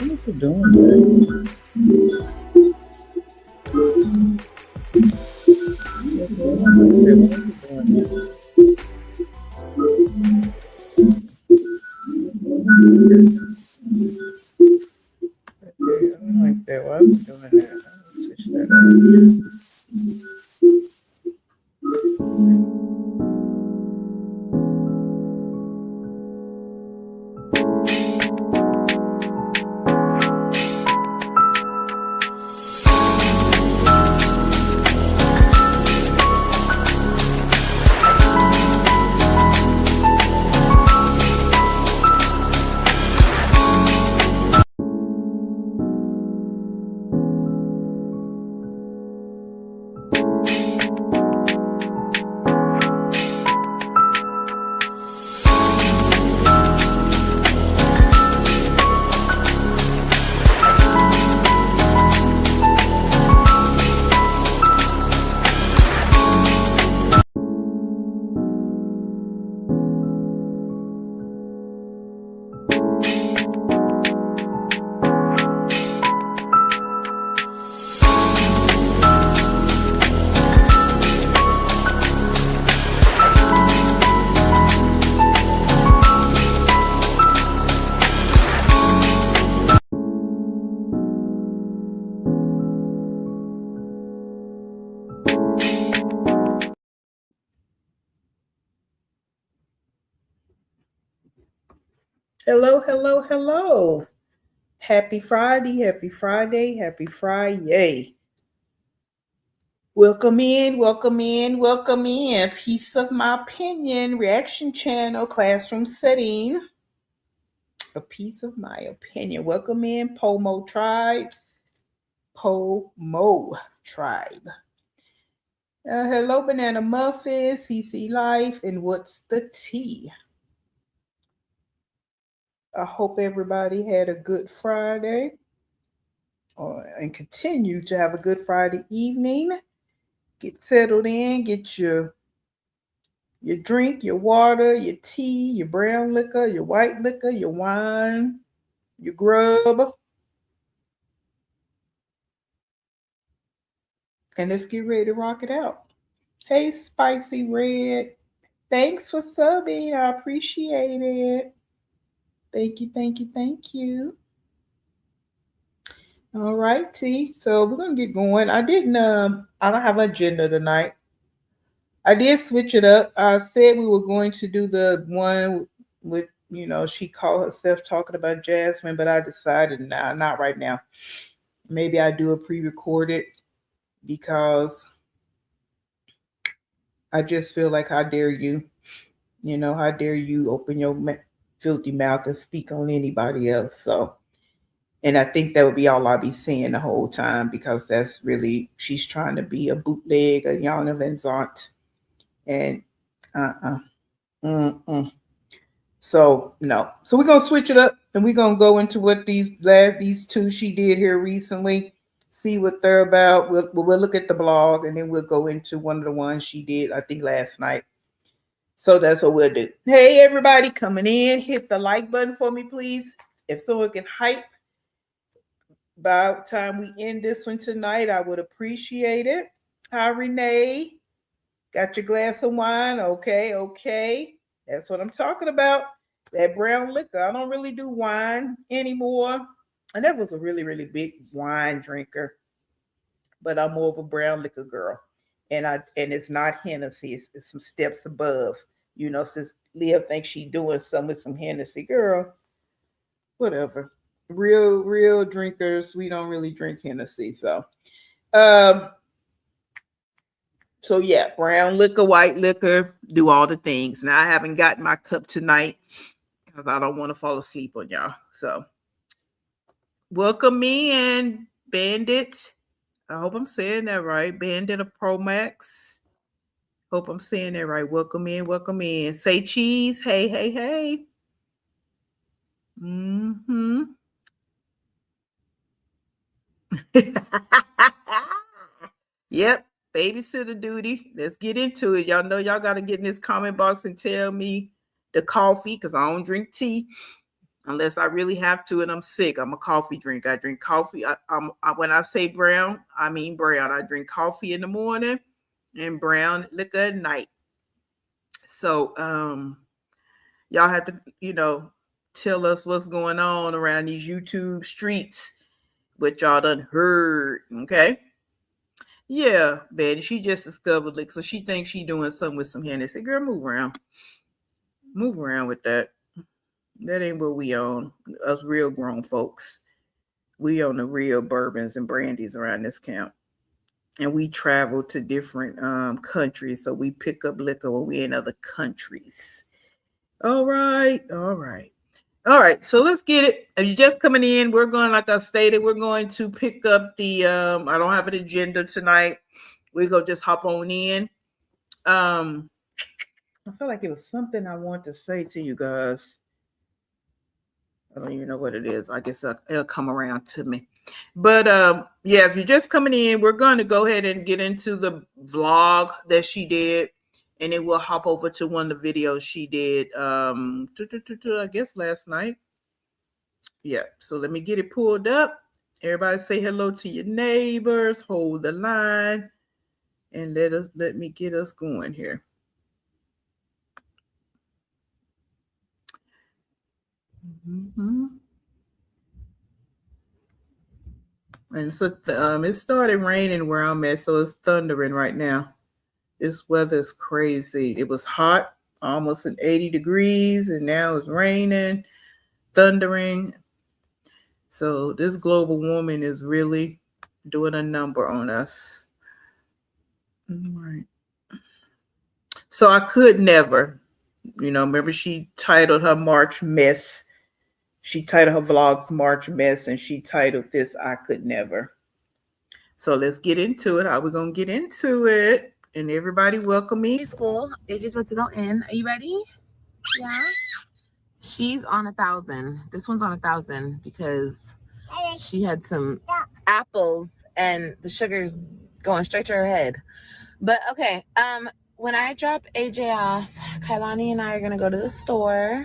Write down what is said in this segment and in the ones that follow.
What's it doing? Like that. Why are we doing that? Switch that Hello, hello, hello. Happy Friday, happy Friday, happy Friday. Welcome in, welcome in, welcome in. Piece of my opinion, reaction channel, classroom setting. A piece of my opinion. Welcome in, Pomo Tribe. Pomo Tribe. Hello, Banana Muffin, CC Life, and What's the Tea? I hope everybody had a good Friday and continue to have a good Friday evening. Get settled in, get your drink, your water, your tea, your brown liquor, your white liquor, your wine, your grub. And let's get ready to rock it out. Hey, Spicy Red. Thanks for subbing. I appreciate it. Thank you, thank you, thank you. All right, T. So we're gonna get going. I don't have an agenda tonight. I did switch it up. I said we were going to do the one with, she called herself talking about Jasmine, but I decided nah, not right now. Maybe I do a pre-recorded because I just feel like how dare you, how dare you open your filthy mouth and speak on anybody else. So, and I think that would be all I'll be saying the whole time because that's really, she's trying to be a bootleg, a Yana Van Zant. And So no. So we're gonna switch it up and we're gonna go into what these two she did here recently. See what they're about. We'll look at the blog and then we'll go into one of the ones she did, I think, last night. So that's what we'll do. Hey everybody coming in, hit the like button for me, please. If someone can hype by the time we end this one tonight, I would appreciate it. Hi Renee. Got your glass of wine? Okay. That's what I'm talking about. That brown liquor. I don't really do wine anymore. And that was a really, really big wine drinker. But I'm more of a brown liquor girl. And it's not Hennessy. It's some steps above. Since Leah thinks she's doing some with some Hennessy, girl. Whatever. Real drinkers, we don't really drink Hennessy. So So yeah, brown liquor, white liquor, do all the things. Now I haven't gotten my cup tonight because I don't want to fall asleep on y'all. So welcome in, Bandit. I hope I'm saying that right. Bandit of Pro Max. Hope I'm saying that right. Welcome in, welcome in. Say cheese. Hey, hey, hey. Mm-hmm. Yep. Babysitter duty. Let's get into it. Y'all know y'all got to get in this comment box and tell me the coffee because I don't drink tea unless I really have to and I'm sick. I'm a coffee drinker. I drink coffee. When I say brown, I mean brown. I drink coffee in the morning and brown liquor at night. So y'all have to, tell us what's going on around these YouTube streets, what y'all done heard, okay? Yeah, Betty, she just discovered liquor, so she thinks she doing something with some Hennessy. Girl, move around. Move around with that. That ain't what we own. Us real grown folks. We own the real bourbons and brandies around this camp. And we travel to different countries, so we pick up liquor when we in other countries. All right. So let's get it. If you're just coming in, we're going, like I stated, we're going to pick up the I don't have an agenda tonight. We're gonna just hop on in. I feel like it was something I want to say to you guys. I don't even know what it is. I guess it'll come around to me. But yeah, if you're just coming in, we're going to go ahead and get into the vlog that she did. And then we'll hop over to one of the videos she did, I guess last night. Yeah, so let me get it pulled up. Everybody say hello to your neighbors. Hold the line. And let me get us going here. Mm-hmm. And so it started raining where I'm at, so it's thundering right now. This weather is crazy. It was hot, almost at 80 degrees, and now it's raining, thundering. So this global warming is really doing a number on us. All right. So I could never, remember she titled her March Mess. She titled her vlogs March Mess, and she titled this I Could Never. So let's get into it. How we going to get into it? And everybody welcome me. School. It's just about to go in. Are you ready? Yeah. She's on 1,000. This one's on 1,000 because she had some apples and the sugar's going straight to her head. But okay. When I drop AJ off, Kailani and I are gonna go to the store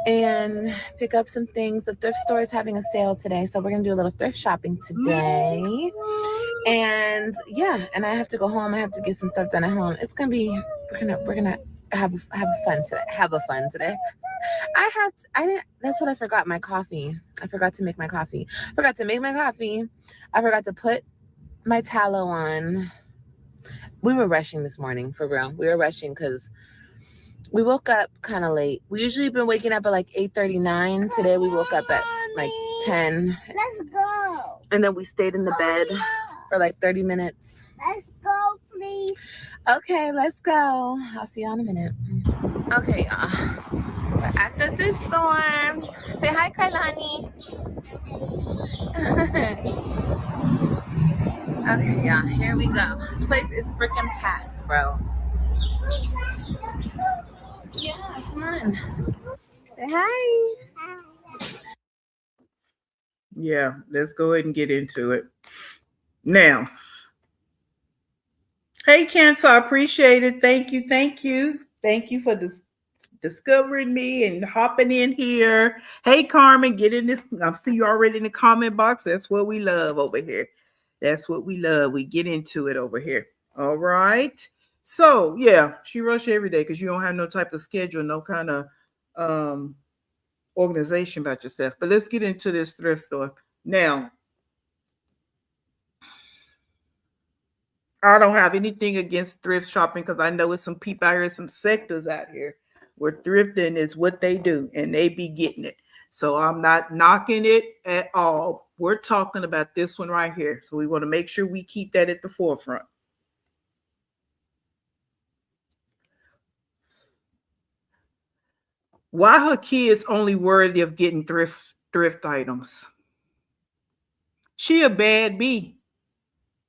and pick up some things. The thrift store is having a sale today, so we're gonna do a little thrift shopping today. And yeah, and I have to go home. I have to get some stuff done at home. It's gonna be we're gonna have fun today. Have a fun today. That's what I forgot. My coffee. I forgot to make my coffee. I forgot to put my tallow on. We were rushing this morning, for real. We were rushing because we woke up kind of late. We usually been waking up at like 8:39. Today we woke up at like 10. Let's go. And then we stayed in the bed for like 30 minutes. Let's go, please. Okay, let's go. I'll see y'all in a minute. Okay, y'all. We're at the thrift store. Say hi, Kailani. Okay, y'all. Here we go. This place is freaking packed, bro. Yeah, come on. Say hi. Yeah, let's go ahead and get into it. Now, hey, Cancer, I appreciate it. Thank you. Thank you for discovering me and hopping in here. Hey, Carmen, get in this. I see you already in the comment box. That's what we love over here. That's what we love. We get into it over here. All right. So, yeah, she rush every day because you don't have no type of schedule, no kind of organization about yourself. But let's get into this thrift store. Now, I don't have anything against thrift shopping because I know it's some people out here, some sectors out here where thrifting is what they do and they be getting it. So I'm not knocking it at all. We're talking about this one right here. So we want to make sure we keep that at the forefront. Why her kids only worthy of getting thrift items? She a bad bee.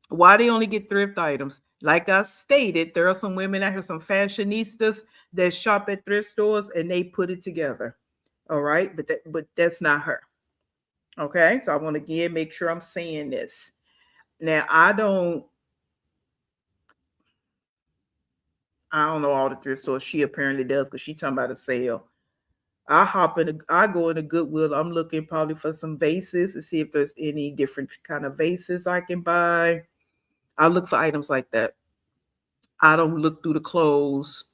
Why they only get thrift items? Like I stated, there are some women out here, some fashionistas that shop at thrift stores and they put it together. All right, but that's not her. Okay, so I want to again make sure I'm saying this. Now I don't know all the thrift stores. She apparently does because she talking about a sale. I go into Goodwill. I'm looking probably for some vases to see if there's any different kind of vases I can buy. I look for items like that. I don't look through the clothes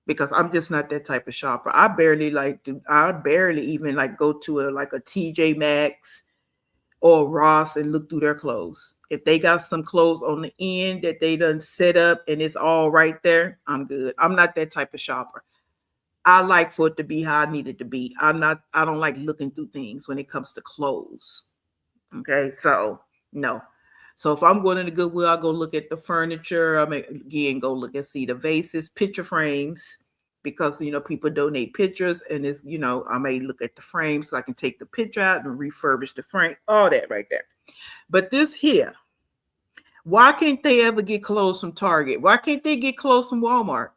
because I'm just not that type of shopper. I barely even like go to a TJ Maxx or Ross and look through their clothes. If they got some clothes on the end that they done set up and it's all right there, I'm good. I'm not that type of shopper. I like for it to be how I need it to be. I don't like looking through things when it comes to clothes. Okay, so no. So if I'm going to the Goodwill, I'll go look at the furniture. I may again go look and see the vases, picture frames, because people donate pictures, and it's I may look at the frame so I can take the picture out and refurbish the frame, all that right there. But this here, why can't they ever get clothes from Target? Why can't they get clothes from Walmart?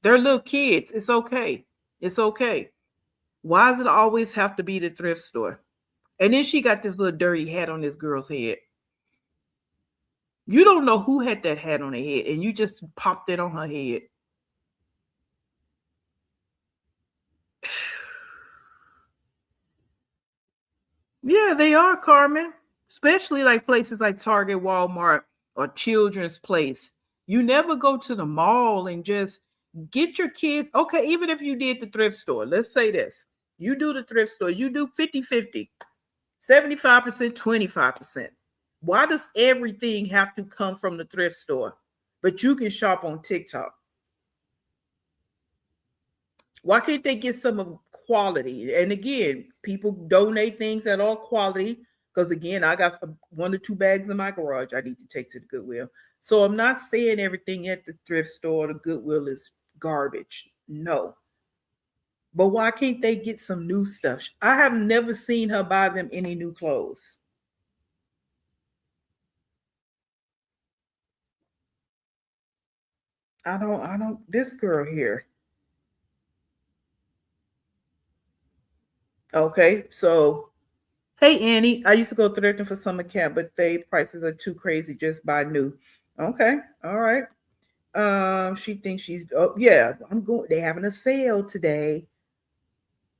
They're little kids. It's okay. It's okay. Why does it always have to be the thrift store? And then she got this little dirty hat on this girl's head. You don't know who had that hat on her head, and you just popped it on her head. Yeah, they are, Carmen. Especially like places like Target, Walmart, or Children's Place. You never go to the mall and just get your kids. Okay, even if you did the thrift store, let's say this. You do the thrift store, you do 50-50, 75%, 25%. Why does everything have to come from the thrift store? But you can shop on TikTok. Why can't they get some of quality? And again, people donate things that are quality. Because again, I got 1 or 2 bags in my garage I need to take to the Goodwill. So I'm not saying everything at the thrift store, the Goodwill is garbage. No. But why can't they get some new stuff? I have never seen her buy them any new clothes. I don't, this girl here. Okay, so, hey, Annie, I used to go thrifting for summer camp, but they prices are too crazy. Just buy new. Okay, all right. She thinks she's, oh, yeah, I'm going, they having a sale today.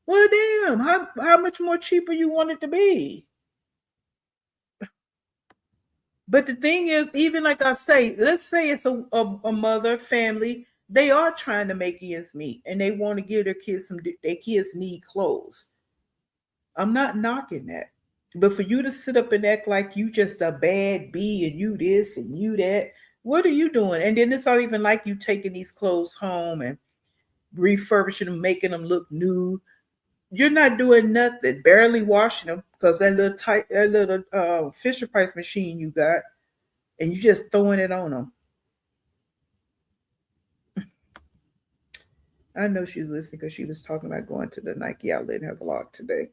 Well, damn, how much more cheaper you want it to be? But the thing is, even like I say, let's say it's a mother family, they are trying to make ends meet and they want to give their kids their kids need clothes. I'm not knocking that. But for you to sit up and act like you just a bad bee and you this and you that, what are you doing? And then it's not even like you taking these clothes home and refurbishing them, making them look new. You're not doing nothing, barely washing them because that little Fisher Price machine you got, and you just throwing it on them. I know she's listening because she was talking about going to the Nike outlet in her vlog today.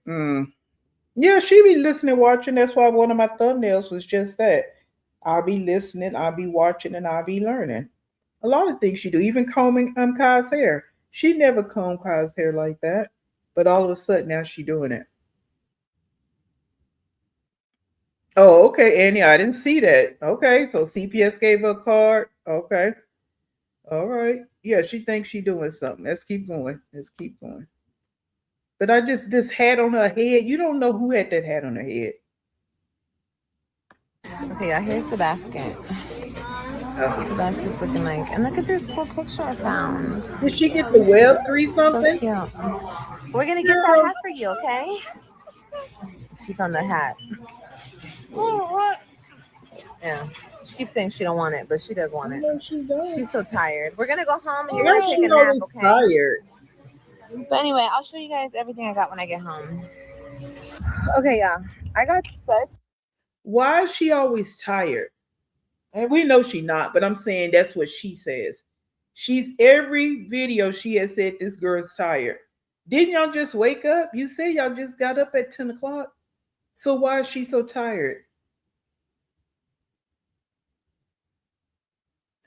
Yeah, she be listening, watching. That's why one of my thumbnails was just that. I'll be listening, I'll be watching, and I'll be learning. A lot of things she do, even combing Kai's hair. She never combed Kai's hair like that. But all of a sudden now she doing it. Oh, okay, Annie, I didn't see that. Okay, so CPS gave her a card. Okay. All right. Yeah, she thinks she doing something. Let's keep going. Let's keep going. But this hat on her head, you don't know who had that hat on her head. Okay, yeah, here's the basket. The basket's looking like, and look at this cool picture I found. Did she get the Web3 something? So cute. We're gonna get that hat for you, okay? She found the hat. Yeah. She keeps saying she don't want it, but she does want it. She's so tired. We're gonna go home and you're gonna take a nap, okay? Tired. But anyway, I'll show you guys everything I got when I get home. Okay, yeah. I got such. Why is she always tired? And we know she not, but I'm saying that's what she says. She's every video she has said this girl's tired. Didn't y'all just wake up? You say y'all just got up at 10 o'clock. So why is she so tired?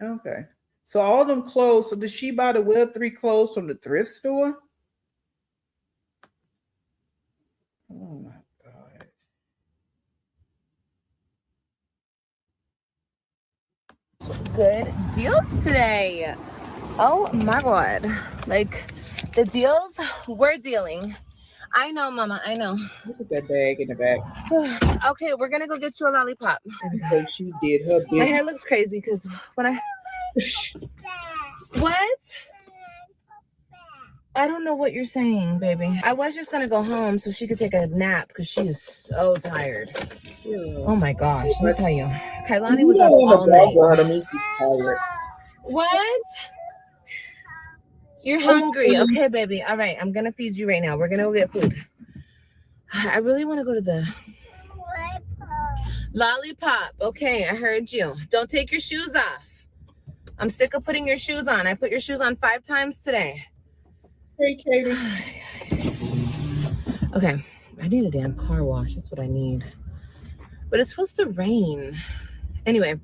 Okay. So all them clothes. So did she buy the Web3 clothes from the thrift store? Oh my God. Good deals today. Oh my God. Like the deals we're dealing. I know, Mama. I know. Look at that bag in the back. Okay, we're gonna go get you a lollipop. So she did her My big. hair looks crazy because when I what? I don't know what you're saying, baby. I was just gonna go home so she could take a nap because she is so tired. Yeah. Oh my gosh, let me tell you. Kailani You was don't up want all to night. bother her to me. She's tired. What? You're hungry. Okay, baby. All right, I'm gonna feed you right now. We're gonna go get food. I really want to go to the lollipop. Okay, I heard you. Don't take your shoes off. I'm sick of putting your shoes on. I put your shoes on 5 times today. Hey, Katie. Okay, I need a damn car wash. That's what I need. But it's supposed to rain. Anyway,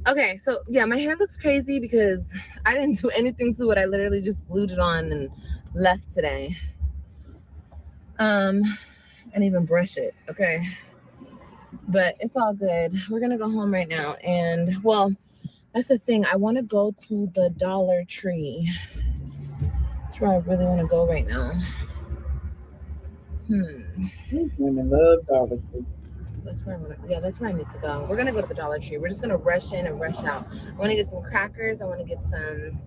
okay, so yeah, my hair looks crazy because I didn't do anything to it. I literally just glued it on and left today. And even brush it, okay? But it's all good. We're gonna go home right now. And well, that's the thing. I want to go to the Dollar Tree. That's where I really want to go right now. These women love Dollar Tree. That's where I want to. Yeah, that's where I need to go. We're gonna go to the Dollar Tree. We're just gonna rush in and rush out. I want to get some crackers. I want to get some.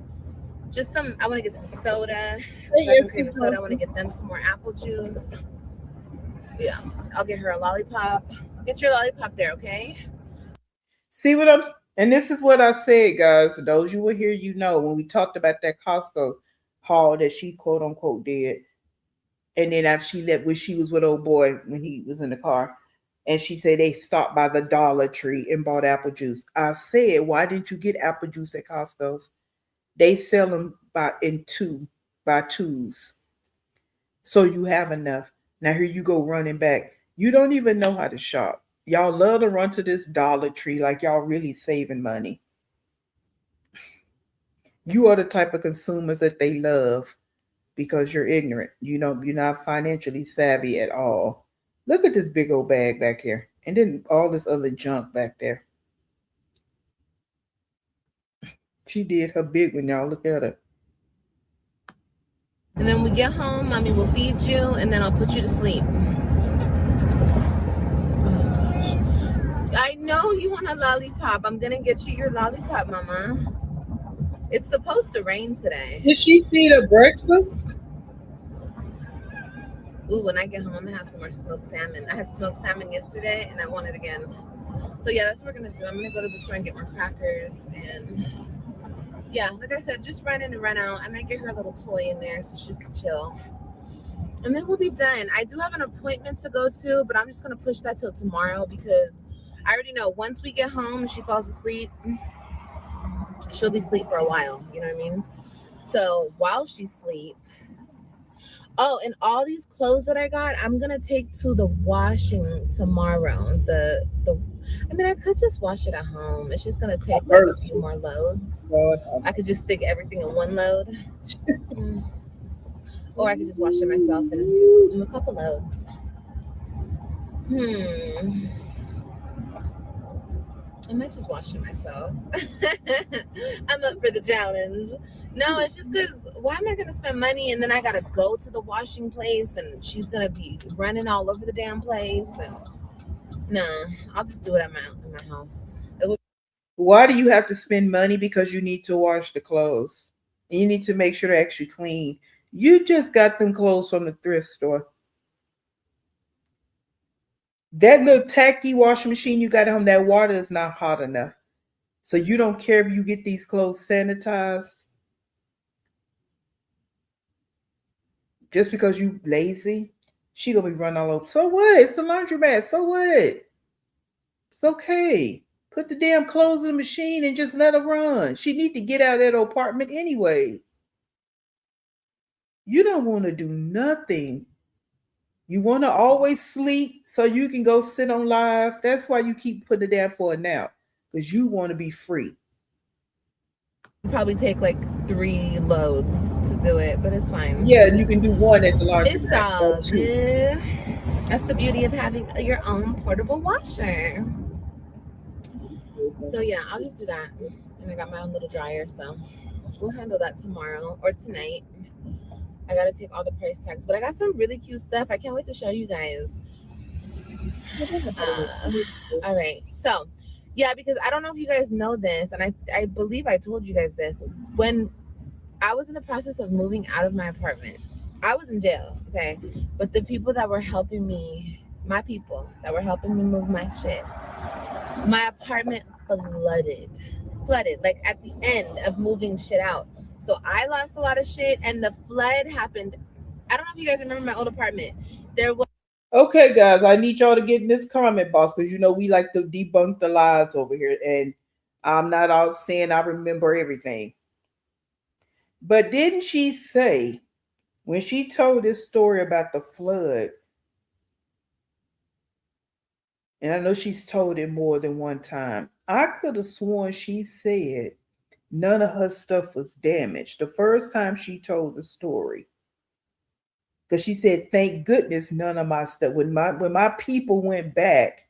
I want to get some soda. Cream soda. I want to get them some more apple juice. Yeah, I'll get her a lollipop. I'll get your lollipop there, okay? See what I'm, and this is what I said, guys. Those you were here, you know, when we talked about that Costco haul that she quote unquote did, and then after she left, when she was with old boy when he was in the car, and she said they stopped by the Dollar Tree and bought apple juice. I said, why didn't you get apple juice at Costco's? They sell them by twos, so you have enough. Now here you go running back. You don't even know how to shop. Y'all love to run to this Dollar Tree like y'all really saving money. You are the type of consumers that they love because you're ignorant. You know, you're not financially savvy at all. Look at this big old bag back here. And then all this other junk back there. She did her big one, y'all. Look at her. And then we get home, Mommy will feed you, and then I'll put you to sleep. I know you want a lollipop. I'm gonna get you your lollipop, Mama. It's supposed to rain today. Did she feed her breakfast? Ooh, when I get home, I'm gonna have some more smoked salmon. I had smoked salmon yesterday, and I want it again. So yeah, that's what we're gonna do. I'm gonna go to the store and get more crackers, and yeah, like I said, just run in and run out. I might get her a little toy in there so she can chill. And then we'll be done. I do have an appointment to go to, but I'm just gonna push that till tomorrow because I already know once we get home and she falls asleep, she'll be asleep for a while. You know what I mean? So while she's asleep, oh, and all these clothes that I got, I'm gonna take to the washing tomorrow. I mean, I could just wash it at home. It's just gonna take like a few more loads. I could just stick everything in one load, or I could just wash it myself and do a couple loads. I might just wash it myself. I'm up for the challenge. No, it's just because why am I going to spend money and then I got to go to the washing place and she's going to be running all over the damn place? And no, I'll just do it in my house. Why do you have to spend money? Because you need to wash the clothes. And you need to make sure they're actually clean. You just got them clothes from the thrift store. That little tacky washing machine you got at home, that water is not hot enough. So you don't care if you get these clothes sanitized? Just because you lazy? She gonna be running all over. So what? It's a laundromat. So what? It's okay. Put the damn clothes in the machine and just let her run. She need to get out of that apartment anyway. You don't want to do nothing. You want to always sleep so you can go sit on live. That's why you keep putting it down for a nap, because you want to be free. Probably take like 3 loads to do it, but it's fine. Yeah, and you can do one at the laundry. It's all good. That's the beauty of having your own portable washer. So yeah, I'll just do that. And I got my own little dryer, so we'll handle that tomorrow or tonight. I gotta take all the price tags, but I got some really cute stuff. I can't wait to show you guys. All right, so yeah, because I don't know if you guys know this, and I believe I told you guys this. When I was in the process of moving out of my apartment, I was in jail, okay? But the people that were helping me, my people that were helping me move my shit, my apartment flooded, like at the end of moving shit out. So I lost a lot of shit, and the flood happened. I don't know if you guys remember my old apartment. There was. Okay, guys, I need y'all to get in this comment box, because you know we like to debunk the lies over here, and I'm not out saying I remember everything. But didn't she say, when she told this story about the flood, and I know she's told it more than one time, I could have sworn she said none of her stuff was damaged the first time she told the story. Because she said, thank goodness none of my stuff, when my people went back,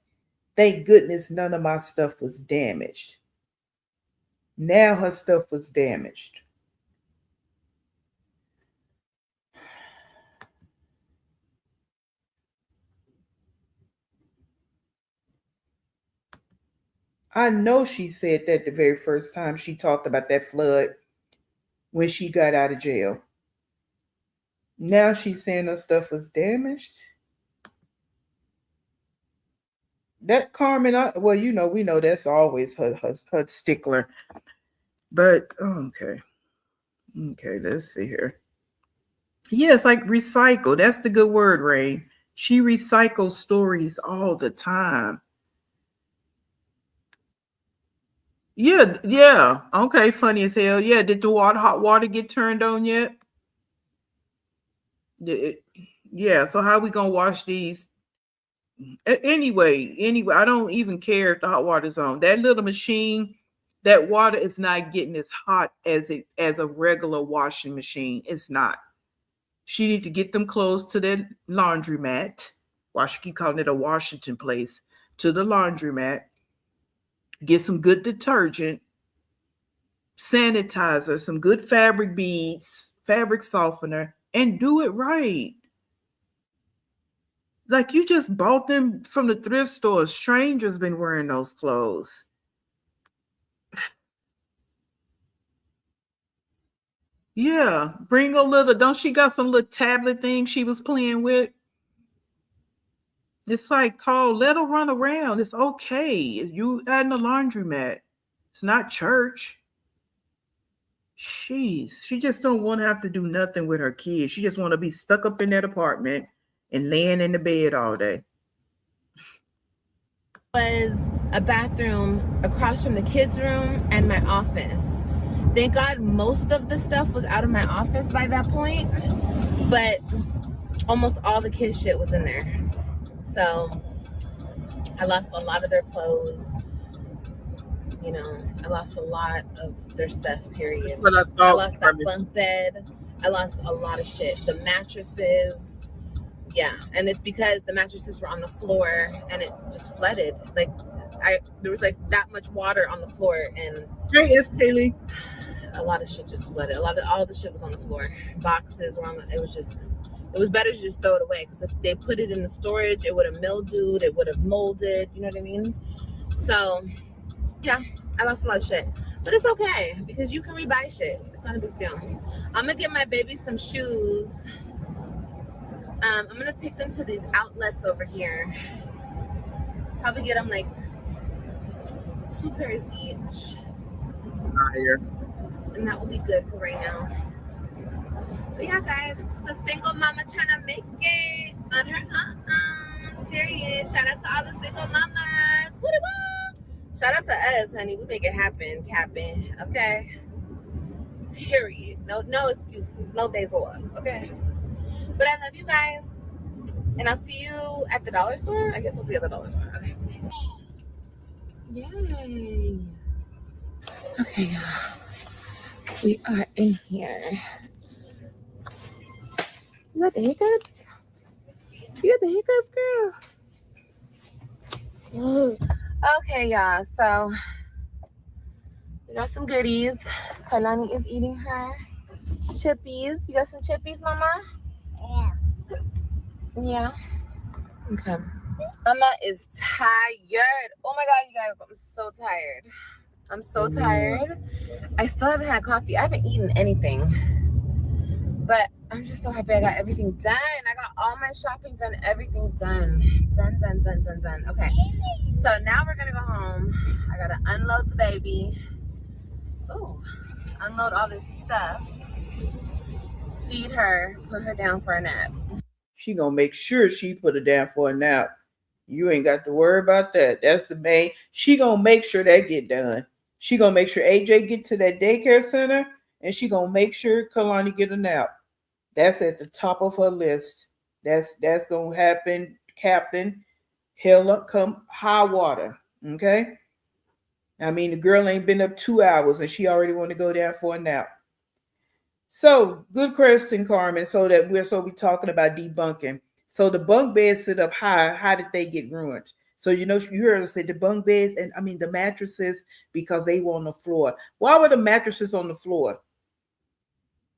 thank goodness none of my stuff was damaged. Now her stuff was damaged. I know she said that the very first time she talked about that flood when she got out of jail. Now she's saying her stuff was damaged. That Carmen, well, you know, we know that's always her stickler. But okay, let's see here. Yeah, it's like recycle. That's the good word, Ray. She recycles stories all the time. Yeah. Okay, funny as hell. Yeah, did the hot water get turned on yet? Yeah, so how we gonna wash these? Anyway, I don't even care if the hot water's on. That little machine, that water is not getting as hot as a regular washing machine. It's not. She need to get them clothes to that laundromat. Why she keep calling it a Washington place? To the laundromat. Get some good detergent, sanitizer, some good fabric beads, fabric softener, and do it right. Like you just bought them from the thrift store. Strangers been wearing those clothes. Yeah, bring a little. Don't she got some little tablet thing she was playing with? It's like, let her run around. It's okay. You at the laundromat. It's not church. Jeez, she just don't want to have to do nothing with her kids. She just want to be stuck up in that apartment and laying in the bed all day. Was a bathroom across from the kids' room and my office. Thank God most of the stuff was out of my office by that point, but almost all the kids' shit was in there. So I lost a lot of their clothes. You know, I lost a lot of their stuff, period. I lost that bunk bed. I lost a lot of shit. The mattresses. Yeah, and it's because the mattresses were on the floor and it just flooded. Like there was like that much water on the floor, and hey, it's Kaylee. A lot of shit just flooded. All the shit was on the floor. Boxes were on it was better to just throw it away, because if they put it in the storage, it would have mildewed, it would have molded, you know what I mean? So yeah, I lost a lot of shit, but it's okay because you can rebuy shit. It's not a big deal. I'm gonna get my baby some shoes. I'm gonna take them to these outlets over here. Probably get them like 2 pairs each. And that will be good for right now. But yeah, guys, just a single mama trying to make it. on her own. Period. Shout out to all the single mamas. Woo-woo. Shout out to us, honey. We make it happen, Capping. Okay. Period. No excuses. No days off. Okay. But I love you guys. And I'll see you at the dollar store. I guess I'll see you at the dollar store. Okay. Yay. Okay, y'all. We are in here. You got the hiccups? You got the hiccups, girl? Okay, y'all. So we got some goodies. Kailani is eating her chippies. You got some chippies, Mama? Yeah. Yeah. Okay. Mama is tired. Oh my God, you guys, I'm so tired. I'm so tired. I still haven't had coffee. I haven't eaten anything. But I'm just so happy I got everything done. I got all my shopping done, everything done. Done. Okay. So now we're gonna go home. I gotta unload the baby. Oh, unload all this stuff. Feed her, put her down for a nap. She gonna make sure she put her down for a nap. You ain't got to worry about that. That's the main. She gonna make sure that get done. She gonna make sure AJ get to that daycare center, and she gonna make sure Kalani get a nap. That's at the top of her list. That's gonna happen, Captain. Hell come high water. Okay. I mean, the girl ain't been up 2 hours, and she already want to go down for a nap. So good question, Carmen. So we talking about debunking. So the bunk beds sit up high. How did they get ruined? So you heard us say the bunk beds and the mattresses because they were on the floor. Why were the mattresses on the floor?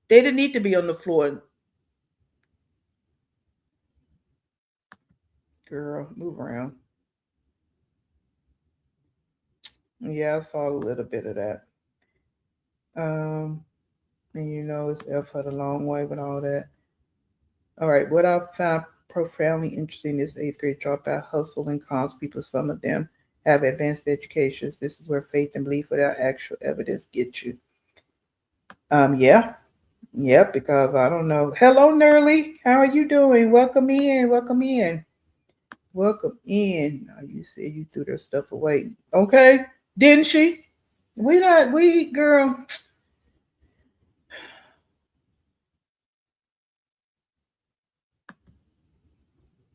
They didn't need to be on the floor. Girl, move around. Yeah, I saw a little bit of that. And it's F had a long way with all that. All right, what I found profoundly interesting is 8th grade dropout hustle and cons people. Some of them have advanced educations. This is where faith and belief without actual evidence get you. Yeah, because I don't know. Hello, Nerly. How are you doing? Welcome in. Oh, you said you threw their stuff away. Okay, didn't she? Girl.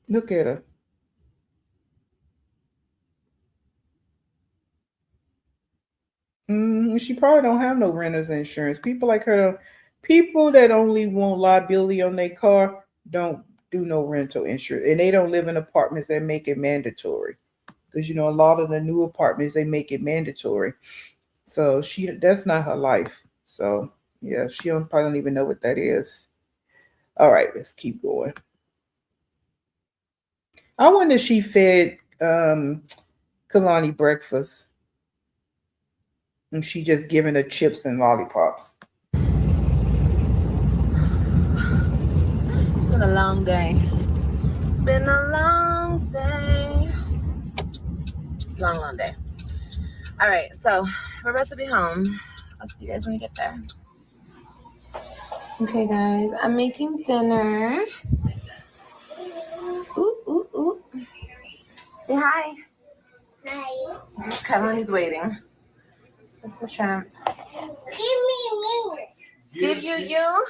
Look at her. She probably don't have no renter's insurance. People like her, people that only want liability on their car, don't do no rental insurance, and they don't live in apartments that make it mandatory. Because a lot of the new apartments they make it mandatory. So that's not her life. So yeah, probably don't even know what that is. All right, let's keep going. I wonder if she fed Kalani breakfast. And she just giving her chips and lollipops. It's been a long day. It's been a long day. Long day. All right, so we're about to be home. I'll see you guys when we get there. Okay, guys, I'm making dinner. Ooh. Say hi. Hi. Kalani's waiting. That's some shrimp. Give me. Give you?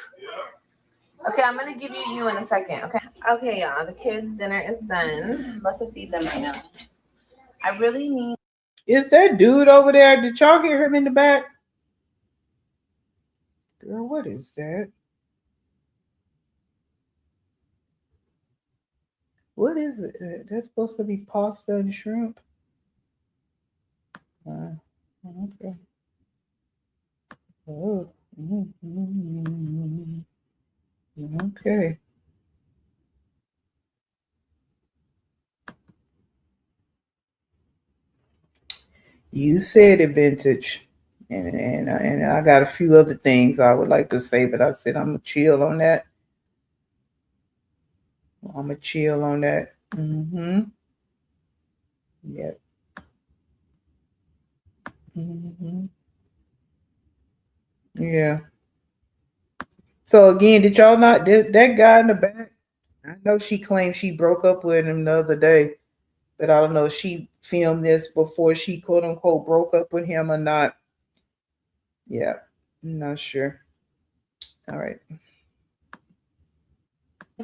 Okay, I'm gonna give you in a second. Okay, y'all. The kids' dinner is done. I'm about to feed them right now. I really need. Is that dude over there? Did y'all hear him in the back? Girl, what is that? What is it? That's supposed to be pasta and shrimp. Okay. Oh. Okay. You said it, vintage, and I got a few other things I would like to say, but I said I'm gonna chill on that. Yep. Yeah. So again, did y'all not that guy in the back? I know she claimed she broke up with him the other day, but I don't know if she filmed this before she quote unquote broke up with him or not. Yeah, I'm not sure. All right.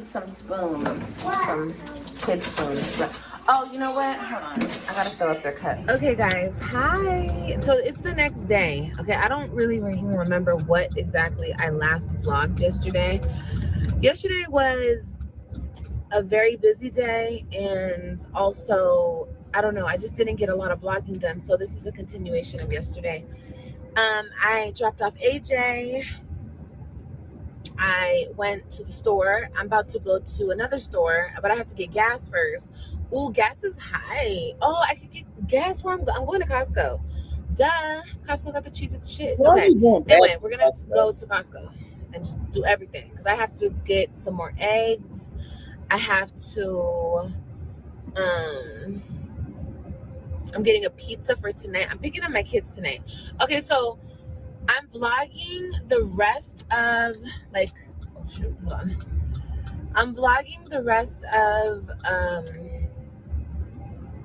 Some spoons, some kid spoons. But oh, you know what? Hold on, I gotta fill up their cup. Okay, guys. Hi. So it's the next day. Okay, I don't really even remember what exactly I last vlogged yesterday. Yesterday was a very busy day, and also I don't know. I just didn't get a lot of vlogging done. So this is a continuation of yesterday. I dropped off AJ. I went to the store. I'm about to go to another store, but I have to get gas first. Ooh, gas is high. Oh, I could get gas where I'm going to Costco. Duh. Costco got the cheapest shit. Why are Okay. you going back Anyway, to we're going to Costco? go to Costco and just do everything because I have to get some more eggs. I have to, I'm getting a pizza for tonight. I'm picking up my kids tonight. Okay, so I'm vlogging the rest of, like, oh shoot, hold on. I'm vlogging the rest of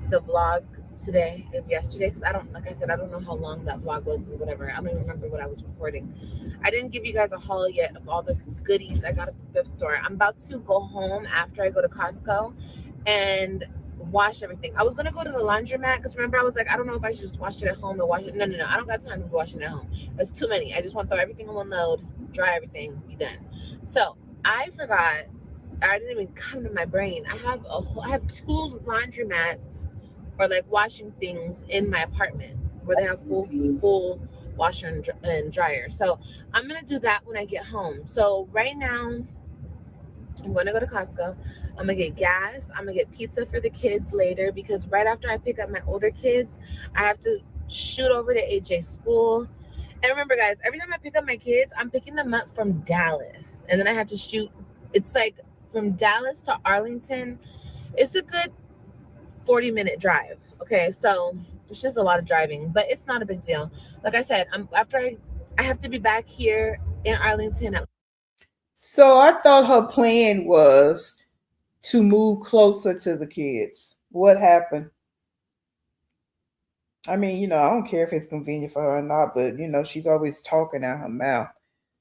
the vlog today, of yesterday, because like I said, I don't know how long that vlog was and whatever. I don't even remember what I was recording. I didn't give you guys a haul yet of all the goodies I got at the thrift store. I'm about to go home after I go to Costco and wash everything. I was gonna go to the laundromat because remember I was like, I don't know if I should just wash it at home and wash it. No, I don't got time to be washing it at home. That's too many. I just want to throw everything on one load, dry everything, be done. So I forgot. I didn't even come to my brain. I have 2 laundromats or like washing things in my apartment where they have full washer and dryer. So I'm gonna do that when I get home. So right now I'm gonna go to Costco. I'm gonna get gas. I'm gonna get pizza for the kids later because right after I pick up my older kids, I have to shoot over to AJ's school. And remember, guys, every time I pick up my kids, I'm picking them up from Dallas, and then I have to shoot. It's like from Dallas to Arlington. It's a good 40-minute drive. Okay, so it's just a lot of driving, but it's not a big deal. Like I said, I have to be back here in Arlington at. So I thought her plan was to move closer to the kids. What happened? I mean, I don't care if it's convenient for her or not, but she's always talking out her mouth.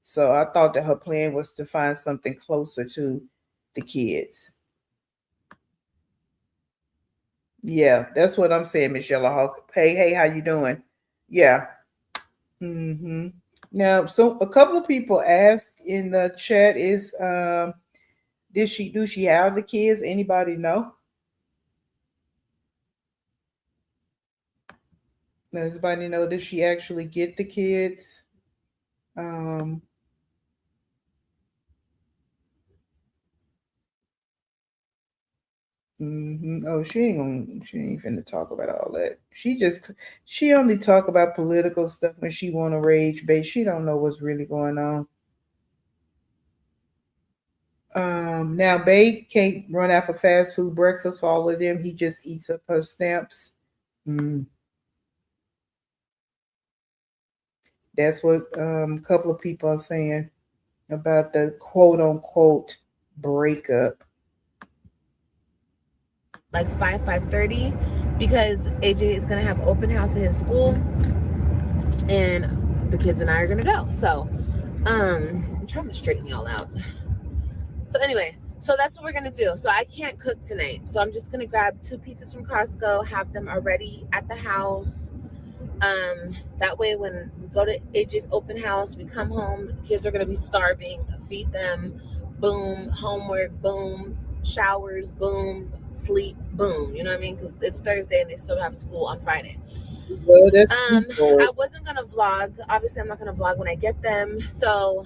So I thought that her plan was to find something closer to the kids. Yeah, that's what I'm saying, Michelle Hawk. Hey, how you doing? Yeah. Mm-hmm. Now, so a couple of people asked in the chat is do she have the kids? Anybody know? Does anybody know, did she actually get the kids? Oh, she ain't finna talk about all that. She only talk about political stuff when she want to rage bait. She don't know what's really going on. Now Babe can't run out for fast food breakfast for all of them. He just eats up her stamps. That's what a couple of people are saying about the quote unquote breakup. Like 5:30 because AJ is gonna have open house at his school and the kids and I are gonna go. So I'm trying to straighten y'all out. So anyway, so that's what we're gonna do. So I can't cook tonight. So I'm just gonna grab 2 pizzas from Costco, have them already at the house. That way when we go to AJ's open house, we come home, the kids are gonna be starving, feed them, boom, homework, boom, showers, boom, sleep, boom. You know what I mean? Because it's Thursday and they still have school on Friday. Well, I wasn't gonna vlog. Obviously, I'm not gonna vlog when I get them. So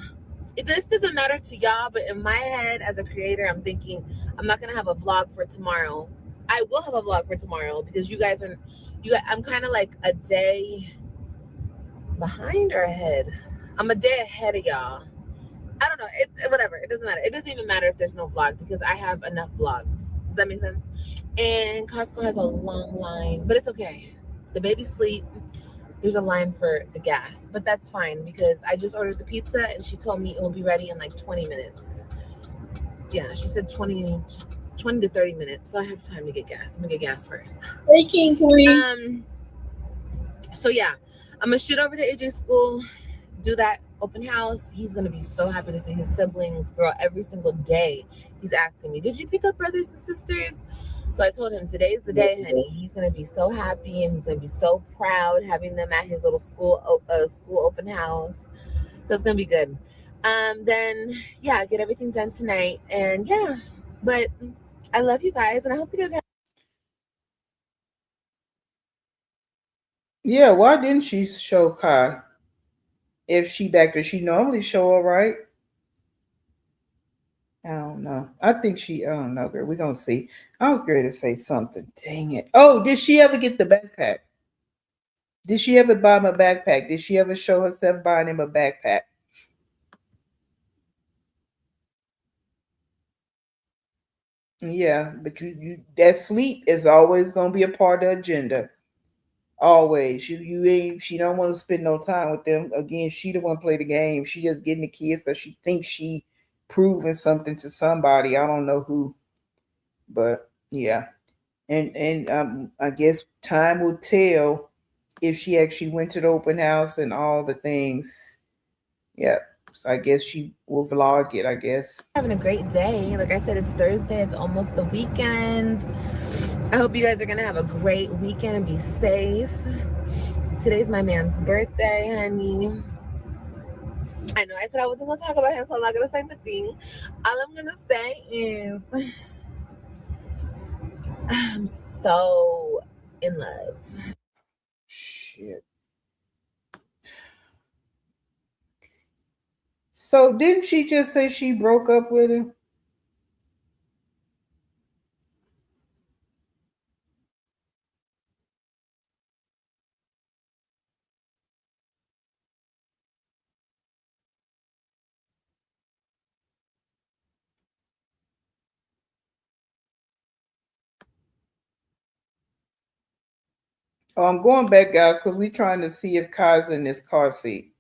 this doesn't matter to y'all, but in my head as a creator, I'm thinking I'm not gonna have a vlog for tomorrow. I will have a vlog for tomorrow because I'm kind of like a day behind or ahead. I'm a day ahead of y'all. I don't know. Whatever. It doesn't matter. It doesn't even matter if there's no vlog because I have enough vlogs. Does that make sense? And Costco has a long line, but it's okay. The baby's asleep. There's a line for the gas, but that's fine because I just ordered the pizza and she told me it will be ready in like 20 minutes. Yeah, she said 20 to 30 minutes. So I have time to get gas. I'm gonna get gas first. Hey, King Queen. So yeah, I'm gonna shoot over to AJ's school, do that open house. He's gonna be so happy to see his siblings. Girl, every single day he's asking me, did you pick up brothers and sisters? So I told him today's the day, honey. He's gonna be so happy and he's gonna be so proud having them at his little school open house. So it's gonna be good. Then yeah, get everything done tonight. And yeah, but I love you guys and I hope you guys have. Yeah, why didn't she show Kai? If she back there, she normally show her, right? I don't know. I don't know, girl. We're gonna see. I was going to say something. Dang it. Oh, did she ever get the backpack? Did she ever buy him a backpack? Did she ever show herself buying him a backpack? Yeah, but you that sleep is always gonna be a part of the agenda. Always. You ain't she don't want to spend no time with them. Again, she the one play the game. She just getting the kids because she thinks she proving something to somebody. I don't know who. But yeah. And I guess time will tell if she actually went to the open house and all the things. Yeah. So I guess she will vlog it, I guess. Having a great day. Like I said, it's Thursday. It's almost the weekend. I hope you guys are gonna have a great weekend and be safe. Today's my man's birthday, honey. I know I said I wasn't gonna talk about him, so I'm not gonna say nothing. All I'm gonna say is I'm so in love. Shit. So didn't she just say she broke up with him? Oh, I'm going back, guys, because we're trying to see if Kai's in this car seat.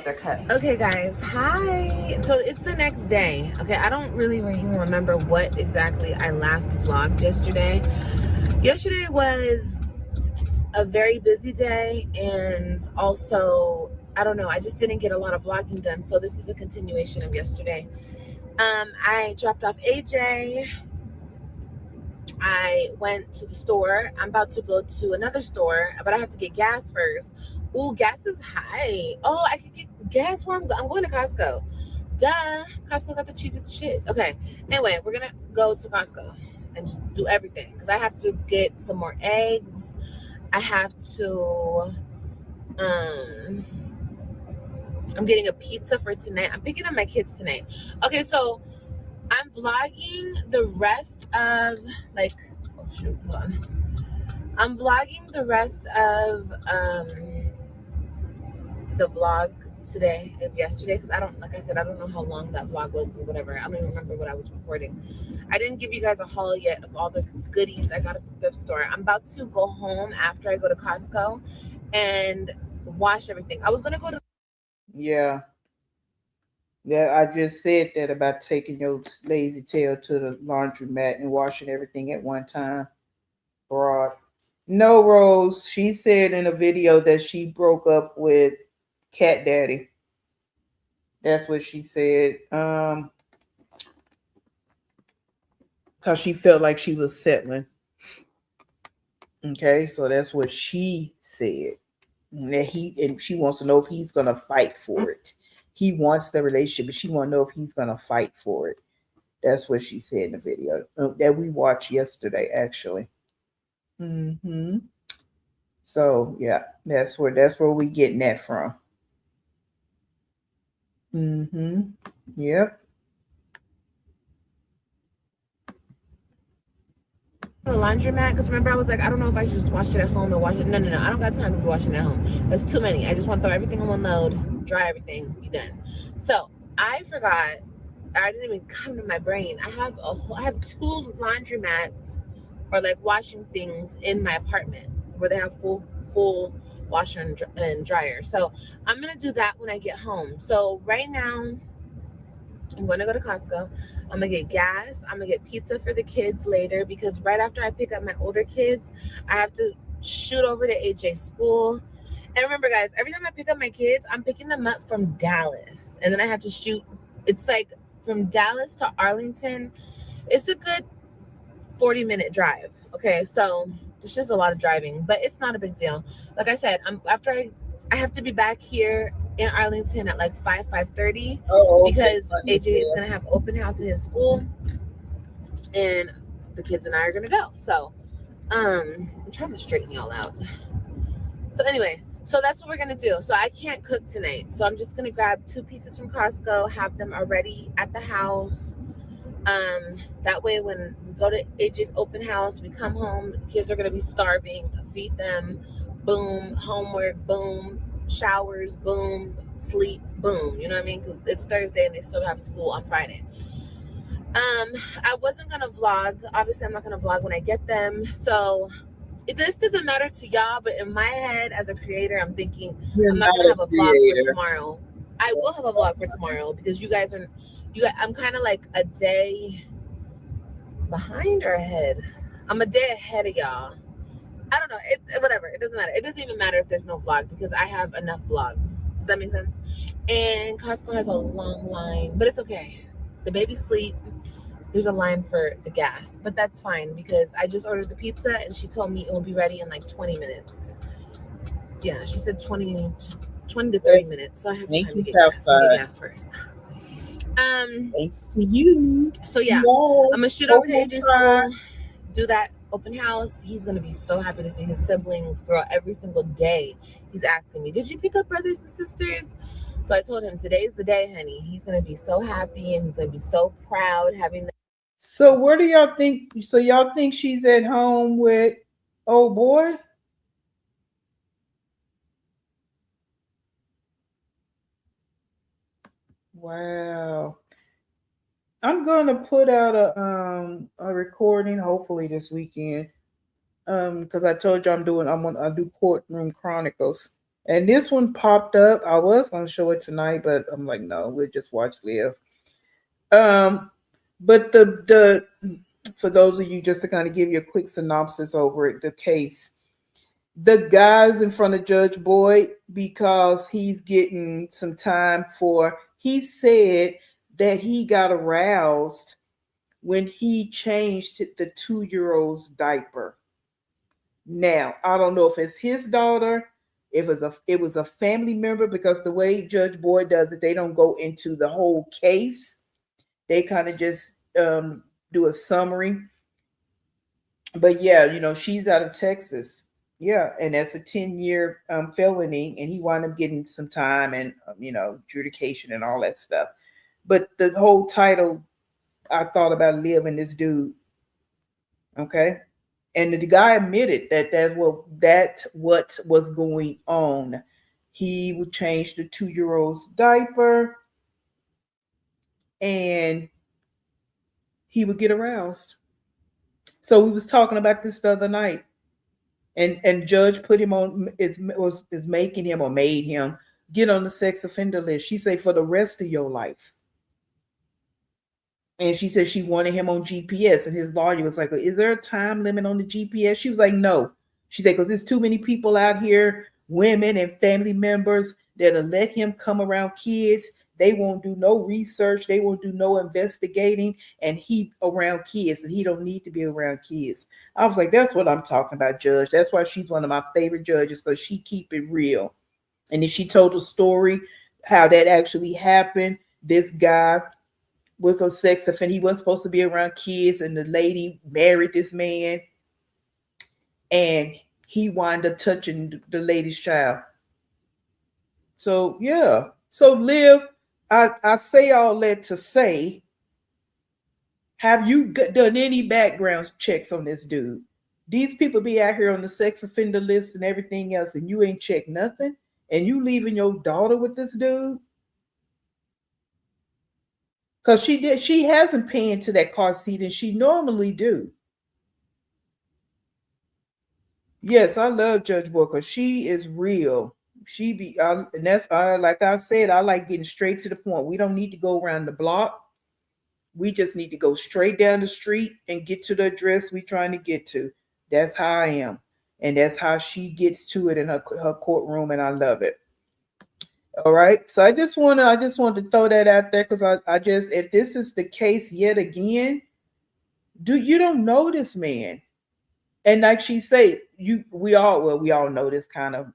Okay, guys. Hi. So it's the next day. Okay, I don't really even remember what exactly I last vlogged yesterday. Yesterday was a very busy day, and also I don't know. I just didn't get a lot of vlogging done. So this is a continuation of yesterday. I dropped off AJ. I went to the store. I'm about to go to another store, but I have to get gas first. Ooh, gas is high. Oh, I could get gas where I'm going. I'm going to Costco. Duh. Costco got the cheapest shit. Okay. Anyway, we're going to go to Costco and just do everything because I have to get some more eggs. I have to, I'm getting a pizza for tonight. I'm picking up my kids tonight. Okay, so I'm vlogging the rest of, like, oh shoot, hold on. I'm vlogging the rest of the vlog today of yesterday because I don't, like I said, I don't know how long that vlog was and whatever. I don't even remember what I was recording. I didn't give you guys a haul yet of all the goodies I got at the thrift store. I'm about to go home after I go to Costco and wash everything. I was gonna go to Yeah. Yeah, I just said that about taking your lazy tail to the laundromat and washing everything at one time. Broad. No, Rose. She said in a video that she broke up with Cat Daddy. That's what she said. Because she felt like she was settling. Okay, so that's what she said. And she wants to know if he's gonna fight for it. He wants the relationship, but she want to know if he's gonna fight for it. That's what she said in the video that we watched yesterday, actually. So yeah, that's where we getting that from. Yep. the laundromat because remember I was like, I don't know if I should just wash it at home or wash it. No, I don't got time to be washing it at home. That's too many. I just want to throw everything on one load, dry everything, be done. So I forgot. I didn't even come to my brain. I have two laundromats or like washing things in my apartment where they have full washer and dryer. So I'm gonna do that when I get home. So right now I'm gonna go to Costco. I'm gonna get gas. I'm gonna get pizza for the kids later because right after I pick up my older kids, I have to shoot over to AJ's school. And remember, guys, every time I pick up my kids, I'm picking them up from Dallas, and then I have to shoot. It's like from Dallas to Arlington. It's a good 40-minute drive. Okay, so it's just a lot of driving, but it's not a big deal. Like I said, I have to be back here in Arlington at like 5:30 Oh, okay. because AJ is gonna have open house at his school, and the kids and I are gonna go. So I'm trying to straighten y'all out. So anyway, so that's what we're gonna do. So I can't cook tonight, so I'm just gonna grab 2 pizzas from Costco, have them already at the house. That way when we go to AJ's open house, we come home, the kids are gonna be starving, feed them, boom, homework, boom, showers, boom, sleep, boom. You know what I mean? Because it's Thursday and they still have school on Friday. I wasn't gonna vlog. Obviously, I'm not gonna vlog when I get them. So this doesn't matter to y'all, but in my head as a creator, I'm thinking You're I'm not not gonna a have a vlog for creator. tomorrow. I will have a vlog for tomorrow because I'm kind of like a day behind or ahead. I'm a day ahead of y'all. I don't know. Whatever. It doesn't matter. It doesn't even matter if there's no vlog because I have enough vlogs. Does that make sense? And Costco has a long line, but it's okay. The baby's sleep. There's a line for the gas, but that's fine because I just ordered the pizza and she told me it will be ready in like 20 minutes. Yeah, she said 20 to 30 minutes. So I have Thank time you, to get Southside. gas first. Thanks to you. So yeah, Yes. I'm gonna shoot over to Okay, AJ's try. school, do that open house. He's gonna be so happy to see his siblings. Girl, every single day he's asking me, did you pick up brothers and sisters? So I told him today's the day, honey. He's gonna be so happy and he's gonna be so proud having them. So where do y'all think? So y'all think she's at home with old boy? Wow. I'm gonna put out a recording hopefully this weekend. Because I told you I do courtroom chronicles. And this one popped up. I was gonna show it tonight, but I'm like, no, we'll just watch live. But the for those of you, just to kind of give you a quick synopsis over it, the case. The guy's in front of Judge Boyd because he's getting some time for. He said that he got aroused when he changed the 2-year-old's diaper. Now, I don't know if it's his daughter, if it was a family member, because the way Judge Boyd does it, they don't go into the whole case. They kind of just do a summary. But yeah, she's out of Texas. Yeah, and that's a 10-year felony, and he wound up getting some time and adjudication and all that stuff. But the whole title, I thought about living this dude. Okay, and the guy admitted that what was going on. He would change the 2-year-old's diaper, and he would get aroused. So we was talking about this the other night, and Judge put him on is making him or made him get on the sex offender list. She said for the rest of your life. And she said she wanted him on GPS, and his lawyer was like, "Is there a time limit on the GPS?" She was like, "No." She said, "Because there's too many people out here, women and family members, that'll let him come around kids. They won't do no research, they won't do no investigating, and he around kids, and he don't need to be around kids." I was like, "That's what I'm talking about, Judge. That's why she's one of my favorite judges, because she keep it real." And then she told the story how that actually happened. This guy was a sex offender. He wasn't supposed to be around kids, and the lady married this man, and he wound up touching the lady's child. So yeah. So Liv, I say all that to say, have you done any background checks on this dude? These people be out here on the sex offender list and everything else, and you ain't checked nothing, and you leaving your daughter with this dude? Because she hasn't paid into that car seat, and she normally do. Yes, I love Judge Booker. She is real. She be, like I said, I like getting straight to the point. We don't need to go around the block. We just need to go straight down the street and get to the address we trying to get to. That's how I am. And that's how she gets to it in her courtroom, and I love it. All right. So I just want to throw that out there because I just, if this is the case yet again, you don't know this man. And like she said, we all know this kind of,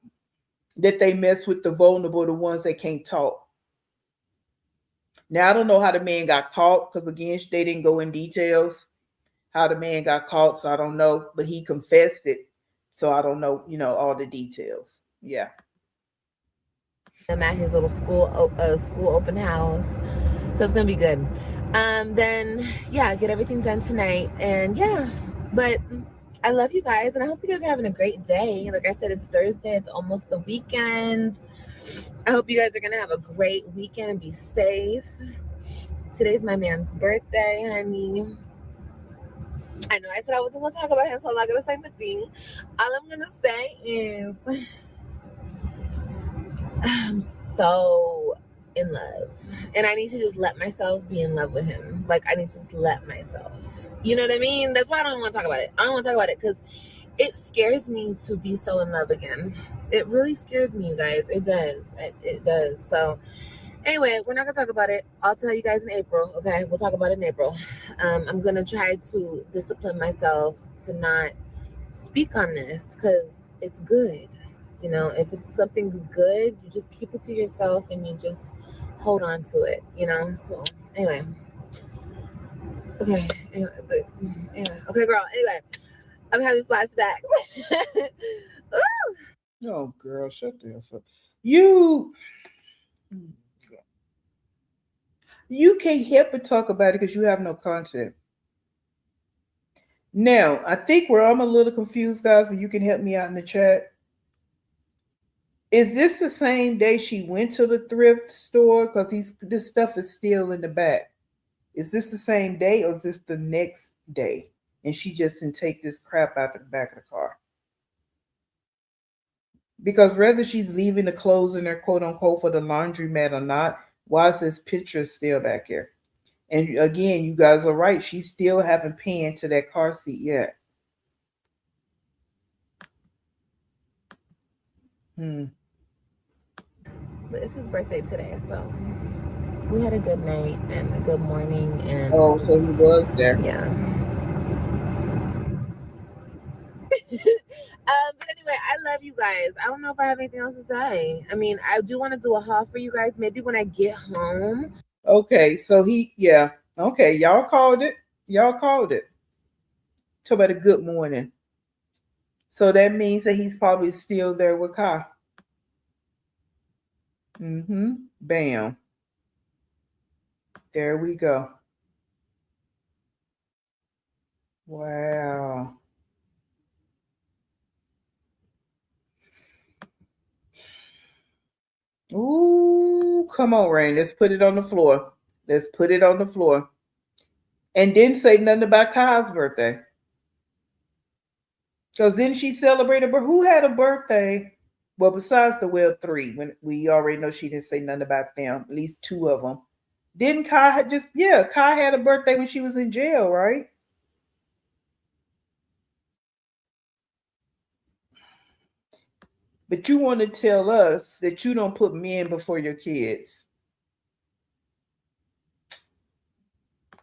that they mess with the vulnerable, the ones that can't talk. Now I don't know how the man got caught because again, they didn't go in details how the man got caught, so I don't know. But he confessed it, so I don't know, all the details. Yeah. I'm at his little school open house, so it's gonna be good. Then yeah, get everything done tonight, and yeah, but I love you guys, and I hope you guys are having a great day. Like I said, it's Thursday, it's almost the weekend. I hope you guys are gonna have a great weekend and be safe. Today's my man's birthday, honey. I know I said I wasn't gonna talk about him, so I'm not gonna say nothing. All I'm gonna say is I'm so in love, and I need to just let myself be in love with him. Like, I need to just let myself, you know what I mean? That's why I don't want to talk about it. I don't want to talk about it because it scares me to be so in love again. It really scares me, you guys. It does. It does. So anyway, we're not gonna talk about it. I'll tell you guys in April. Okay, we'll talk about it in April. I'm gonna try to discipline myself to not speak on this because it's good. If it's something's good, you just keep it to yourself and you just hold on to it, So anyway. Okay. Okay, girl. Anyway, I'm having flashbacks. Oh, girl, shut the F up. You can't help but talk about it because you have no content. Now, I think where I'm a little confused, guys, and you can help me out in the chat. Is this the same day she went to the thrift store? Because this stuff is still in the back. Is this the same day or is this the next day? And she just didn't take this crap out the back of the car. Because whether she's leaving the clothes in there, quote unquote, for the laundromat or not, why is this picture still back here? And again, you guys are right. She still haven't paid to that car seat yet. But it's his birthday today, so we had a good night and a good morning. And so he was there. Yeah. But anyway, I love you guys. I don't know if I have anything else to say. I mean, I do want to do a haul for you guys maybe when I get home. Okay, so okay, y'all called it. Talk about a good morning. So that means that he's probably still there with Kai. Bam. There we go. Wow. Ooh, come on, Rain. Let's put it on the floor. And didn't say nothing about Kai's birthday. Because then she celebrated, but who had a birthday? Well, besides the 3, when we already know she didn't say nothing about them, at least 2 of them. Didn't Kai Kai had a birthday when she was in jail, right? But you want to tell us that you don't put men before your kids.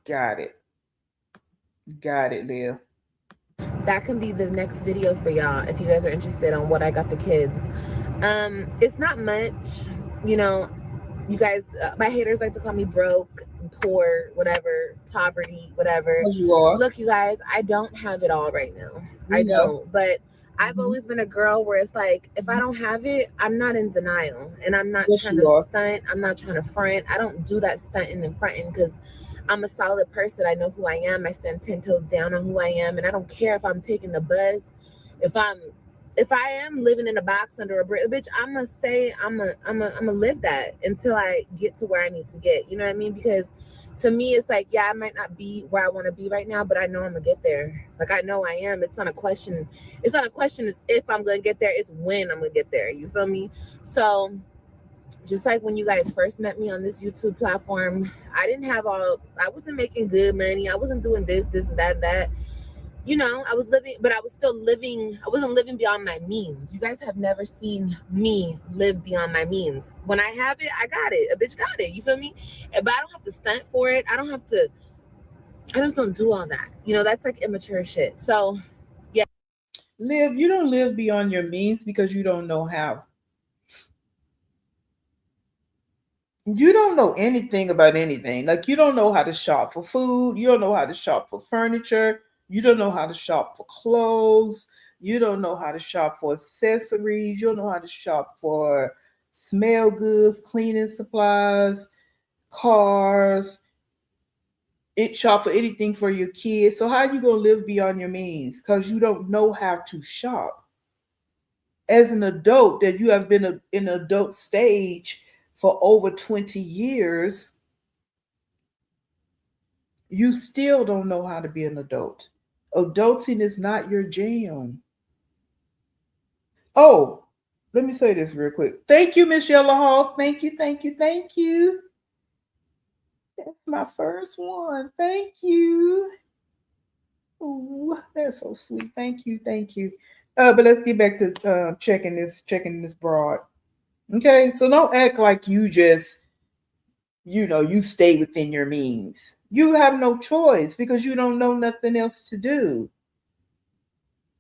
Got it, Leah. That can be the next video for y'all if you guys are interested on what I got the kids. It's not much, you guys, my haters like to call me broke, poor, whatever, poverty, whatever. You are. Look, you guys, I don't have it all right now. I don't, but I've always been a girl where it's like, if I don't have it, I'm not in denial, and I'm not trying to stunt. I'm not trying to front. I don't do that stunting and fronting because I'm a solid person. I know who I am. I stand 10 toes down on who I am, and I don't care if I'm taking the bus. If I am living in a box under a bridge, bitch, I'm gonna say I'm gonna live that until I get to where I need to get. You know what I mean? Because to me, it's like, yeah, I might not be where I want to be right now, but I know I'm gonna get there. Like, I know I am. It's not a question. It's not a question. It's if I'm gonna get there. It's when I'm gonna get there. You feel me? So just like when you guys first met me on this YouTube platform, I wasn't making good money. I wasn't doing this, that. I was living, but I was still living. I wasn't living beyond my means. You guys have never seen me live beyond my means. When I have it, I got it. A bitch got it. You feel me? But I don't have to stunt for it. I just don't do all that. That's like immature shit. So, yeah. Liv, you don't live beyond your means because you don't know how. You don't know anything about anything. Like, you don't know how to shop for food. You don't know how to shop for furniture. You don't know how to shop for clothes. You don't know how to shop for accessories. You don't know how to shop for smell goods, cleaning supplies, cars. It shop for anything for your kids. So how are you gonna live beyond your means? Because you don't know how to shop. As an adult, that you have been in an adult stage for over 20 years, you still don't know how to be an adult. Adulting is not your jam. Oh, let me say this real quick. Thank you, Miss Yellow Hawk. Thank you, thank you, thank you. That's my first one. Thank you. Ooh, that's so sweet. Thank you, thank you. But let's get back to checking this broad. Okay, so don't act like you just, you stay within your means. You have no choice because you don't know nothing else to do.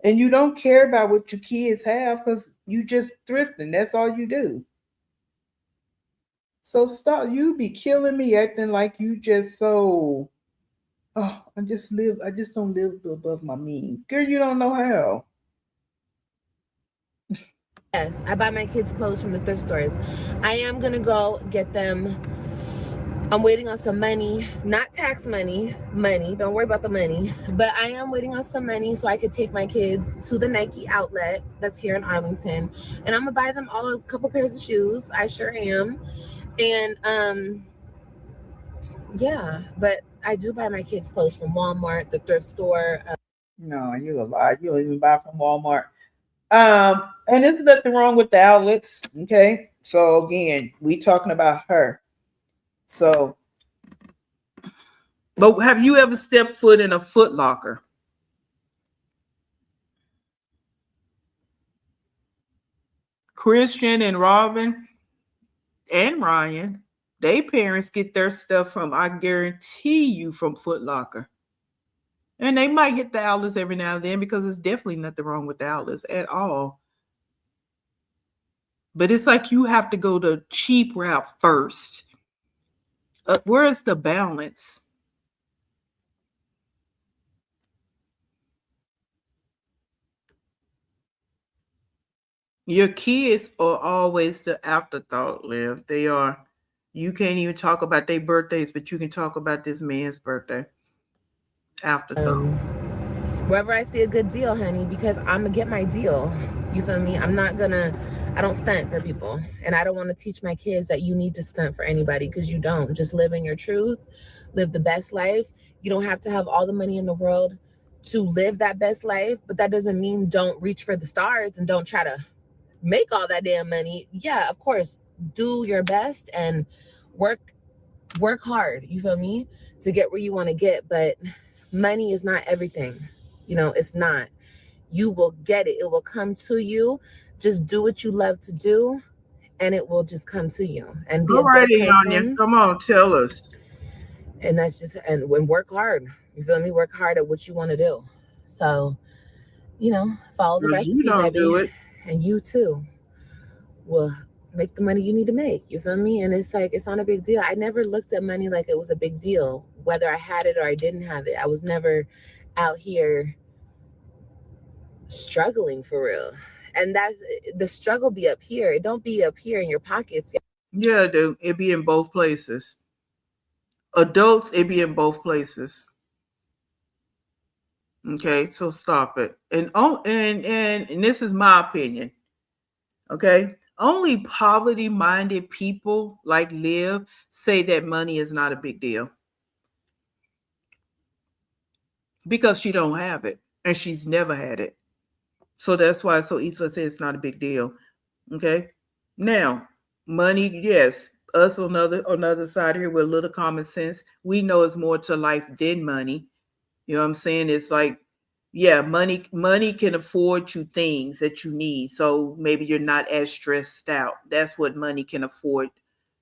And you don't care about what your kids have because you just thrifting. That's all you do. So stop. You be killing me acting like you just so, oh, I just don't live above my means. Girl, you don't know how. Yes, I buy my kids clothes from the thrift stores. I am gonna go get them. I'm waiting on some money, not tax money, don't worry about the money, but I am waiting on some money so I could take my kids to the Nike outlet that's here in Arlington, and I'm gonna buy them all a couple pairs of shoes. I sure am. And yeah, but I do buy my kids clothes from Walmart, the thrift store. No, you a lie. You don't even buy from Walmart. And there's nothing wrong with the outlets. Okay. So again, we talking about her. So, but have you ever stepped foot in a Foot Locker? Christian and Robin and Ryan, they parents get their stuff from, I guarantee you, from Foot Locker. And they might hit the outlets every now and then because there's definitely nothing wrong with the outlets at all. But it's like you have to go the cheap route first. Where is the balance? Your kids are always the afterthought, Liv. They are. You can't even talk about their birthdays, but you can talk about this man's birthday. Afterthought. Wherever I see a good deal, honey, because I'm gonna get my deal. You feel me? I don't stunt for people. And I don't want to teach my kids that you need to stunt for anybody, because you don't. Just live in your truth, live the best life. You don't have to have all the money in the world to live that best life, but that doesn't mean don't reach for the stars and don't try to make all that damn money. Yeah, of course, do your best and work hard, you feel me, to get where you want to get. But money is not everything. It's not. You will get it. It will come to you. Just do what you love to do, and it will just come to you. And be a good person. Come on, tell us. And that's just, and when work hard. You feel me? Work hard at what you want to do. So, follow the recipes, you don't baby. do it. And you too will make the money you need to make. You feel me? And it's like, it's not a big deal. I never looked at money like it was a big deal, whether I had it or I didn't have it. I was never out here struggling for real. And that's the struggle be up here. It don't be up here in your pockets. Yeah, dude. It be in both places. Adults, it be in both places. Okay, so stop it. And this is my opinion. Okay, only poverty-minded people like Liv say that money is not a big deal because she don't have it and she's never had it. So that's why it's so easy to say it's not a big deal. Okay, now Money, yes. Us on the other side here with a little common sense, we know it's more to life than money. You know what I'm saying? It's like, yeah, money can afford you things that you need. So maybe you're not as stressed out. That's what money can afford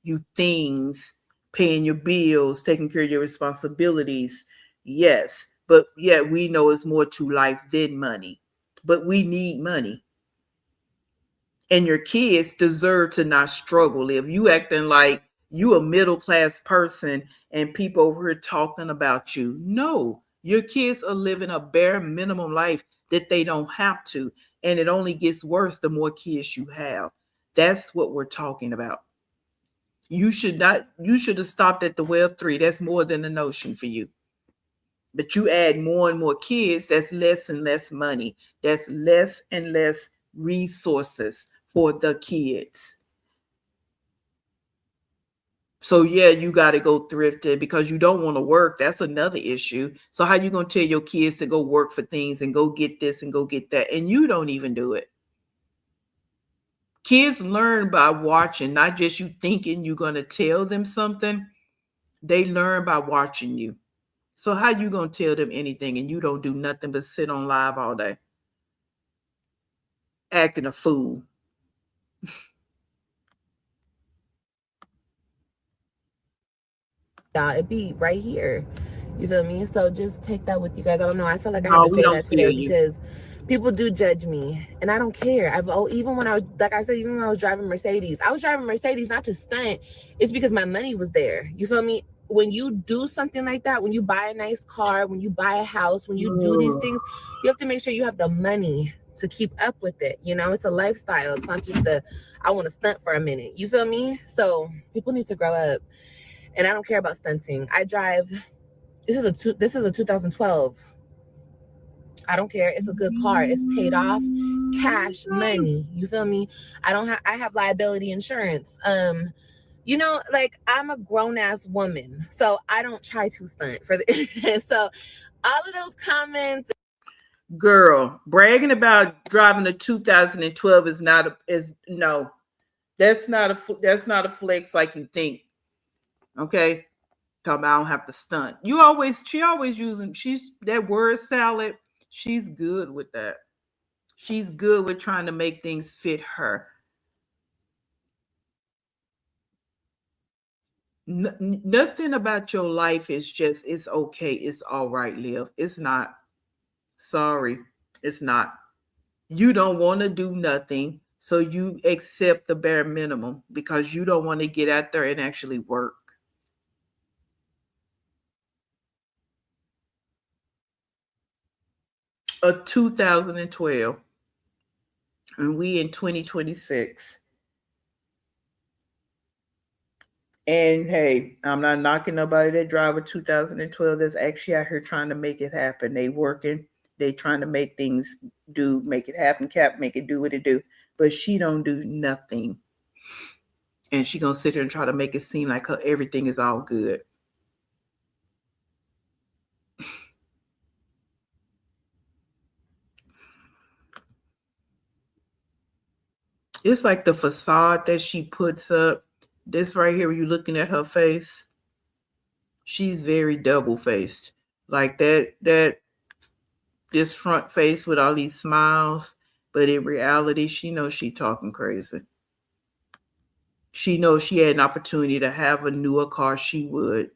you things, paying your bills, taking care of your responsibilities. Yes. But yeah, we know it's more to life than money. But we need money. And your kids deserve to not struggle. If you acting like you a middle class person and people over here talking about you, no, your kids are living a bare minimum life that they don't have to, and it only gets worse the more kids you have. That's what we're talking about. You should not. You should have stopped at the Web3. That's more than a notion for you. But you add more and more kids, that's less and less money. That's less and less resources for the kids. So yeah, you got to go thrifting because you don't want to work. That's another issue. So how you going to tell your kids to go work for things and go get this and go get that, and you don't even do it? Kids learn by watching, not just you thinking you're going to tell them something. They learn by watching you. So how you going to tell them anything and you don't do nothing but sit on live all day acting a fool? It be right here. You feel me? So just take that with you guys. I don't know. I feel like I had No, to we say don't that feel today you. because people do judge me, and I don't care. Even when I was, like I said, even when I was driving Mercedes, I was driving Mercedes not to stunt. It's because my money was there. You feel me? When you do something like that, when you buy a nice car, when you buy a house, when you do these Ugh. things, you have to make sure you have the money to keep up with it. You know, it's a lifestyle. It's not just I want to stunt for a minute. You feel me? So people need to grow up. And I don't care about stunting. I drive. This is a 2012. I don't care. It's a good car. It's paid off, cash money. You feel me? I have liability insurance. You know, like I'm a grown ass woman, so I don't try to stunt for the internet. So all of those comments. Girl, bragging about driving a 2012 is not a is no. That's not a flex like you think. Okay, talking about I don't have to stunt. She always using she's that word salad. She's good with that. She's good with trying to make things fit her. Nothing about your life is just it's okay. It's all right, Liv. It's not. Sorry, it's not. You don't want to do nothing, so you accept the bare minimum because you don't want to get out there and actually work. A 2012, and we in 2026. And hey, I'm not knocking nobody that drive a 2012 that's actually out here trying to make it happen. They working, they trying to make things make it happen, cap, make it do what it do. But she don't do nothing. And she gonna sit here and try to make it seem like everything is all good. It's like the facade that she puts up. This right here, when you're looking at her face, she's very double faced. Like that this front face with all these smiles, but in reality, she knows she talking crazy. She knows she had an opportunity to have a newer car, she would,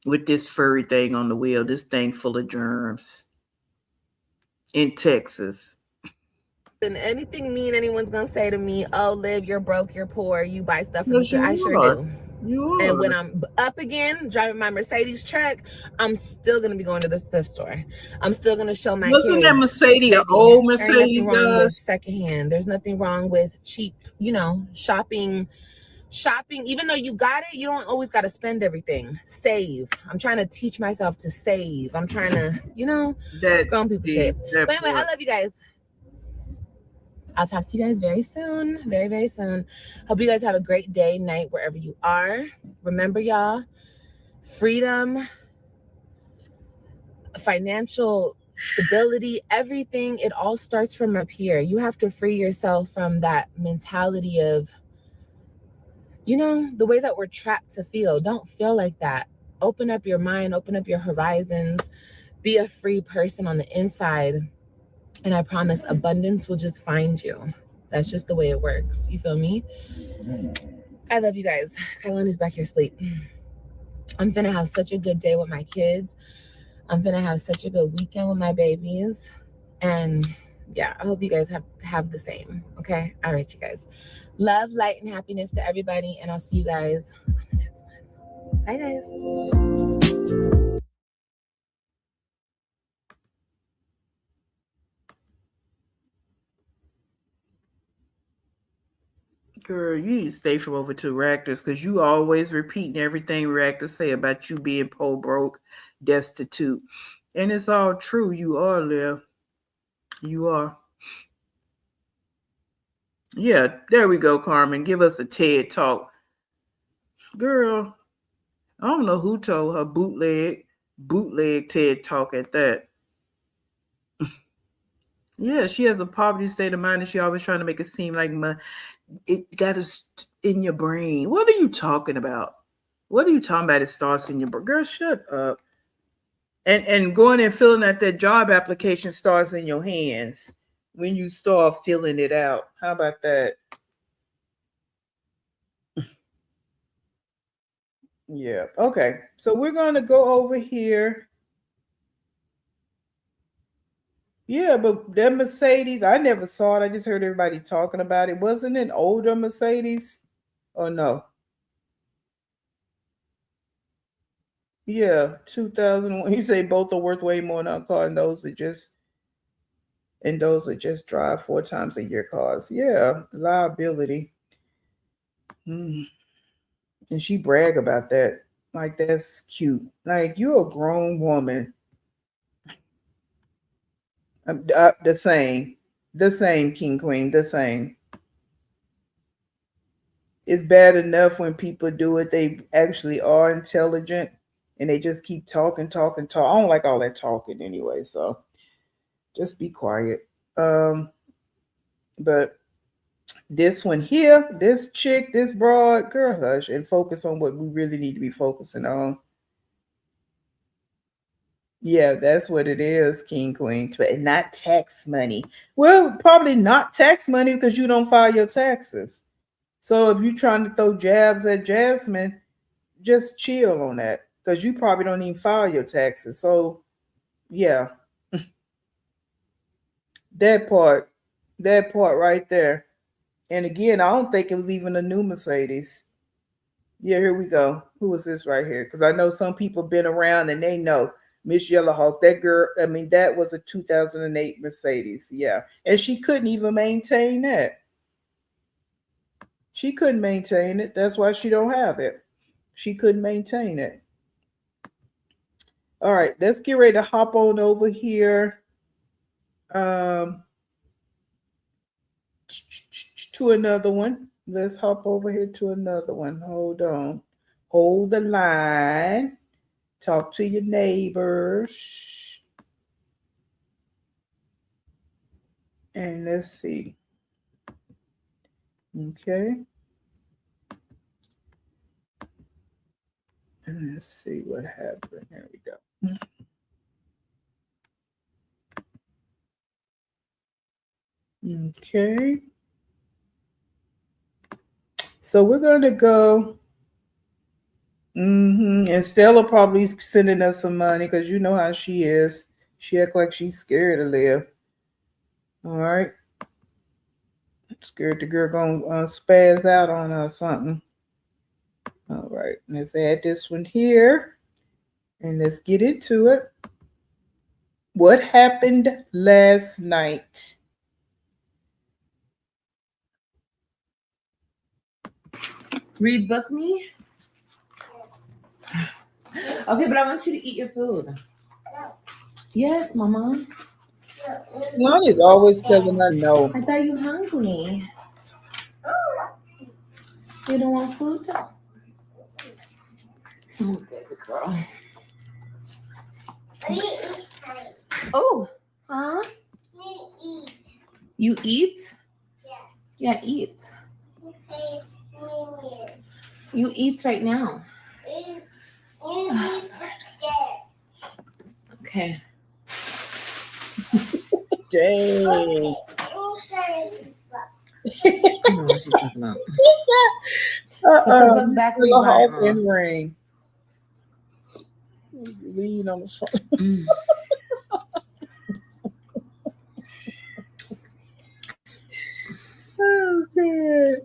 with this furry thing on the wheel, this thing full of germs in Texas. And anything mean anyone's gonna say to me, oh, Liv, you're broke, you're poor, you buy stuff from the Yes, thrift. I you sure are. do. You And when are. I'm up again driving my Mercedes truck, I'm still gonna be going to the thrift store. I'm still gonna show my Wasn't that kids, Mercedes an baby, old there ain't nothing Mercedes, wrong with guys? secondhand. There's nothing wrong with cheap, shopping. Even though you got it, you don't always got to spend everything. Save. I'm trying to teach myself to save. I'm trying to, That grown people see shit. that But anyway, I part. love you guys. I'll talk to you guys very soon. Very, very soon. Hope you guys have a great day, night, wherever you are. Remember, y'all, freedom, financial stability, everything, it all starts from up here. You have to free yourself from that mentality of the way that we're trapped to feel. Don't feel like that. Open up your mind, open up your horizons, be a free person on the inside. And I promise abundance will just find you. That's just the way it works. You feel me? I love you guys. Kailani's back here asleep. I'm finna have such a good day with my kids. I'm finna have such a good weekend with my babies. And yeah, I hope you guys have the same. Okay? All right, you guys. Love, light, and happiness to everybody. And I'll see you guys on the next one. Bye, guys. Girl, you need to stay from over to Raptors because you always repeating everything Raptors say about you being poor, broke, destitute. And it's all true. You are, Liv. You are. Yeah, there we go, Carmen. Give us a TED talk. Girl, I don't know who told her bootleg TED talk at that. Yeah, she has a poverty state of mind and she always trying to make it seem like it got us in your brain. What are you talking about? What are you talking about? It starts in your brain. Girl, shut up. And going and filling out that job application starts in your hands when you start filling it out. How about that? Yeah. Okay. So we're going to go over here. Yeah, but that Mercedes, I never saw it. I just heard everybody talking about it. Wasn't it an older Mercedes? Or no? Yeah, 2001. You say both are worth way more than a car, and those are just drive 4 times a year cars. Yeah, liability. Mm. And she brag about that. Like that's cute. Like you're a grown woman. The same King Queen, the same. It's bad enough when people do it. They actually are intelligent, and they just keep talking. I don't like all that talking anyway. So just be quiet. But this one here, this chick, this broad, girl, hush and focus on what we really need to be focusing on. Yeah, that's what it is, King Queen, and not tax money. Well, probably not tax money because you don't file your taxes. So if you're trying to throw jabs at Jasmine, just chill on that because you probably don't even file your taxes. So yeah, that part right there. And again, I don't think it was even a new Mercedes. Yeah, here we go. Who is this right here? Because I know some people been around and they know Miss Yellowhawk. That girl, I mean, that was a 2008 Mercedes. Yeah. And she couldn't even maintain that. She couldn't maintain it. That's why she don't have it. She couldn't maintain it. All right, let's get ready to hop on over here. To another one. Let's hop over here to another one. Hold on. Hold the line. Talk to your neighbors. And let's see. Okay. And let's see what happened. Here we go. Okay. So we're going to go. And Stella probably sending us some money because you know how she is. She act like she's scared to live. All right. Scared the girl gonna spaz out on her or something. All right. Let's add this one here. And let's get into it. What happened last night? Read book me? Okay, but I want you to eat your food. No. Yes, Mama. Mom is always telling her no. I thought you were hungry. You don't want food? Oh, good girl. Oh, huh? You eat? Yeah. Yeah, eat. Okay. You eat right now. Okay. Dang. I don't know what she's talking about. Put the book back where you Little got it, Hulk Mom. and ring. Lean on the front. Mm. Oh, God.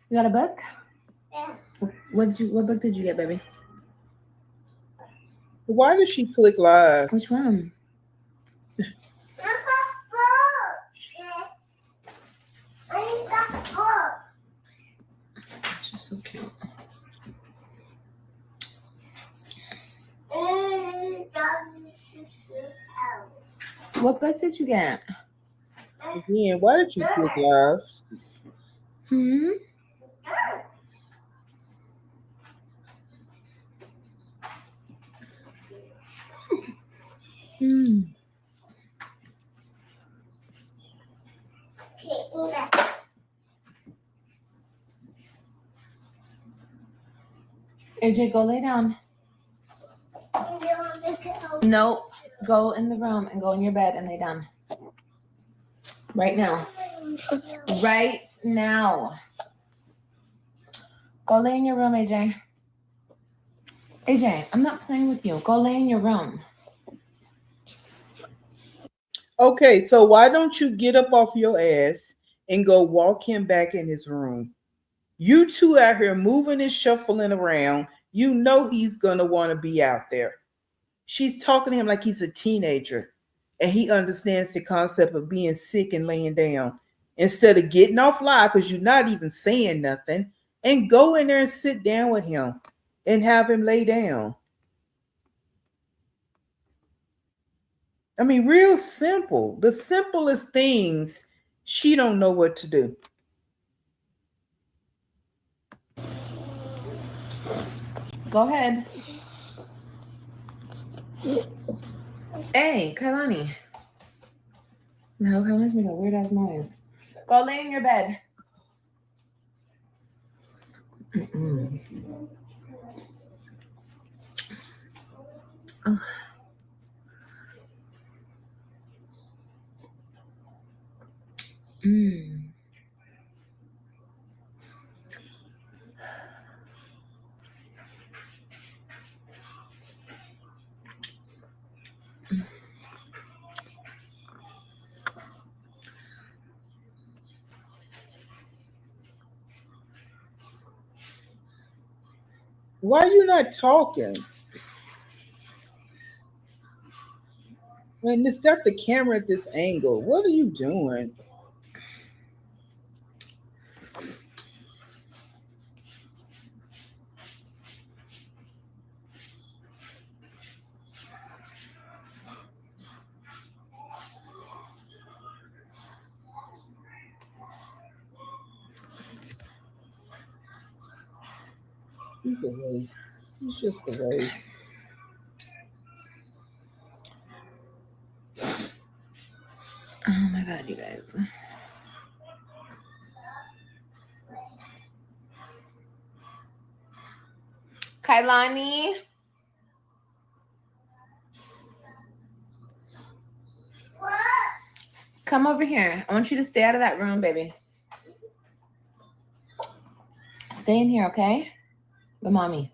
You got a book? Yeah. What book did you get, baby? Why did she click live? Which one? She's so cute. What book did you get? Again, why did you click live? Hmm. Hmm. AJ, go lay down. Nope. Go in the room and go in your bed and lay down. Right now. Right now. Go lay in your room, AJ. AJ, I'm not playing with you. Go lay in your room. Okay, so why don't you get up off your ass and go walk him back in his room? You two out here moving and shuffling around. You know he's gonna want to be out there. She's talking to him like he's a teenager and he understands the concept of being sick and laying down. Instead of getting off live because you're not even saying nothing, and go in there and sit down with him and have him lay down. I mean, real simple. The simplest things, she don't know what to do. Go ahead. Hey, Kailani. No, Kailani's making a weird ass noise. Go lay in your bed. Mm-mm. Oh. Mm. Why are you not talking? Man, it's got the camera at this angle. What are you doing? He's a waste. He's just a waste. Oh my god, you guys. Kailani. Come over here. I want you to stay out of that room, baby. Stay in here, okay? With mommy.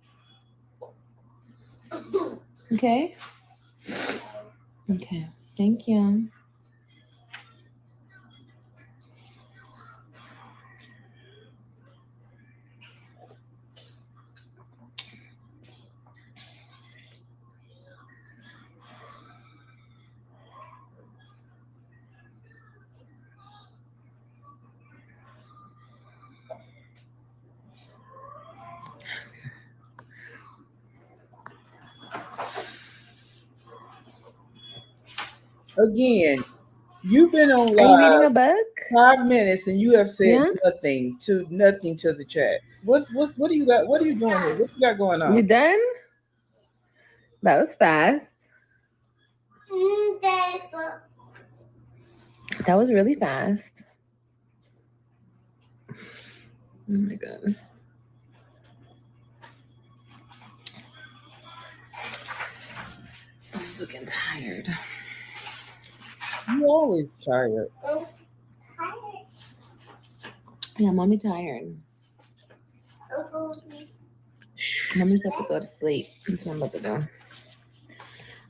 Okay? Okay. Thank you. Again, you've been on Are you reading a live book? 5 minutes and you have said Yeah? nothing to the chat. What do you got? What are you doing here? What you got going You on? done? That was fast. That was really fast. Oh my God. I'm looking tired. You always tired. Yeah, mommy tired. Mommy's about to go to sleep. That's what I'm about to do.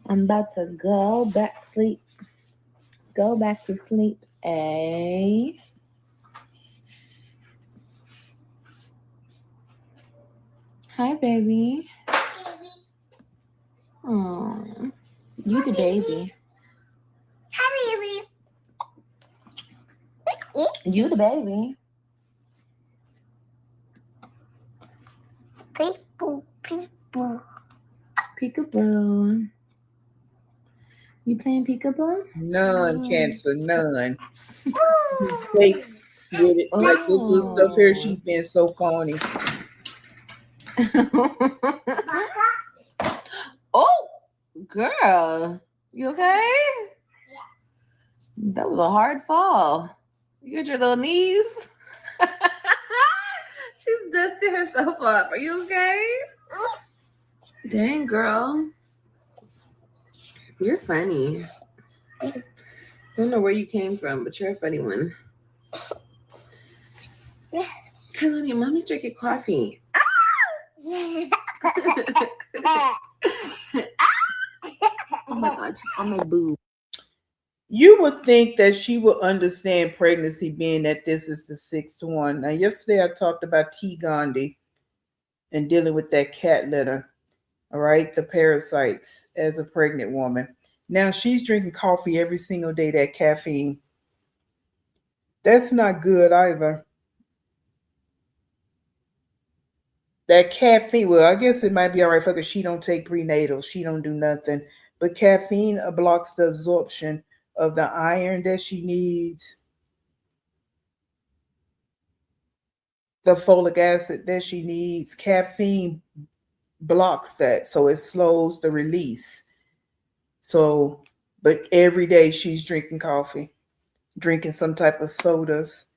I'm about to go back to sleep. Go back to sleep. A. Hi, baby. Oh, you the baby. Hi, baby. You the baby. Peekaboo, peekaboo. Peekaboo. You playing peekaboo? None, Cancer, none. Fake with it. Like this little stuff here, she's been so phony. Oh, girl. You okay? That was a hard fall. You got your little knees? She's dusting herself up. Are you okay? Dang, girl. You're funny. I don't know where you came from, but you're a funny one. Kalani, mommy drinking coffee. Oh my God, she's on my boob. You would think that she would understand pregnancy, being that this is the sixth one. Now, yesterday I talked about T. Gandhi and dealing with that cat litter, all right, the parasites as a pregnant woman. Now she's drinking coffee every single day, that caffeine. That's not good either. That caffeine, well, I guess it might be all right for her because she don't take prenatal. She don't do nothing. But caffeine blocks the absorption of the iron that she needs, the folic acid that she needs. Caffeine blocks that, so it slows the release. So, but every day she's drinking coffee, drinking some type of sodas.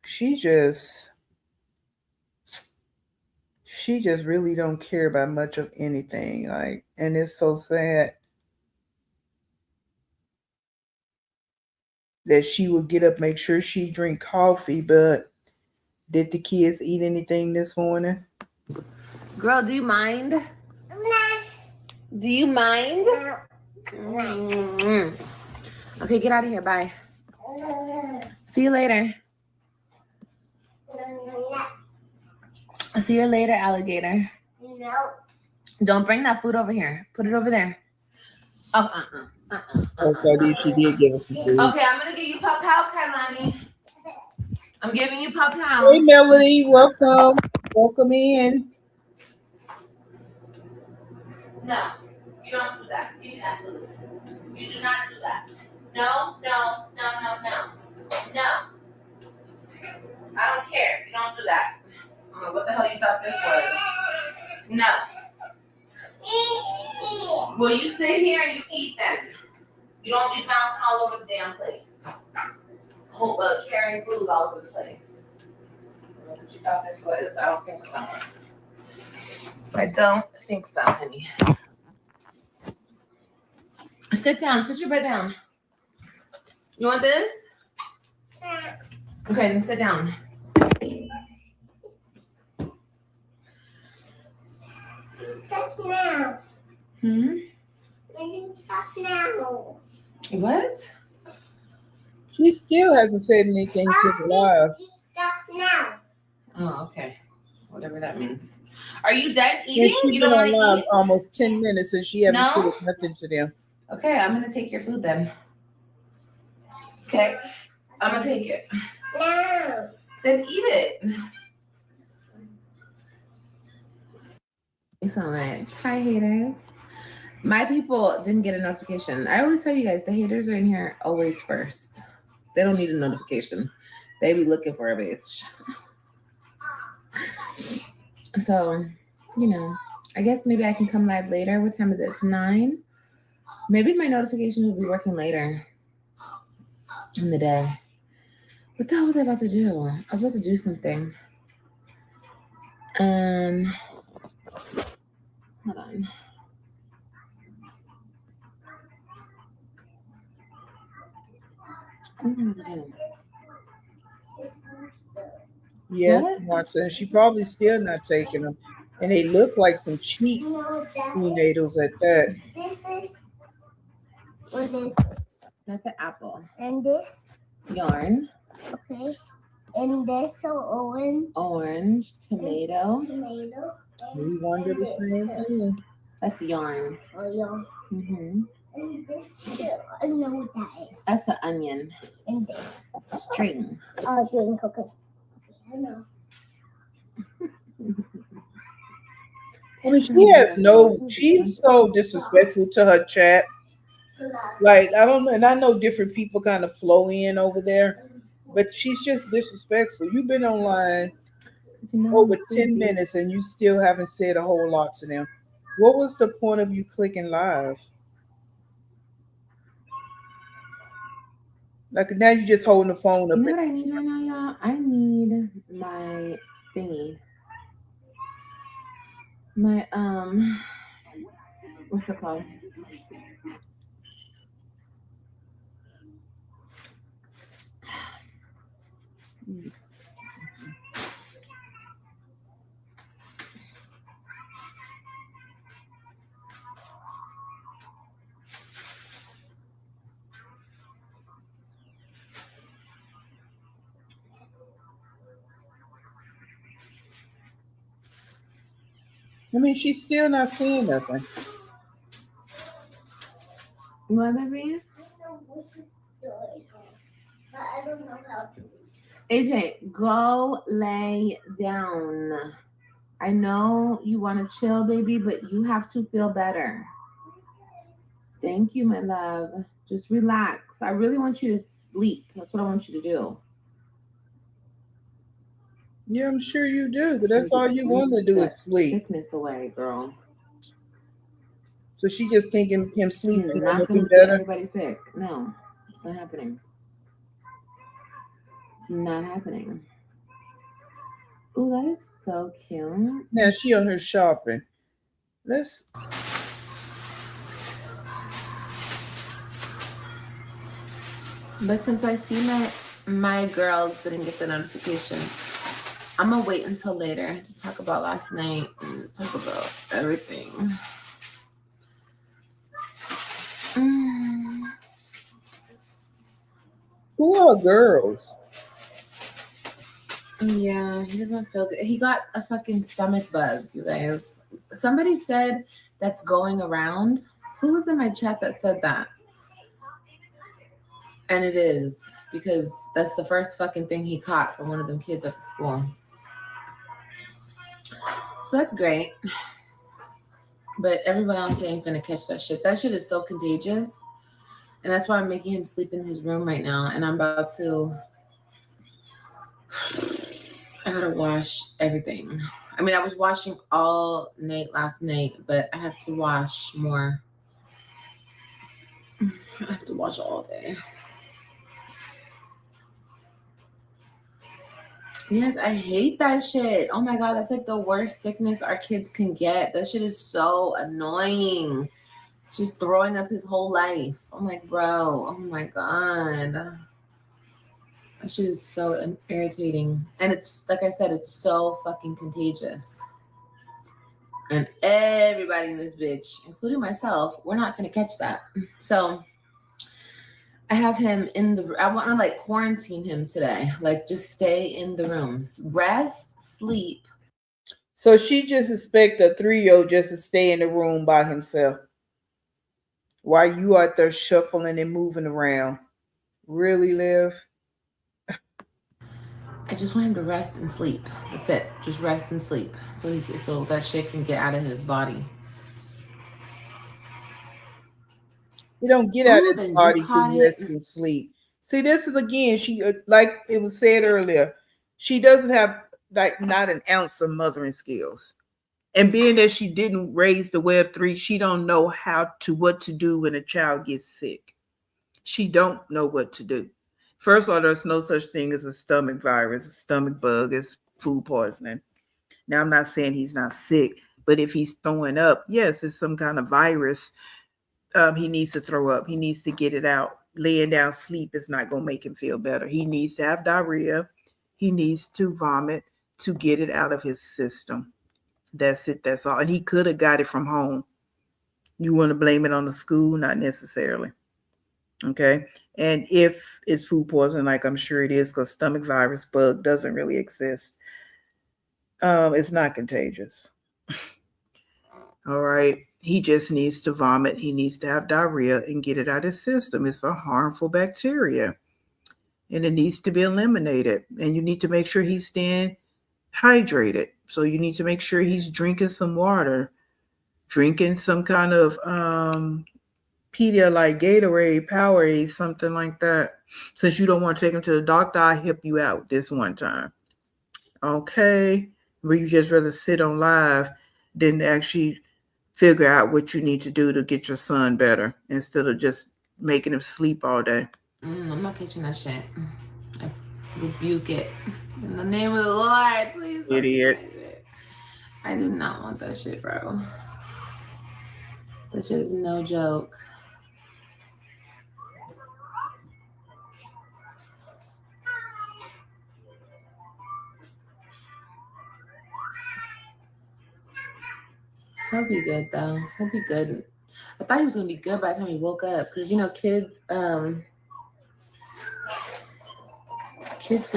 She just really don't care about much of anything. Like, and it's so sad that she would get up, make sure she drink coffee, but did the kids eat anything this morning? Girl, do you mind? Do you mind? Okay, get out of here. Bye. See you later. See you later, alligator. No. Don't bring that food over here. Put it over there. Oh, Oh, so she did give us some food. Okay, I'm gonna give you pop out, Kailani. I'm giving you pop Hey, out. Melody, welcome. Welcome in. No, you don't do that. Give me that food. You do not do that. No, no, no, no, no. No. I don't care. You don't do that. I don't know what the hell you thought this was. No. Well, you sit here and you eat then. You don't be bouncing all over the damn place. Carrying food all over the place. I don't know what you thought this was. I don't think so. I don't think so, honey. Sit down. Sit your butt down. You want this? Okay, then sit down. Stop now. Stop now. What? She still hasn't said anything to the live. Stop now. Oh, okay. Whatever that means. Are you done And eating? she's You been don't on want live to eat? almost 10 minutes and she hasn't No? said nothing to them. Okay, I'm gonna take your food then. Okay, I'm gonna take it. No. Then eat it. Thanks so much. Hi, haters. My people didn't get a notification. I always tell you guys, the haters are in here always first. They don't need a notification. They be looking for a bitch. So, you know, I guess maybe I can come live later. What time is it? It's 9. Maybe my notifications will be working later. in the day. What the hell was I about to do? I was about to do something. Hold on. Yes, What? Marta. She probably still not taking them. And they look like some cheap You know what that is? prenatals at that. This is what is That's an apple. and this Yarn. okay. And this orange Orange. Tomato. tomato. We wonder the same thing. That's yarn. Oh yeah. Mm-hmm. And this too. I know what that is. That's an onion. And this. String. Oh, green coconut. I know. I mean, she has no, she's so disrespectful to her chat. Like, I don't know, and I know different people kind of flow in over there, but she's just disrespectful. You've been online over 10 minutes and you still haven't said a whole lot to them. What was the point of you clicking live? Like, now you're just holding the phone up. You know what I need right now, y'all? I need my thingy. My what's it called? I mean, she's still not saying nothing. What, baby? But I don't know how to. AJ, go lay down. I know you want to chill, baby, but you have to feel better. Thank you, my love. Just relax. I really want you to sleep. That's what I want you to do. Yeah, I'm sure you do, but that's all you want to do is sleep. Sickness away, girl. So she just thinking him sleeping He's will not make going him to get better. everybody sick. No, it's not happening. It's not happening. Oh, that is so cute. Now she on her shopping. Let's. But since I see my girls didn't get the notification, I'm gonna wait until later to talk about last night and talk about everything. Who are girls? Yeah, he doesn't feel good. He got a fucking stomach bug, you guys. Somebody said that's going around. Who was in my chat that said that? And it is, because that's the first fucking thing he caught from one of them kids at the school. So that's great. But everyone else ain't gonna catch that shit. That shit is so contagious. And that's why I'm making him sleep in his room right now. And I'm about to, I gotta wash everything. I mean, I was washing all night last night, but I have to wash more. I have to wash all day. Yes, I hate that shit. Oh my God, that's like the worst sickness our kids can get. That shit is so annoying. Just throwing up his whole life. I'm like, bro, oh my God. That shit is so irritating. And it's, like I said, it's so fucking contagious. And everybody in this bitch, including myself, we're not gonna catch that. So I have him in the, I want to like quarantine him today. Like just stay in the rooms, rest, sleep. So she just expect a 3-year-old just to stay in the room by himself while you out there shuffling and moving around. Really, Liv? I just want him to rest and sleep. That's it. Just rest and sleep. So that shit can get out of his body. He don't get out of his body through rest and sleep. See, this is again, she like it was said earlier, she doesn't have like not an ounce of mothering skills. And being that she didn't raise the Web3, she don't know what to do when a child gets sick. She don't know what to do. First of all, there's no such thing as a stomach virus, a stomach bug. It's food poisoning. Now, I'm not saying he's not sick, but if he's throwing up, yes, it's some kind of virus. He needs to throw up. He needs to get it out. Laying down sleep is not going to make him feel better. He needs to have diarrhea. He needs to vomit to get it out of his system. That's it. That's all. And he could have got it from home. You want to blame it on the school? Not necessarily. Okay. And if it's food poisoning, like I'm sure it is, because stomach virus bug doesn't really exist, it's not contagious. All right. He just needs to vomit. He needs to have diarrhea and get it out of his system. It's a harmful bacteria and it needs to be eliminated. And you need to make sure he's staying hydrated. So you need to make sure he's drinking some water, drinking some kind of Pedialyte, Gatorade, Powerade, something like that. Since you don't want to take him to the doctor, I'll help you out this one time. Okay. Where you just rather sit on live than actually figure out what you need to do to get your son better instead of just making him sleep all day. I'm not catching that shit. I rebuke it. In the name of the Lord, please. Idiot. I do not want that shit, bro. Which is no joke. He'll be good though. He'll be good. I thought he was gonna be good by the time he woke up, because you know kids get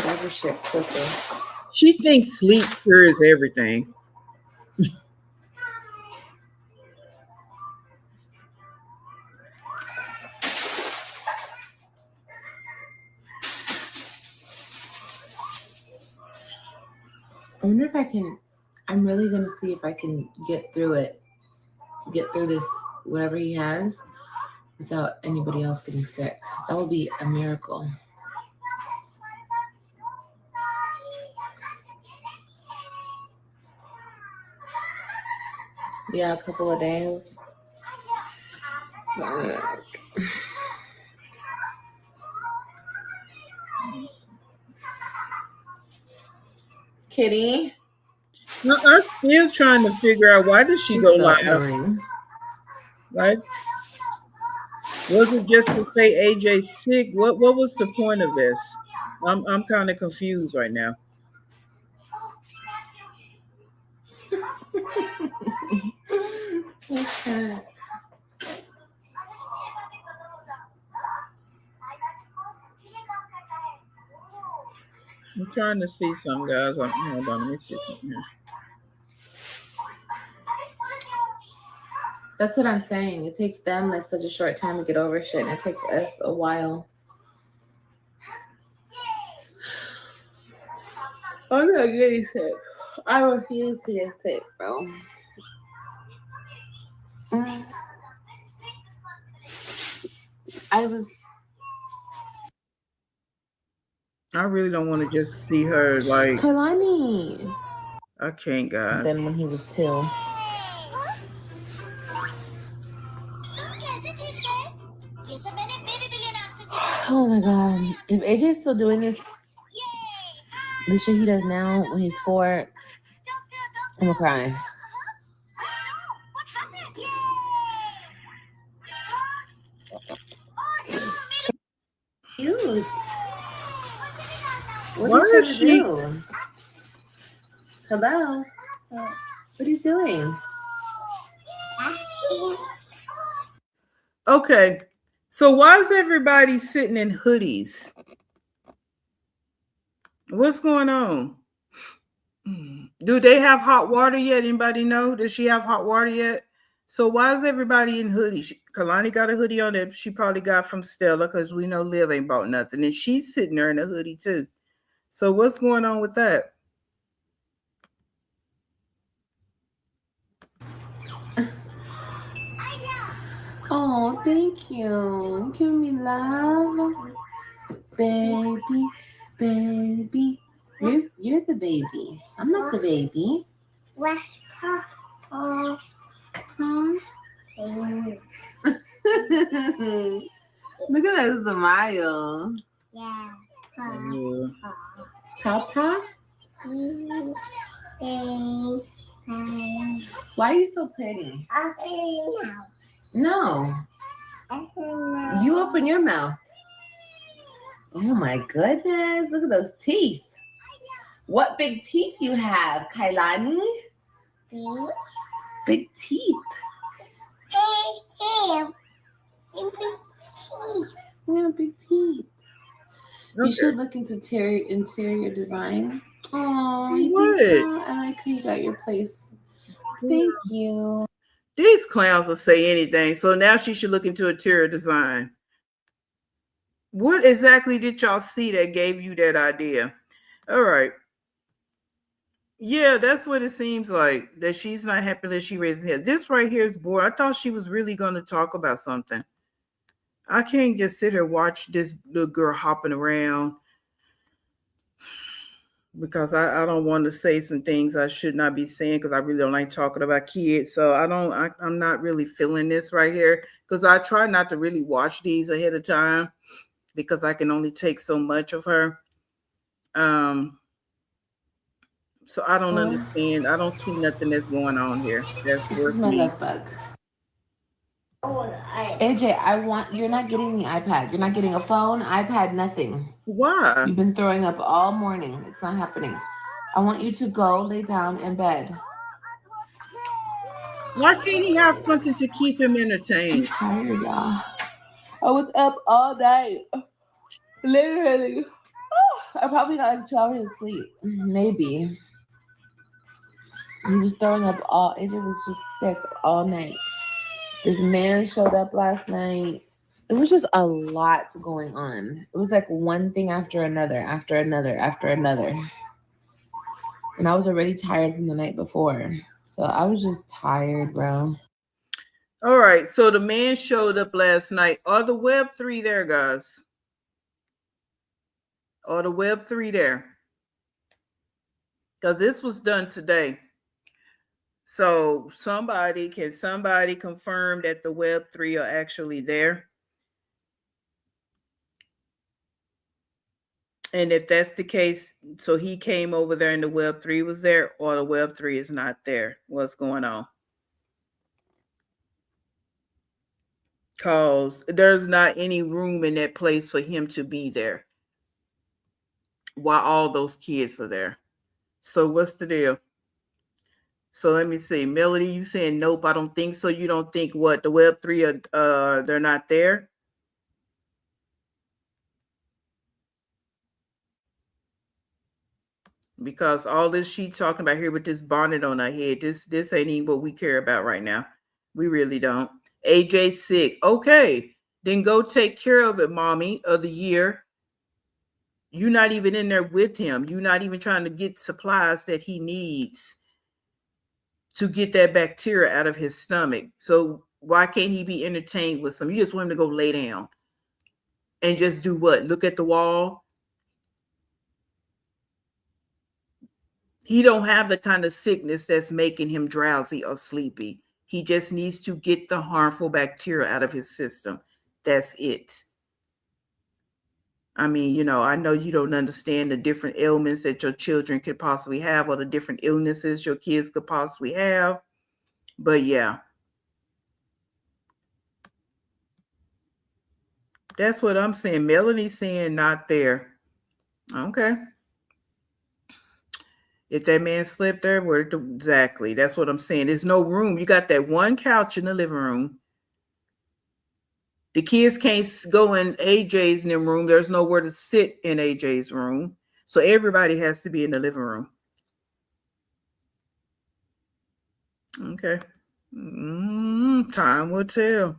over shit quickly. She thinks sleep cures everything. I wonder if I can. I'm really gonna see if I can get through it. Get through this, whatever he has, without anybody else getting sick. That would be a miracle. Yeah, a couple of days. Kitty. I'm still trying to figure out why did she go live? Like, was it just to say AJ's sick? What was the point of this? I'm kind of confused right now. I'm trying to see some guys. Hold on, let me see something here. That's what I'm saying. It takes them like such a short time to get over shit, and it takes us a while. I'm not getting sick. I refuse to get sick, bro. I really don't want to just see her like Kalani. I can't, guys. Then when he was 2. Oh my god. If AJ's still doing this, the shit he does now when he's 4, I'm gonna cry. Cute. What is she? Do? Hello. What are you doing? Okay. So why is everybody sitting in hoodies? What's going on? Do they have hot water yet? Anybody know? Does she have hot water yet? So why is everybody in hoodies? Kalani got a hoodie on that she probably got from Stella, because we know Liv ain't bought nothing. And she's sitting there in a hoodie too. So what's going on with that? Oh, thank you. Give me love. Baby, baby. You're the baby. I'm not the baby. Where's Papa? Look at that smile. Yeah. Papa? Why are you so pretty? No. You open your mouth. Oh my goodness. Look at those teeth. What big teeth you have, Kailani? Big teeth. Yeah, big teeth. Okay. You should look into interior design. Oh, You you would. think so? I like how you got your place. Thank you. These clowns will say anything. So now she should look into interior design. What exactly did y'all see that gave you that idea? All right. Yeah, that's what it seems like. That she's not happy that she raised him. This right here is bored. I thought she was really going to talk about something. I can't just sit here watch this little girl hopping around because I don't want to say some things I should not be saying because I really don't like talking about kids. So I'm not really feeling this right here because I try not to really watch these ahead of time because I can only take so much of her. So I don't understand. I don't see nothing that's going on here. That's This worth is my me. love bug. AJ, you're not getting the iPad. You're not getting a phone, iPad, nothing. Why? You've been throwing up all morning. It's not happening. I want you to go lay down in bed. Why can't he have something to keep him entertained? I'm tired, y'all. I was up all night. Literally. I probably got like 2 hours of sleep. Maybe. He was throwing up AJ was just sick all night. This man showed up last night. It was just a lot going on. It was like one thing after another, after another, after another. And I was already tired from the night before. So I was just tired, bro. All right. So the man showed up last night. Are the Web3 there, guys? Are the Web3 there? Because this was done today. So can somebody confirm that the Web3 are actually there? And if that's the case, so he came over there and the Web3 was there, or the Web3 is not there. What's going on? Because there's not any room in that place for him to be there while all those kids are there. So what's the deal? So let me see. Melody, you saying nope, I don't think so. You don't think what? The Web3 are they're not there? Because all this she talking about here with this bonnet on her head, this ain't even what we care about right now. We really don't. AJ sick. Okay, then go take care of it, mommy, of the year. You're not even in there with him. You're not even trying to get supplies that he needs to get that bacteria out of his stomach. So why can't he be entertained with some? You just want him to go lay down and just do what? Look at the wall. He don't have the kind of sickness that's making him drowsy or sleepy. He just needs to get the harmful bacteria out of his system. That's it. I mean, I know you don't understand the different ailments that your children could possibly have or the different illnesses your kids could possibly have. But yeah. That's what I'm saying. Melanie's saying not there. Okay. If that man slept there, exactly. That's what I'm saying. There's no room. You got that one couch in the living room. The kids can't go in AJ's room. There's nowhere to sit in AJ's room. So everybody has to be in the living room. Okay. Time will tell.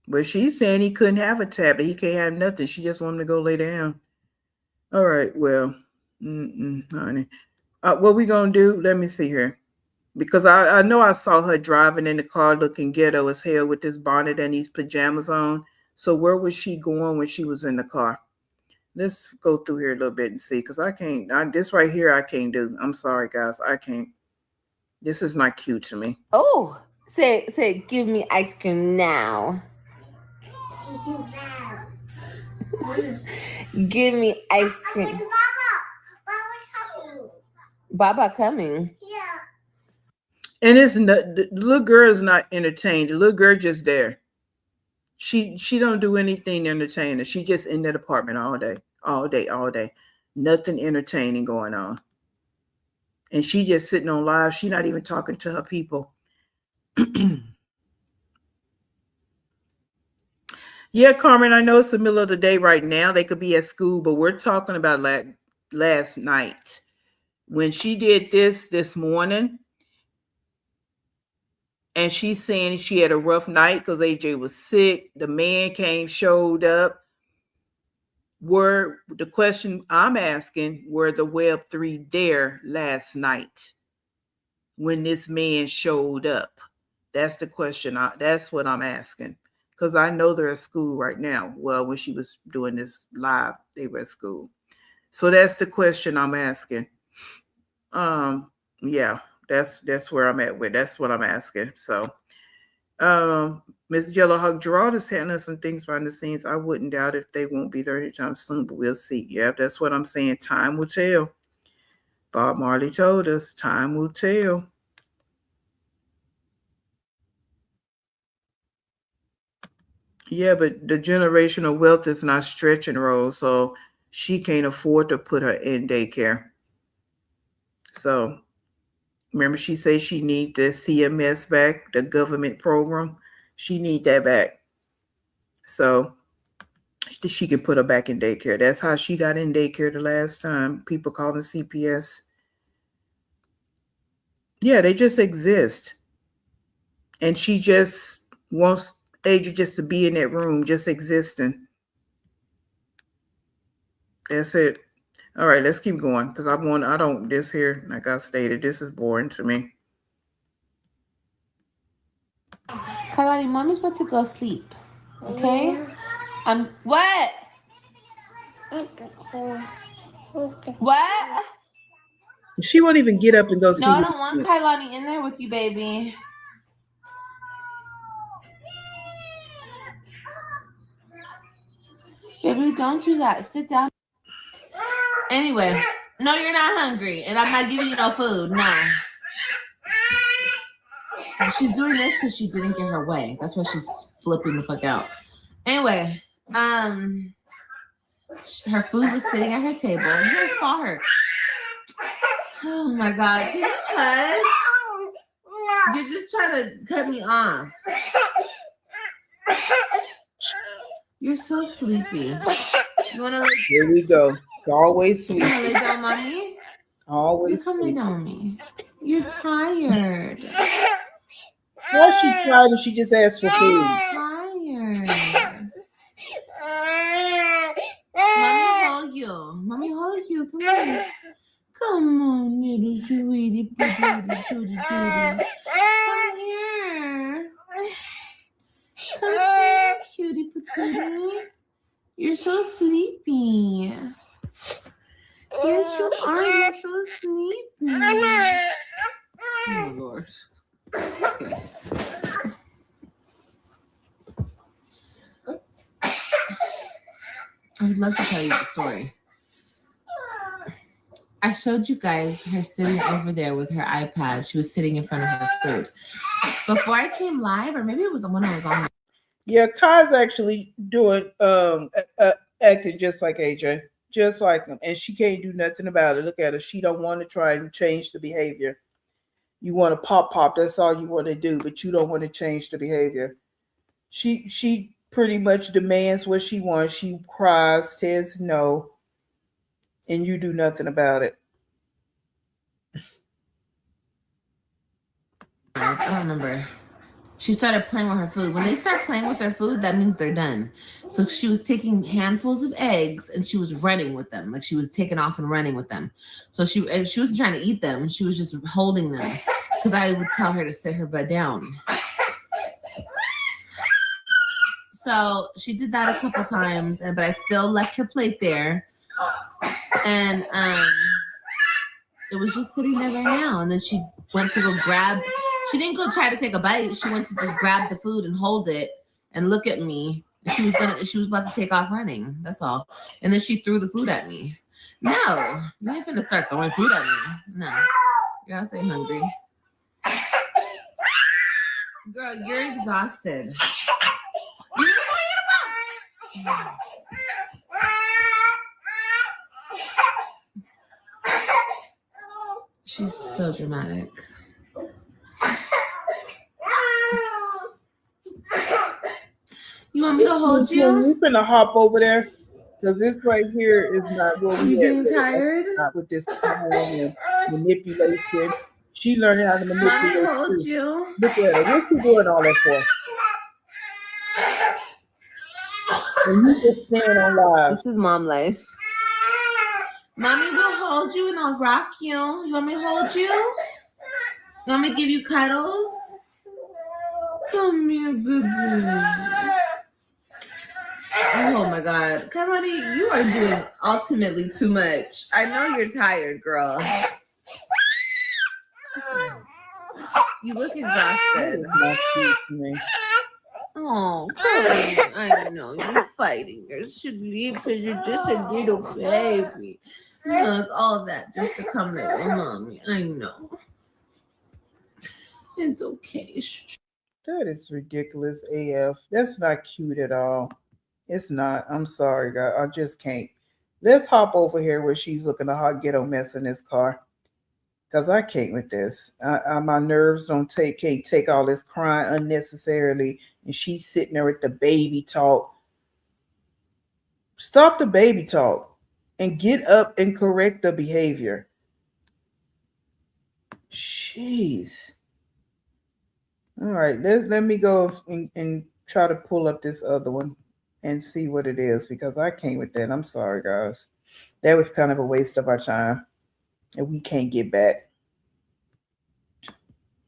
But she's saying he couldn't have a tablet. He can't have nothing. She just wanted to go lay down. All right. Well, honey. What we going to do? Let me see here. Because I know I saw her driving in the car looking ghetto as hell with this bonnet and these pajamas on. So where was she going when she was in the car? Let's go through here a little bit and see. Because I can't. This right here I can't do. I'm sorry, guys. I can't. This is not cute to me. Oh, say, give me ice cream now. Give me ice cream. Baba coming. Yeah. And it's not, the little girl is not entertained. The little girl just there. She don't do anything to entertain her. She just in that apartment all day, all day, all day. Nothing entertaining going on. And she just sitting on live. She not even talking to her people. Yeah, Carmen, I know it's the middle of the day right now. They could be at school, but we're talking about last night. When she did this morning, and she's saying she had a rough night because AJ was sick. The man came, showed up. The question I'm asking, were the Web3 there last night when this man showed up? That's the question. That's what I'm asking. Because I know they're at school right now. Well, when she was doing this live, they were at school. So that's the question I'm asking. Yeah, that's where I'm at with. That's what I'm asking. So, Ms. Yellow Hug Gerard is handling some things behind the scenes. I wouldn't doubt if they won't be there anytime soon, but we'll see. Yeah, that's what I'm saying. Time will tell. Bob Marley told us, time will tell. Yeah, but the generational wealth is not stretching, Rose, so she can't afford to put her in daycare. So remember, she said she need the CMS back, the government program. She need that back. So she can put her back in daycare. That's how she got in daycare the last time. People calling CPS. Yeah, they just exist. And she just wants Adria just to be in that room, just existing. That's it. All right, let's keep going because this here, like I stated, this is boring to me. Kalani, mommy's about to go sleep. Okay? What? What? She won't even get up and go see. No, I don't want Kailani in there with you, baby. Baby, don't do that. Sit down. Anyway, no, you're not hungry, and I'm not giving you no food. No. She's doing this because she didn't get her way. That's why she's flipping the fuck out. Anyway, her food was sitting at her table. You guys saw her. Oh my God. Can you hush? You're just trying to cut me off. You're so sleepy. You wanna lay? Here we go. Always sleep. You wanna lay down, mommy? Always. Come lay down, mommy. You're tired. Well, she tried and she just asked for food. Tired. Mommy hold you. Mommy hold you. Come on. Come on, little sweetie. Come here. Come here, cutie patootie. You're so sleepy. Yes, you are. You're so sleepy. Oh, Lord. Okay. I would love to tell you the story. I showed you guys her sitting over there with her iPad. She was sitting in front of her food. Before I came live, or maybe it was when I was on. Yeah, Kai's actually doing acting just like AJ, just like him, and she can't do nothing about it. Look at her; she don't want to try and change the behavior. You want to pop. That's all you want to do, but you don't want to change the behavior. She pretty much demands what she wants. She cries, says no, and you do nothing about it. I don't remember. She started playing with her food. When they start playing with their food, that means they're done. So she was taking handfuls of eggs and she was running with them. Like she was taking off and running with them. So she wasn't trying to eat them. She was just holding them because I would tell her to sit her butt down. So she did that a couple times, but I still left her plate there. And it was just sitting there right now. And then she went to go grab. She didn't go try to take a bite. She went to just grab the food and hold it and look at me She was about to take off running. That's all. And then she threw the food at me. No, you ain't finna start throwing food at me. No, you're all say hungry. Girl, you're exhausted. She's so dramatic. You want me to hold you? You finna hop over there because this right here is not what we. You getting tired? Not with this and manipulation. She learning how to manipulate. Mommy hold you. Look at her. What's she doing all that for? And you just stand on live. This is mom life. Mommy will hold you and I'll rock you. You want me to hold you? You want me to give you cuddles? Come here, baby. Oh my God. Come on, you are doing ultimately too much. I know you're tired, girl. You look exhausted. Oh, Chloe, I know you're fighting your sleep because you're just a little baby. Look, all that just to come to mommy. I know. It's okay. That is ridiculous AF. That's not cute at all. It's not. I'm sorry, God. I just can't. Let's hop over here where she's looking a hot ghetto mess in this car. Because I can't with this. My nerves can't take all this crying unnecessarily. And she's sitting there with the baby talk. Stop the baby talk and get up and correct the behavior. Jeez. All right, let me go and try to pull up this other one and see what it is because I can't with that. I'm sorry, guys. That was kind of a waste of our time. And we can't get back.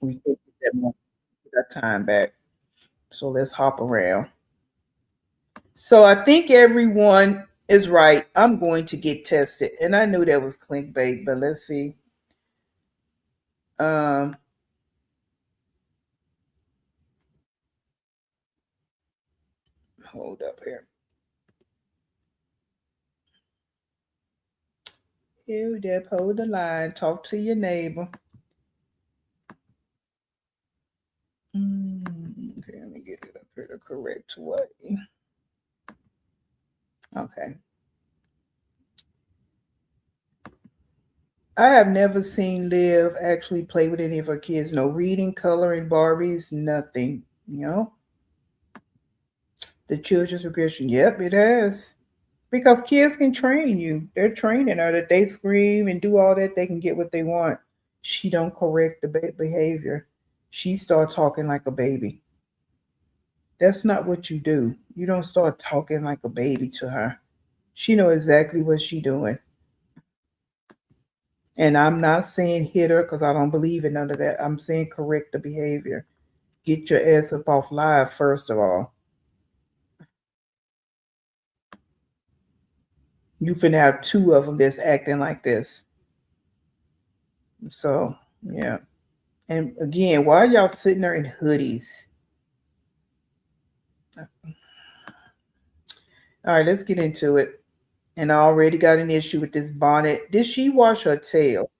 We can't get that time back. So let's hop around. So I think everyone is right. I'm going to get tested. And I knew that was clickbait, but let's see. Hold up here. Hold up, hold the line. Talk to your neighbor. Okay, let me get it up here the correct way. Okay. I have never seen Liv actually play with any of her kids. No reading, coloring, Barbies, nothing. You know? The children's progression. Yep, it has. Because kids can train you. They're training her that they scream and do all that. They can get what they want. She don't correct the behavior. She start talking like a baby. That's not what you do. You don't start talking like a baby to her. She know exactly what she doing. And I'm not saying hit her because I don't believe in none of that. I'm saying correct the behavior. Get your ass up off live, first of all. You finna have two of them that's acting like this. So, yeah. And again, why are y'all sitting there in hoodies? All right, let's get into it. And I already got an issue with this bonnet. Did she wash her tail?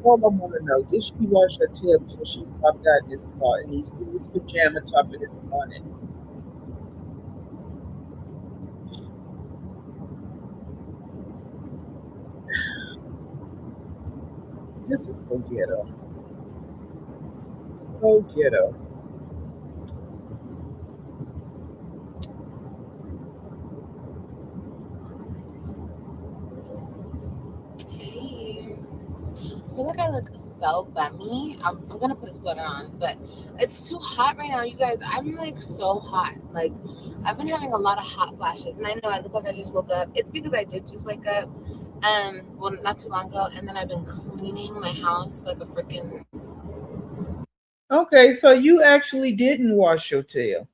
All I want to know, did she wash her tail before she popped out in this car in these pajama top and this bonnet? This is so ghetto. So ghetto. Hey. I feel like I look so bummy. I'm gonna put a sweater on, but it's too hot right now, you guys. I'm like so hot. Like I've been having a lot of hot flashes, and I know I look like I just woke up. It's because I did just wake up, well, not too long ago, and then I've been cleaning my house like a freaking. Okay, so you actually didn't wash your tail.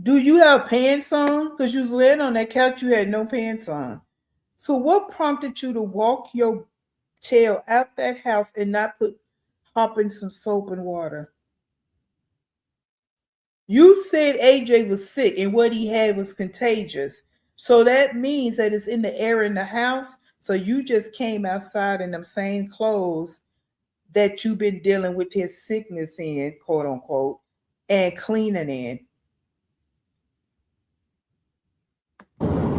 Do you have pants on? Because you was laying on that couch, you had no pants on. So what prompted you to walk your tail out that house and not put hop in some soap and water. You said AJ was sick and what he had was contagious. So that means that it's in the air in the house. So you just came outside in them same clothes that you've been dealing with his sickness in, quote unquote, and cleaning in.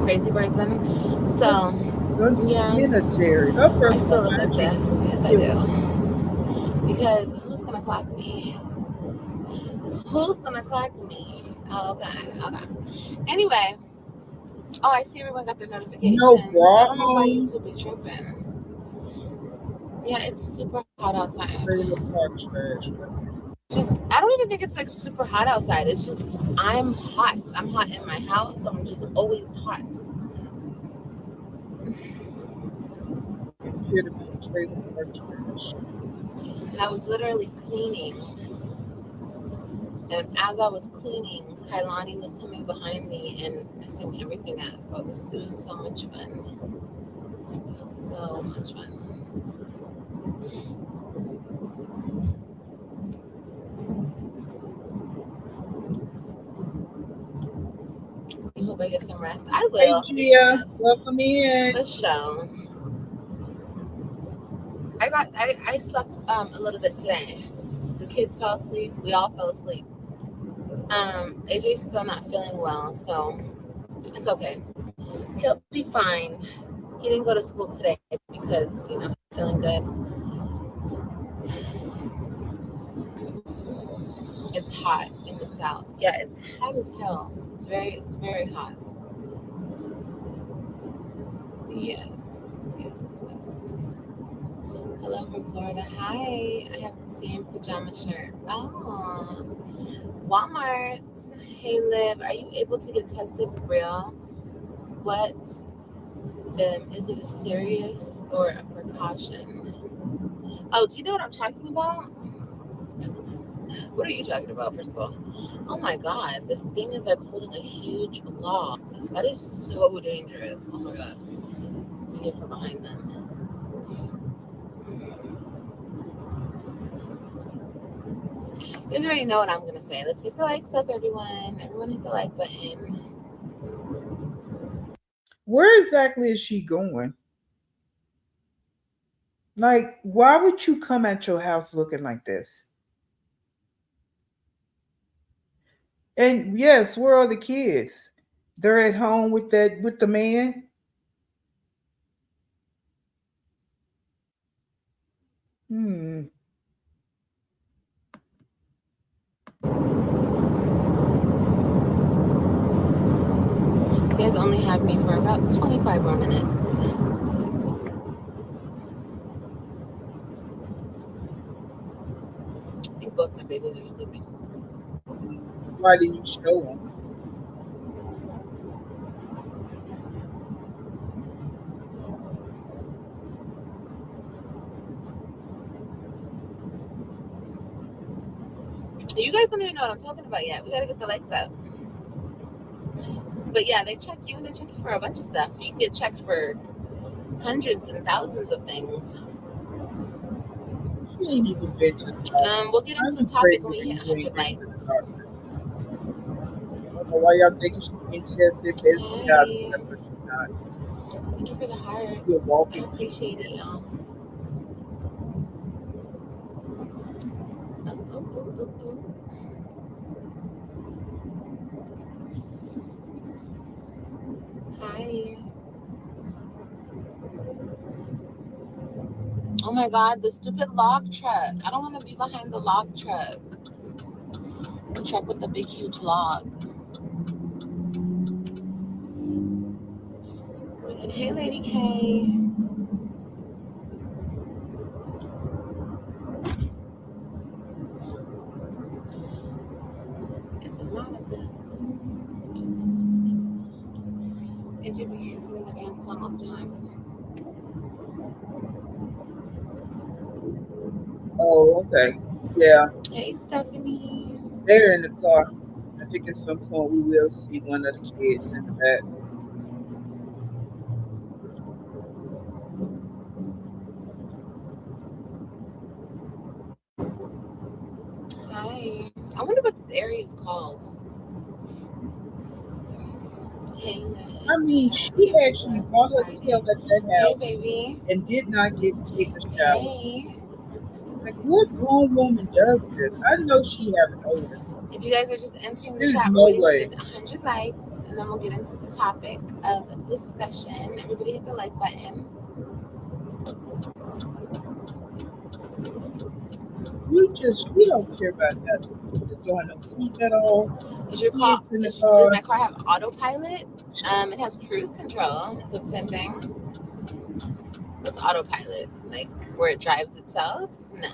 Crazy person. So, yeah, Unsanitary. Her I still personal look like hygiene. this. Yes, I do. Because who's gonna clock me? Who's gonna clock me? Oh, okay. Anyway, oh, I see everyone got their No notifications. I bra don't know why on. YouTube be tripping. Yeah, it's super hot outside. Trailer park trash. Just, I don't even think it's like super hot outside. It's just I'm hot. I'm hot in my house. So I'm just always hot. Epitome trailer park trash. And I was literally cleaning. And as I was cleaning, Kailani was coming behind me and messing everything up. It was so much fun. It was so much fun. I hope I get some rest. I Hey will get some Gia, rest. welcome in. The show. I slept a little bit today. The kids fell asleep. We all fell asleep. AJ's still not feeling well, so it's okay. He'll be fine. He didn't go to school today because, he's feeling good. It's hot in the south. Yeah, it's hot as hell. It's very hot. Yes. Hello from Florida. Hi. I have the same pajama shirt. Oh. Walmart. Hey Liv, are you able to get tested for real? What is it a serious or a precaution? Oh, do you know what I'm talking about? What are you talking about, first of all? Oh my god, this thing is like holding a huge log. That is so dangerous. Oh my god. Let me get from behind them. You guys already know what I'm going to say. Let's get the likes up, everyone. Everyone hit the like button. Where exactly is she going? Like, why would you come at your house looking like this? And yes, where are the kids? They're at home with the man. Hmm. You guys only have me for about 25 more minutes. I think both my babies are sleeping. Why didn't you show them? You guys don't even know what I'm talking about yet. We gotta get the likes up. But yeah, they check you. They check you for a bunch of stuff. You can get checked for hundreds and thousands of things. She ain't even been to the doctor. We'll get into the topic when we hit 100 likes. I don't know why y'all think she's being tested, medicine out and stuff, but she's not. Thank you for the hearts. You're walking. I appreciate it, y'all. Oh. Hi. Oh my god, the stupid log truck. I don't want to be behind the log truck. The truck with the big, huge log. Hey, Lady K. It's a lot of this. It should be singing the damn song all the time. Oh, okay. Yeah. Hey, Stephanie. They're in the car. I think at some point we will see one of the kids in the back. called. Hey, I mean, she actually bought her tail at that Hey, house baby. and did not get to take a shower. Hey. Like, what grown woman does this? I know she have an odor. If you guys are just entering the There's chat, no we're waiting to way. get 100 likes, and then we'll get into the topic of discussion. Everybody hit the like button. We don't care about nothing. Just don't have no seat at all. Does my car have autopilot? It has cruise control. So the same thing. What's autopilot? Like where it drives itself? No.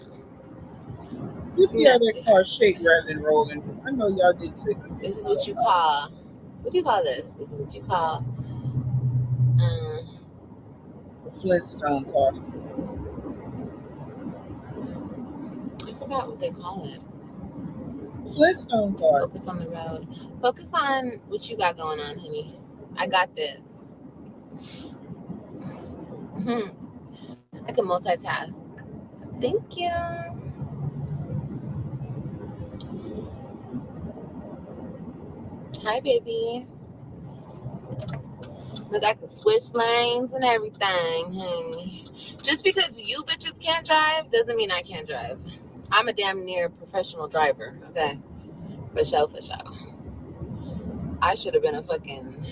You see how that car shake rather than rolling. I know y'all didn't say nothing. This is what you call. What do you call this? This is what you call a Flintstone car. I forgot what they call it. Flintstone car. Focus on the road. Focus on what you got going on, honey. I got this. I can multitask. Thank you. Hi, baby. Look, I can switch lanes and everything, honey. Just because you bitches can't drive doesn't mean I can't drive. I'm a damn near professional driver, okay? For sure, for sure. I should have been a fucking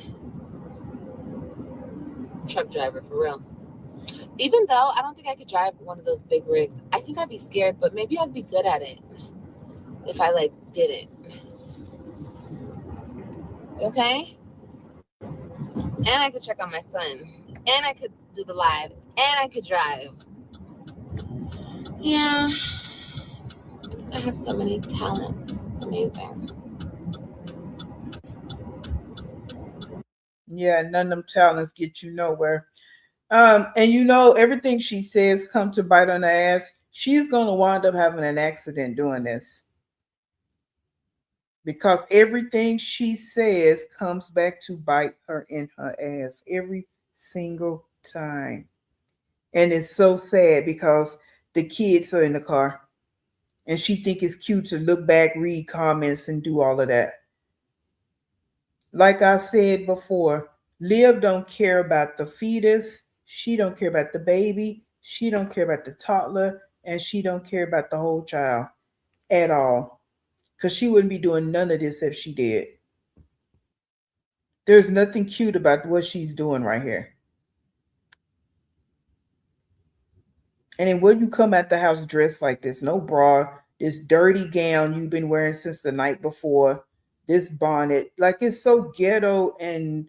truck driver, for real. Even though I don't think I could drive one of those big rigs. I think I'd be scared, but maybe I'd be good at it if I, like, did it. Okay? And I could check on my son. And I could do the live. And I could drive. Yeah. I have so many talents. It's amazing. Yeah, none of them talents get you nowhere. And you know, everything she says come to bite on the ass. She's going to wind up having an accident doing this. Because everything she says comes back to bite her in her ass every single time. And it's so sad because the kids are in the car and she think it's cute to look back, read comments, and do all of that. Like I said before, Liv don't care about the fetus. She don't care about the baby. She don't care about the toddler. And she don't care about the whole child at all. Because she wouldn't be doing none of this if she did. There's nothing cute about what she's doing right here. And then when you come at the house dressed like this, no bra, this dirty gown you've been wearing since the night before, this bonnet, like it's so ghetto and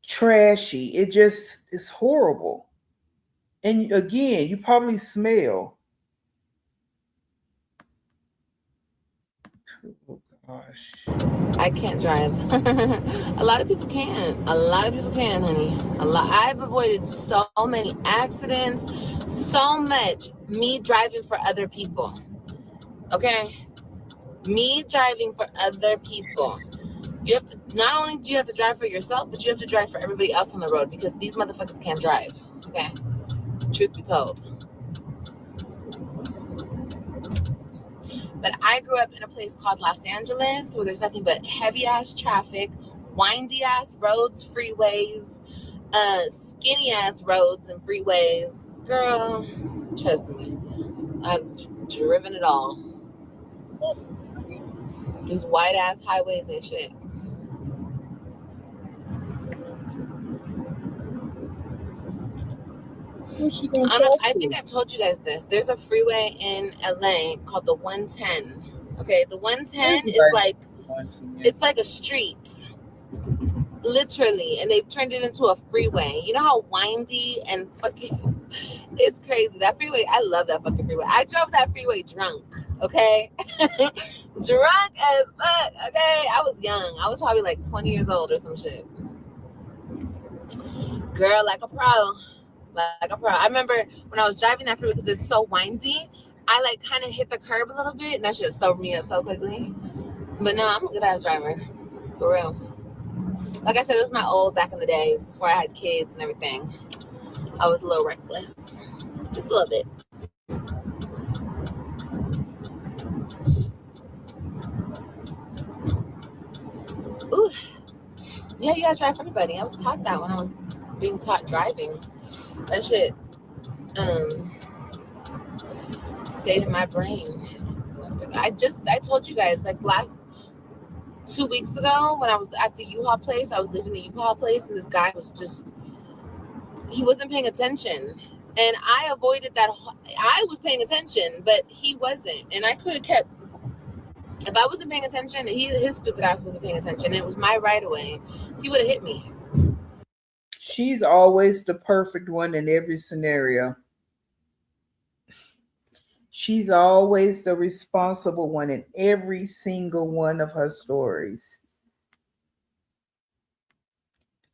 trashy. It just is horrible. And again, you probably smell. Oh gosh. I can't drive. A lot of people can. A lot of people can, honey. I've avoided so many accidents, so much me driving for other people. Okay? Me driving for other people. You have to, not only do you have to drive for yourself, but you have to drive for everybody else on the road because these motherfuckers can't drive. Okay? Truth be told. But I grew up in a place called Los Angeles where there's nothing but heavy ass traffic, windy ass roads, freeways, skinny ass roads and freeways. Girl, trust me, I've driven it all. These wide ass highways and shit. I think I've told you guys this. There's a freeway in LA called the 110. Okay, the 110 is like, it's like a street, literally, and they've turned it into a freeway. You know how windy and fucking, it's crazy. That freeway, I love that fucking freeway. I drove that freeway drunk, okay? Drunk as fuck, okay? I was young. I was probably like 20 years old or some shit. Girl, like a pro. Like a pro. I remember when I was driving that freeway because it's so windy, I like kind of hit the curb a little bit and that shit sobered me up so quickly. But no, I'm a good ass driver. For real. Like I said, it was my old back in the days before I had kids and everything. I was a little reckless. Just a little bit. Whew. Yeah, you gotta drive for everybody. I was taught that when I was being taught driving. That shit stayed in my brain. I told you guys, like last 2 weeks ago when I was at the U-Haul place, I was leaving the U-Haul place, and this guy was just, he wasn't paying attention. And I avoided that. I was paying attention, but he wasn't. And I could have kept, if I wasn't paying attention and his stupid ass wasn't paying attention, and it was my right of way, he would have hit me. She's always the perfect one in every scenario. She's always the responsible one in every single one of her stories.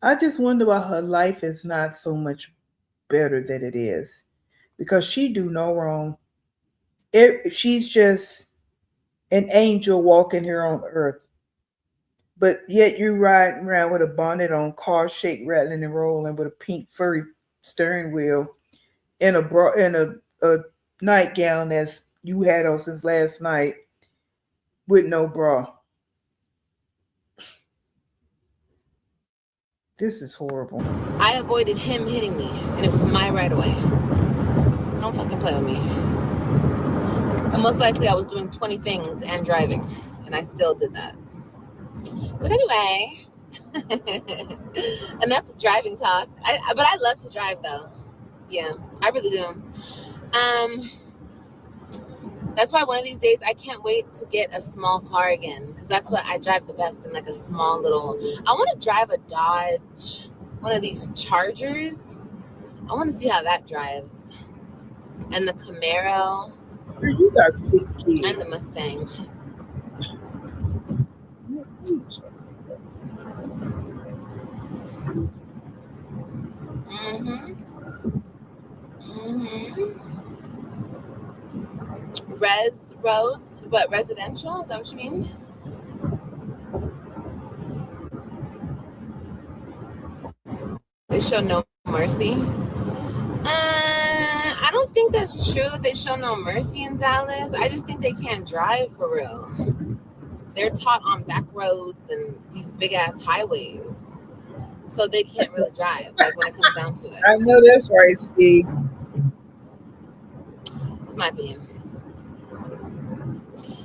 I just wonder why her life is not so much better than it is, because she do no wrong. She's just an angel walking here on earth, but yet you riding around with a bonnet on, car shake, rattling and rolling, with a pink furry steering wheel, in a nightgown as you had on since last night, with no bra. This is horrible. I avoided him hitting me, and it was my right of way. Don't fucking play with me. And most likely I was doing 20 things and driving, and I still did that. But anyway, enough driving talk. But I love to drive though. Yeah, I really do. That's why one of these days I can't wait to get a small car again, because that's what I drive the best, in like a small little. I want to drive a Dodge, one of these Chargers. I want to see how that drives, and the Camaro. You got 6 kids. And the Mustang. Roads? What, residential? Is that what you mean? They show no mercy. I don't think that's true that they show no mercy in Dallas. I just think they can't drive for real. They're taught on back roads and these big ass highways, so they can't really drive. Like when it comes down to it. I know that's right, Steve. That's my opinion.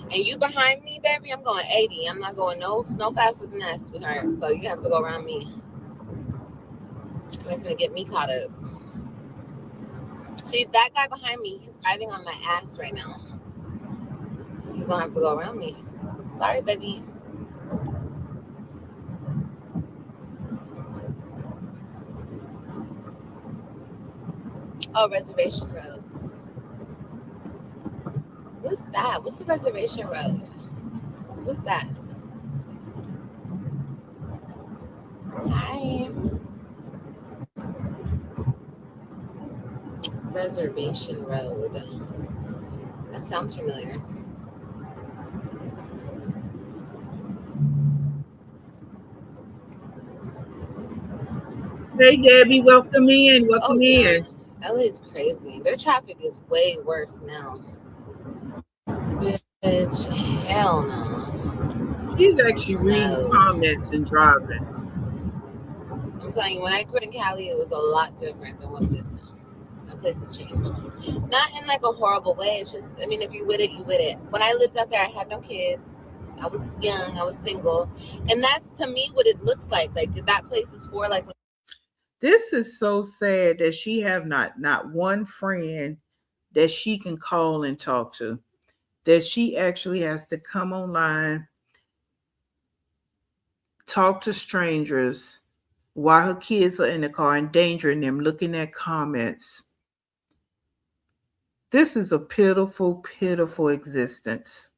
And you behind me, baby, I'm going 80. I'm not going no faster than that, sweetheart. So you have to go around me. I'm gonna get me caught up. See, that guy behind me, he's driving on my ass right now. He's gonna have to go around me. Sorry, baby. Oh, reservation roads. What's that? What's a reservation road? What's that? Hi. Reservation road. That sounds familiar. Hey, Debbie, welcome in. Welcome in. LA is crazy. Their traffic is way worse now. Bitch, hell no. She's actually reading comments and driving. I'm telling you, when I grew up in Cali, it was a lot different than what it is now. That place has changed. Not in like a horrible way. It's just, I mean, if you with it, you with it. When I lived out there, I had no kids. I was young. I was single. And that's, to me, what it looks like. Like, that place is for, like... This is so sad that she have not one friend that she can call and talk to. That she actually has to come online, talk to strangers while her kids are in the car, endangering them, looking at comments. This is a pitiful, pitiful existence.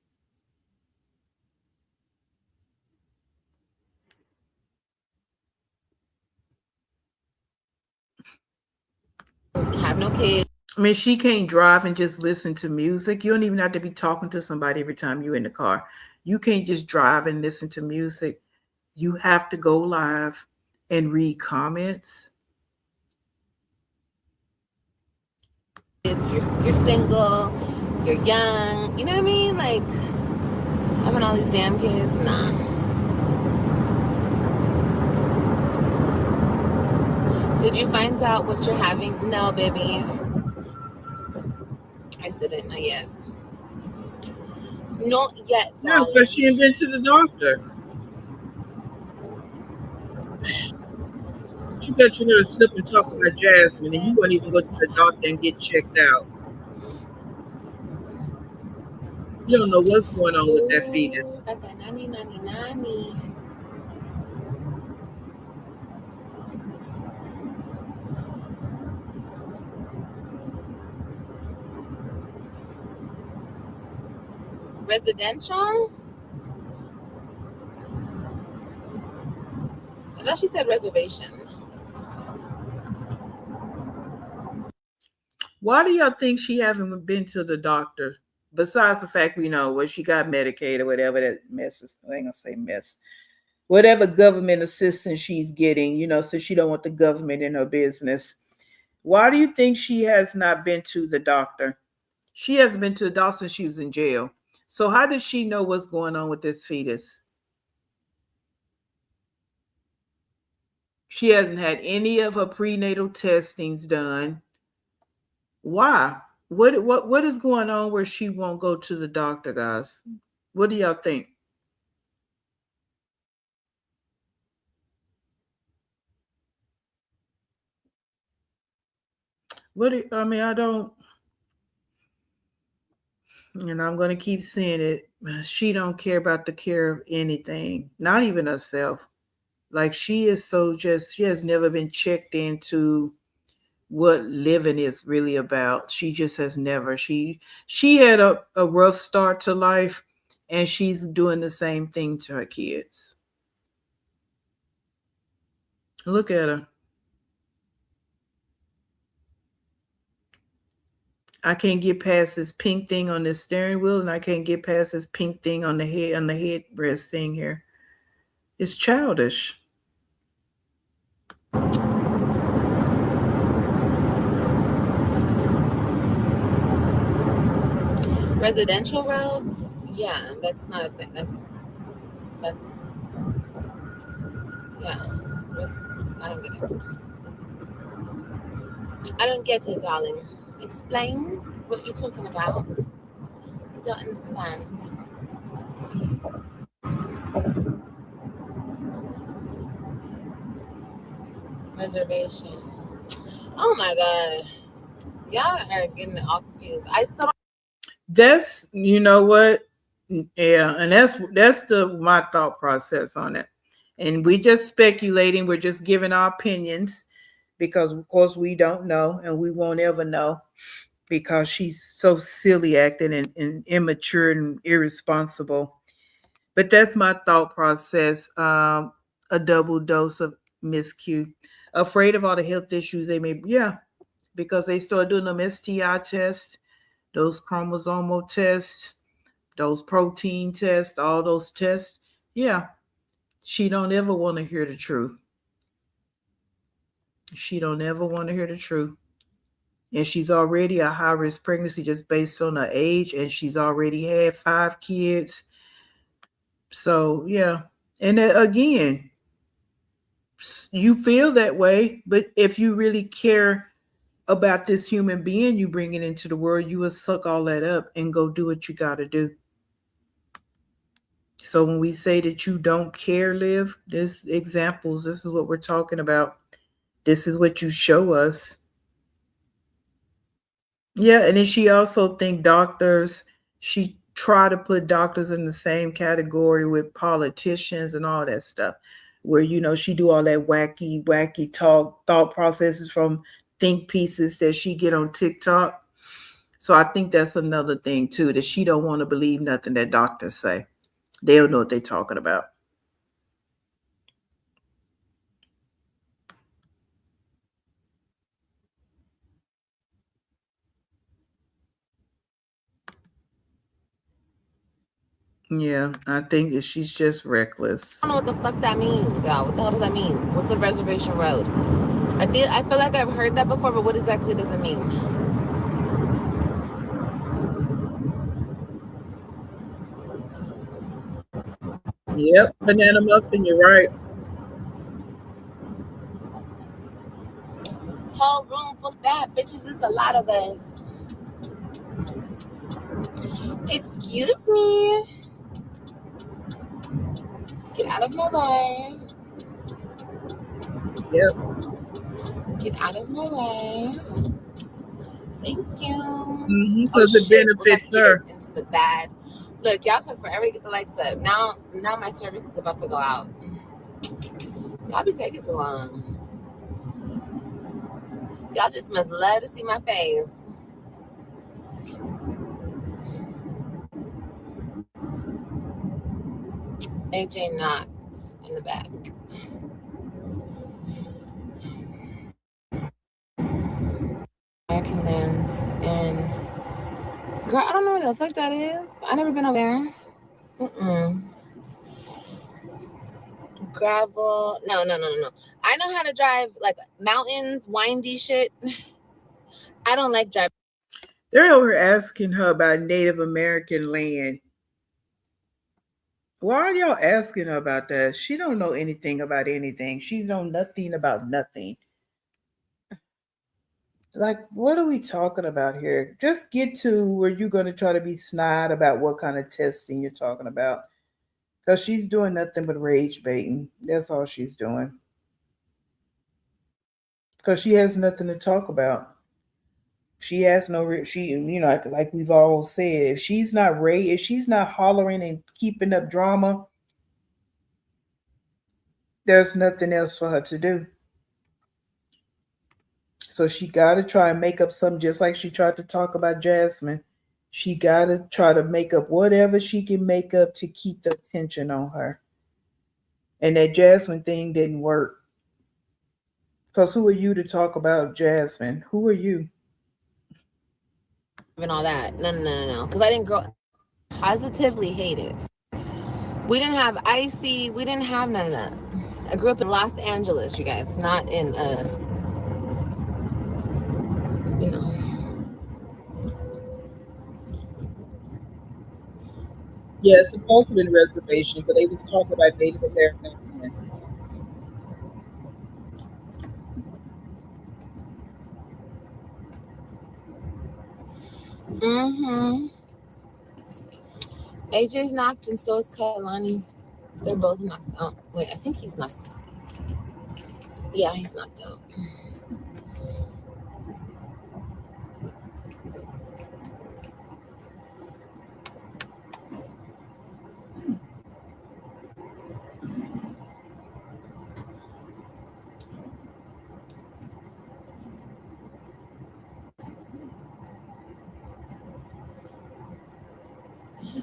Have no kids. I mean, she can't drive and just listen to music. You don't even have to be talking to somebody every time you're in the car. You can't just drive and listen to music. You have to go live and read comments. You're single, you're young, you know what I mean? Like, having all these damn kids, nah. Did you find out what you're having? No, baby. I didn't. Not yet. Not yet, No, darling. because she ain't been to the doctor. She got you here to slip and talk about Jasmine, and you won't even go to the doctor and get checked out. You don't know what's going on with that fetus. Got that nanny. Residential? I thought she said reservation. Why do y'all think she haven't been to the doctor? Besides the fact we know where she got Medicaid or whatever that mess is, I ain't gonna say mess. Whatever government assistance she's getting, so she don't want the government in her business. Why do you think she has not been to the doctor? She hasn't been to the doctor since she was in jail. So how does she know what's going on with this fetus? She hasn't had any of her prenatal testings done. Why? What is going on where she won't go to the doctor, guys? What do y'all think? I don't, and I'm going to keep saying it. She don't care about the care of anything, not even herself. Like she is she has never been checked into what living is really about. She just has never. She had a rough start to life, and she's doing the same thing to her kids. Look at her. I can't get past this pink thing on this steering wheel, and I can't get past this pink thing on the headrest thing here. It's childish. Residential roads? Yeah, that's not a thing. That's yeah. I don't get it. I don't get it, darling. Explain what you're talking about. I don't understand. Reservations. Oh my god. Y'all are getting all confused. I still That's what, yeah, and that's my thought process on it. And we just speculating, we're just giving our opinions because of course we don't know and we won't ever know because she's so silly acting and immature and irresponsible. But that's my thought process. A double dose of Miss Q. Afraid of all the health issues they may, yeah, because they start doing them STI tests, those chromosomal tests, those protein tests, all those tests. Yeah, she don't ever want to hear the truth. She don't ever want to hear the truth. And she's already a high risk pregnancy just based on her age, and she's already had 5 kids. So yeah, and again, you feel that way, but if you really care about this human being you bring it into the world, you will suck all that up and go do what you got to do. So when we say that you don't care, Liv, this examples, this is what we're talking about. This is what you show us. Yeah, and then she also think doctors, she try to put doctors in the same category with politicians and all that stuff. Where she do all that wacky thought processes from think pieces that she get on TikTok. So I think that's another thing too, that she don't want to believe nothing that doctors say. They don't know what they're talking about. Yeah, I think she's just reckless. I don't know what the fuck that means, y'all. What the hell does that mean? What's a reservation road? I feel like I've heard that before, but what exactly does it mean? Yep, banana muffin, you're right. whole room full of bad bitches. There's a lot of us. Excuse me. Get out of my way. Yep. Get out of my way. Thank you. Because it benefits her. Into the bad. Look, y'all took forever to get the likes up. Now my service is about to go out. Y'all be taking so long. Y'all just must love to see my face. AJ Knox in the back. American lands and girl, I don't know where the fuck that is. I never been over there. Gravel. No. I know how to drive like mountains, windy shit. I don't like driving. They're over asking her about Native American land. Why are y'all asking her about that? She don't know anything about anything. She know nothing about nothing. Like, what are we talking about here? Just get to where you're going to try to be snide about what kind of testing you're talking about. Because she's doing nothing but rage baiting. That's all she's doing. Because she has nothing to talk about. She has no, like we've all said, if she's not if she's not hollering and keeping up drama, there's nothing else for her to do. So she got to try and make up something, just like she tried to talk about Jasmine. She got to try to make up whatever she can make up to keep the attention on her. And that Jasmine thing didn't work. Because who are you to talk about Jasmine? Who are you? And all that. No. Because I didn't grow up. Positively hate it. We didn't have icy. We didn't have none of that. I grew up in Los Angeles, you guys. Not in, Yeah, it's supposed to be a reservation, but they was talking about Native American. AJ's knocked and so is Kailani. They're both knocked out. Wait, I think he's knocked out. Yeah, he's knocked out.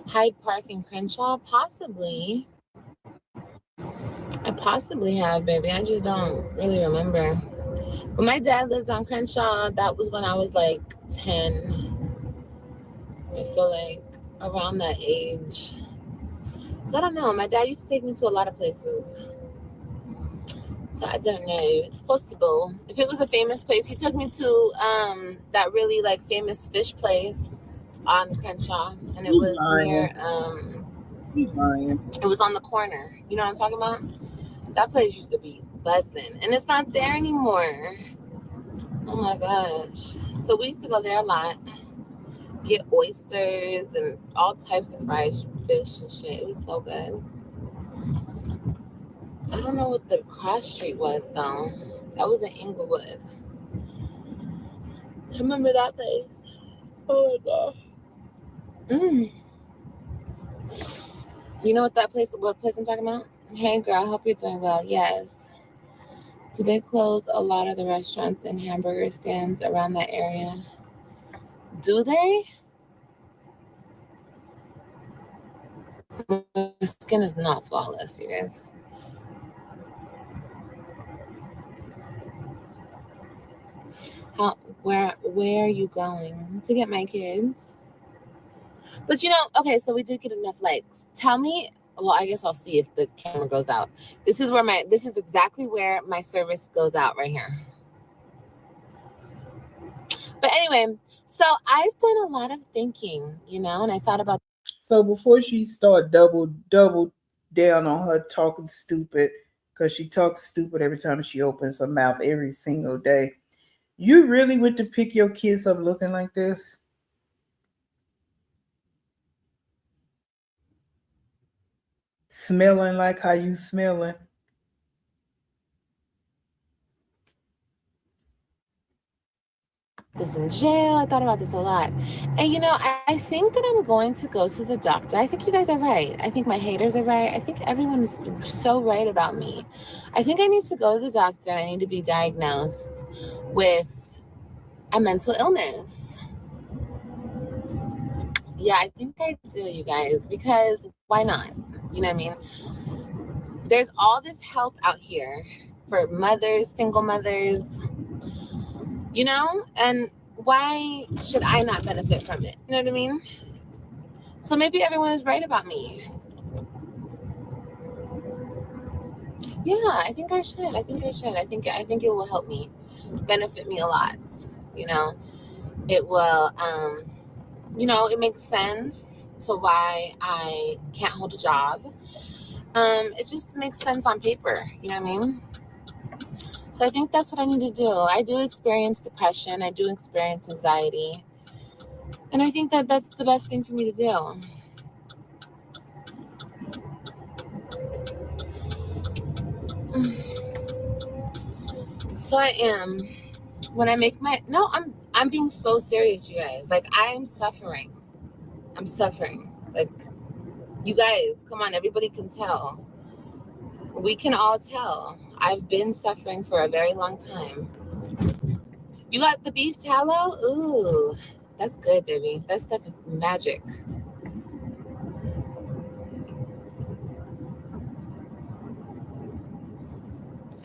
Hyde Park and Crenshaw? Possibly. I possibly have, baby. I just don't really remember. When my dad lived on Crenshaw, that was when I was like 10. I feel like around that age. So I don't know. My dad used to take me to a lot of places. So I don't know. It's possible. If it was a famous place, he took me to that really like famous fish place on Crenshaw, and it was near it was on the corner. You know what I'm talking about? That place used to be buzzing, and it's not there anymore. Oh my gosh. So we used to go there a lot, get oysters and all types of fried fish and shit. It was so good. I don't know what the cross street was though. That was in Inglewood. I remember that place. Oh my god. You know what place I'm talking about? Hey girl, I hope you're doing well. Yes. Do they close a lot of the restaurants and hamburger stands around that area? Do they? My skin is not flawless, you guys. Where are you going? To get my kids? But you know, okay, so we did get enough likes. Tell me, well, I guess I'll see if the camera goes out. This is exactly where my service goes out right here. But anyway, so I've done a lot of thinking, and I thought about. So before she start double down on her talking stupid, because she talks stupid every time she opens her mouth every single day. You really went to pick your kids up looking like this? Smelling like how you smelling? This in jail. I thought about this a lot. And I think that I'm going to go to the doctor. I think you guys are right. I think my haters are right. I think everyone is so right about me. I think I need to go to the doctor. I need to be diagnosed with a mental illness. Yeah, I think I do, you guys, because why not? You know what I mean? There's all this help out here for mothers, single mothers, and why should I not benefit from it? You know what I mean? So maybe everyone is right about me. Yeah, I think I should. I think it will help me, benefit me a lot. It will, it makes sense to why I can't hold a job. It just makes sense on paper. You know what I mean? So I think that's what I need to do. I do experience depression. I do experience anxiety. And I think that that's the best thing for me to do. So I am. When I make I'm being so serious, you guys. Like, I'm suffering. Like, you guys, come on, everybody can tell. We can all tell. I've been suffering for a very long time. You got the beef tallow? Ooh, that's good, baby. That stuff is magic.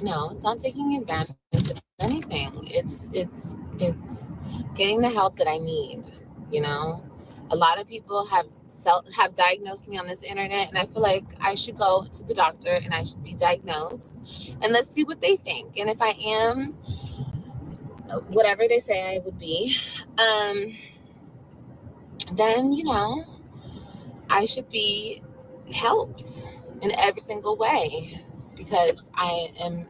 No, it's not taking advantage of anything. It's getting the help that I need. A lot of people have diagnosed me on this internet, and I feel like I should go to the doctor and I should be diagnosed, and let's see what they think. And if I am whatever they say I would be, then I should be helped in every single way, because I am,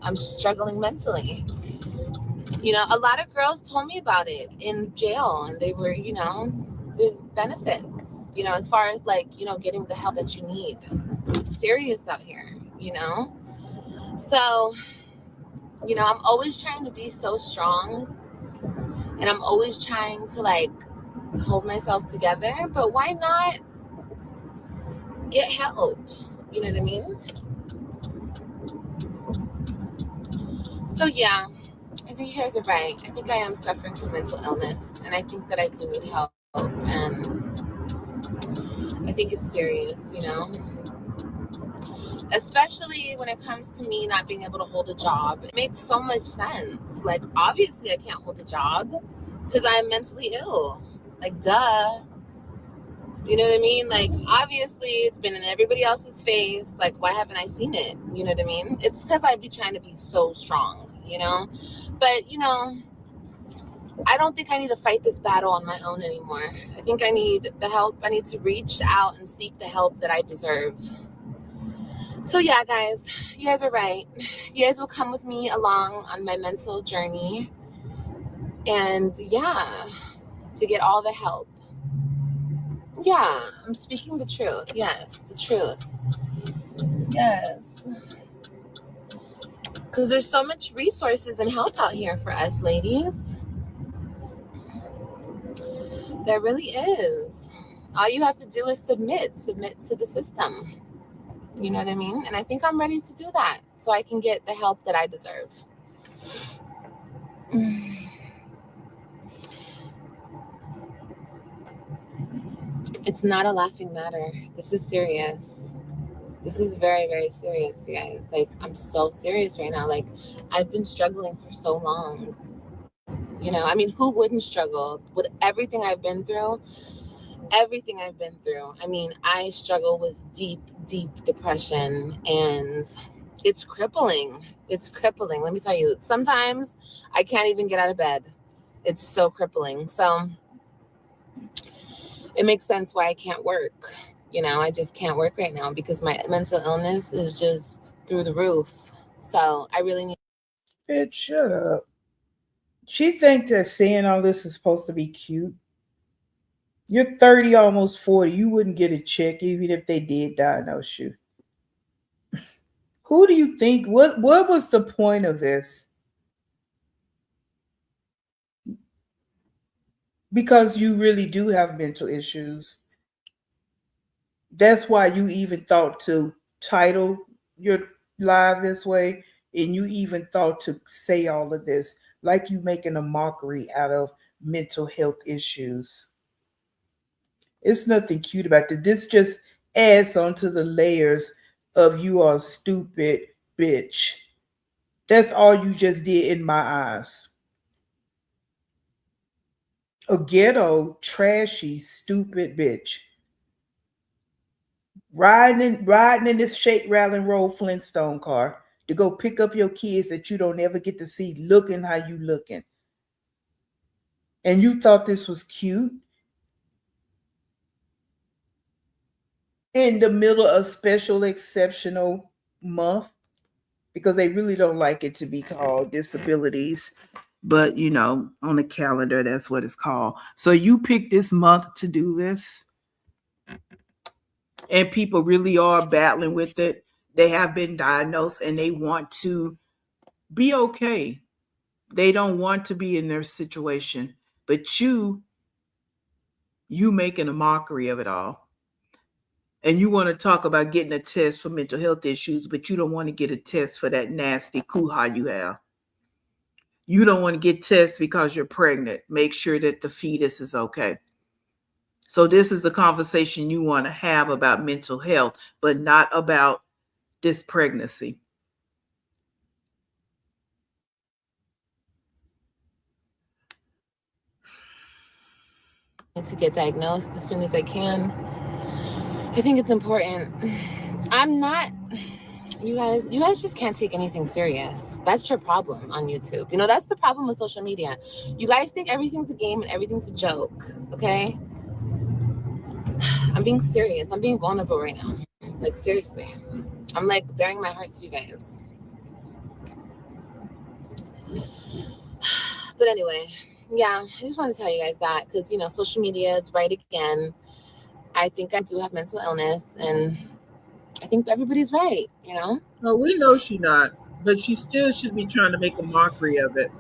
I'm struggling mentally. A lot of girls told me about it in jail, and they were, there's benefits, as far as getting the help that you need. It's serious out here, So, I'm always trying to be so strong, and I'm always trying to hold myself together, but why not get help? You know what I mean? So yeah, I think you guys are right. I think I am suffering from mental illness, and I think that I do need help, and I think it's serious, especially when it comes to me not being able to hold a job. It makes so much sense. Like, obviously I can't hold a job because I'm mentally ill. Like, duh. You know what I mean? Like, obviously it's been in everybody else's face. Like, why haven't I seen it? You know what I mean? It's because I'd be trying to be so strong, But, I don't think I need to fight this battle on my own anymore. I think I need the help. I need to reach out and seek the help that I deserve. So yeah, guys, you guys are right. You guys will come with me along on my mental journey. And yeah, to get all the help. Yeah, I'm speaking the truth. Yes, the truth. Yes. Because there's so much resources and help out here for us ladies. There really is. All you have to do is submit to the system. You know what I mean? And I think I'm ready to do that so I can get the help that I deserve. It's not a laughing matter. This is serious. This is very, very serious, you guys. Like, I'm so serious right now. Like, I've been struggling for so long. I mean, who wouldn't struggle with everything I've been through? Everything I've been through. I mean, I struggle with deep, deep depression, and it's crippling. It's crippling. Let me tell you, sometimes I can't even get out of bed. It's so crippling. So it makes sense why I can't work. I just can't work right now because my mental illness is just through the roof. So I really need. Bitch, shut up. She think that saying all this is supposed to be cute. You're 30, almost 40. You wouldn't get a check even if they did diagnose you. Who do you think? What was the point of this? Because you really do have mental issues. That's why you even thought to title your live this way, and you even thought to say all of this like you making a mockery out of mental health issues. It's nothing cute about it. This just adds on to the layers of you are a stupid bitch. That's all you just did in my eyes. A ghetto, trashy, stupid bitch. Riding in this shake, rattle, and roll Flintstone car to go pick up your kids that you don't ever get to see looking how you looking. And you thought this was cute? In the middle of special exceptional month, because they really don't like it to be called disabilities. But on the calendar, that's what it's called. So you picked this month to do this, and people really are battling with it. They have been diagnosed and they want to be okay. They don't want to be in their situation. But you making a mockery of it all. And you want to talk about getting a test for mental health issues, but you don't want to get a test for that nasty hoo-ha you have. You don't want to get tests because you're pregnant. Make sure that the fetus is okay. So this is the conversation you want to have about mental health, but not about this pregnancy. To get diagnosed as soon as I can. I think it's important. You guys just can't take anything serious. That's your problem on YouTube. That's the problem with social media. You guys think everything's a game and everything's a joke, okay? I'm being serious. I'm being vulnerable right now. Like, seriously. I'm like bearing my heart to you guys. But anyway, yeah, I just wanted to tell you guys that because, social media is right again. I think I do have mental illness, and I think everybody's right, No, we know she's not, but she still should be trying to make a mockery of it.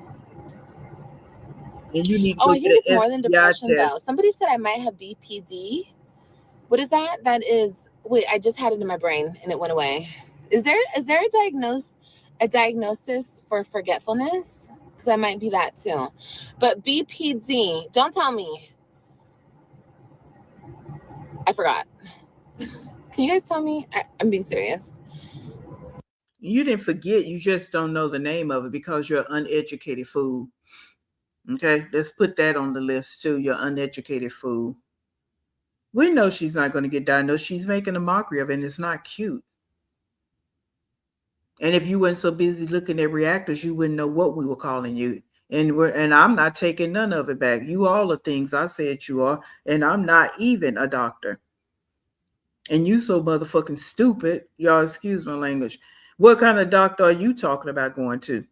And you need to go I think it's more than depression, test. though. Somebody said I might have BPD. What is that? That is, wait, I just had it in my brain and it went away. Is there a diagnosis for forgetfulness? Because I might be that too. But BPD, don't tell me. I forgot. Can you guys tell me? I'm being serious. You didn't forget. You just don't know the name of it because you're an uneducated fool. Okay, let's put that on the list too. You're uneducated fool. We know she's not going to get diagnosed. She's making a mockery of it, and it's not cute. And if you weren't so busy looking at reactors, you wouldn't know what we were calling you. And I'm not taking none of it back. You all the things I said you are, and I'm not even a doctor. And you so motherfucking stupid. Y'all excuse my language. What kind of doctor are you talking about going to?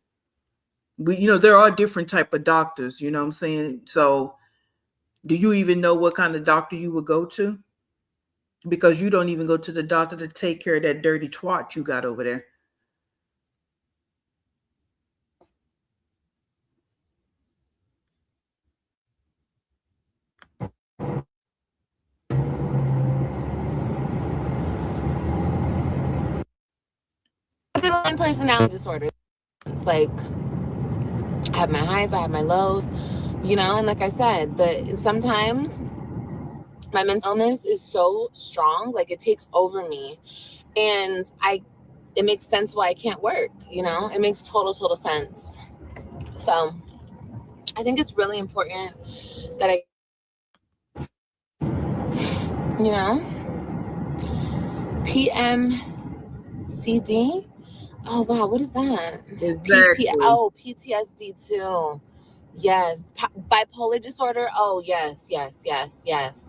There are different type of doctors, you know what I'm saying? So do you even know what kind of doctor you would go to? Because you don't even go to the doctor to take care of that dirty twat you got over there. Borderline personality disorder. It's like I have my highs, I have my lows, and like I said, sometimes my mental illness is so strong, like it takes over me, and it makes sense why I can't work. It makes total sense. So I think it's really important that I PMCD. Oh wow, what is that? Exactly. PTSD too. Yes. Bipolar disorder. Oh yes.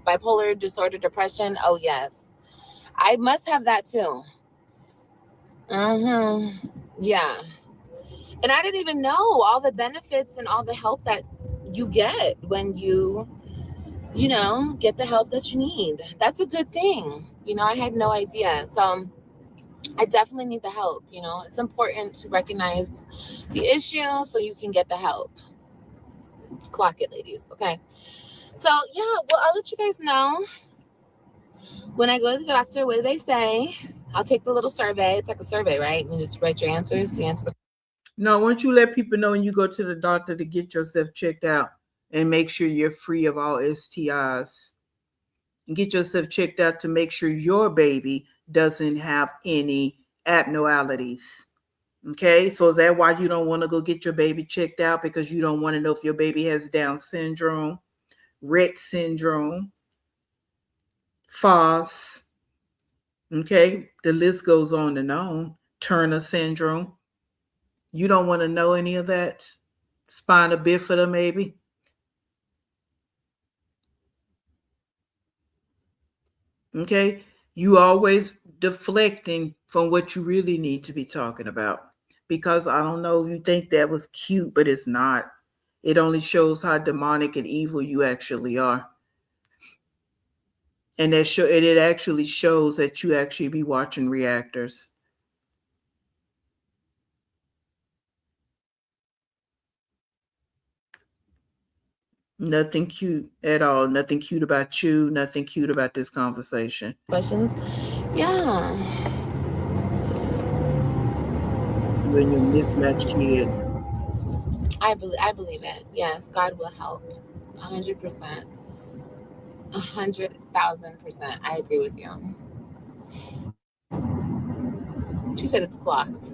Bipolar disorder, depression. Oh yes. I must have that too. Yeah. And I didn't even know all the benefits and all the help that you get when you get the help that you need. That's a good thing. I had no idea. So I definitely need the help. It's important to recognize the issue so you can get the help. Clock it, ladies. Okay. So yeah, well, I'll let you guys know when I go to the doctor. What do they say? I'll take the little survey. It's like a survey, right? And you just write your answers. You answer the. No, why don't you let people know when you go to the doctor to get yourself checked out and make sure you're free of all STIs. And get yourself checked out to make sure your baby doesn't have any abnormalities. Okay, so is that why you don't want to go get your baby checked out? Because you don't want to know if your baby has Down syndrome, Rett syndrome, FOS. Okay, the list goes on and on. Turner syndrome. You don't want to know any of that. Spina bifida, maybe. Okay, you always deflecting from what you really need to be talking about. Because I don't know if you think that was cute, but it's not. It only shows how demonic and evil you actually are. And it actually shows that you actually be watching reactors. Nothing cute at all. Nothing cute about you. Nothing cute about this conversation. Questions? Yeah. You and your mismatched kid. I believe it. Yes, God will help. 100%. 100,000%. I agree with you. She said it's clocked.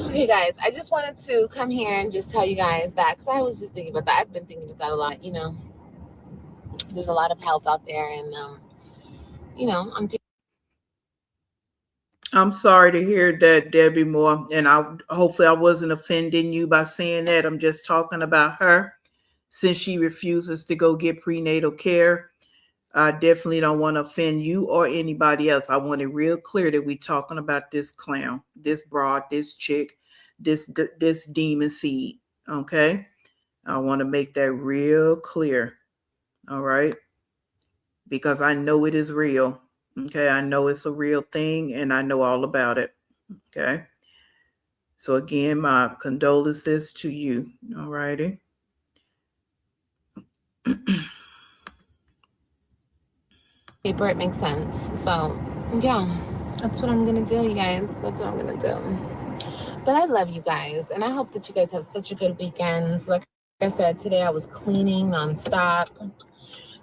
Okay, guys, I just wanted to come here and just tell you guys that, because I was just thinking about that. I've been thinking about that a lot. There's a lot of help out there, and I'm sorry to hear that, Debbie Moore, and hopefully I wasn't offending you by saying that. I'm just talking about her, since she refuses to go get prenatal care. I definitely don't want to offend you or anybody else. I want it real clear that we're talking about this clown, this broad, this chick, this demon seed. Okay, I want to make that real clear. All right, because I know it is real. Okay, I know it's a real thing, and I know all about it. Okay, so again, my condolences to you. All righty. paper, it makes sense. So yeah, that's what I'm gonna do, you guys. That's what I'm gonna do. But I love you guys, and I hope that you guys have such a good weekend. Like I said, today I was cleaning nonstop,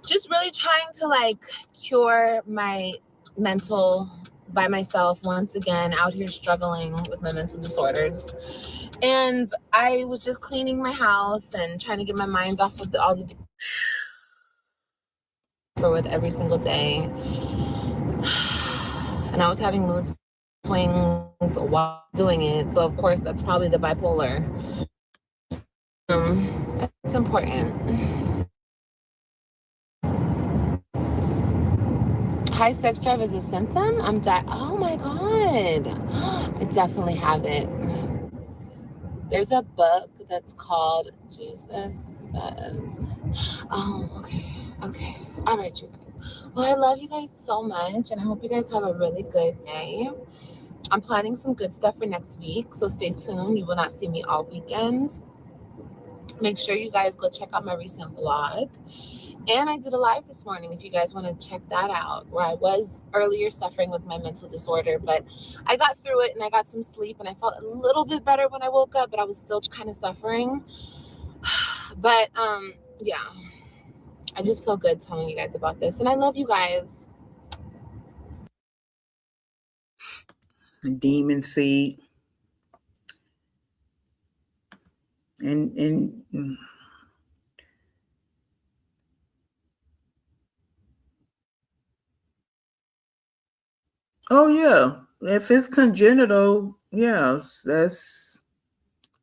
just really trying to cure my mental by myself once again, out here struggling with my mental disorders. And I was just cleaning my house and trying to get my mind off of all the with every single day. And I was having mood swings while doing it. So of course that's probably the bipolar. It's important. High sex drive is a symptom? Oh my God. I definitely have it. There's a book that's called Jesus Says. Oh, okay. Okay. All right, you guys. Well, I love you guys so much, and I hope you guys have a really good day. I'm planning some good stuff for next week, so stay tuned. You will not see me all weekend. Make sure you guys go check out my recent vlog. And I did a live this morning if you guys want to check that out, where I was earlier suffering with my mental disorder, but I got through it and I got some sleep and I felt a little bit better when I woke up, but I was still kind of suffering. But yeah, I just feel good telling you guys about this, and I love you guys. Demon seed. And oh yeah, if it's congenital, yes, that's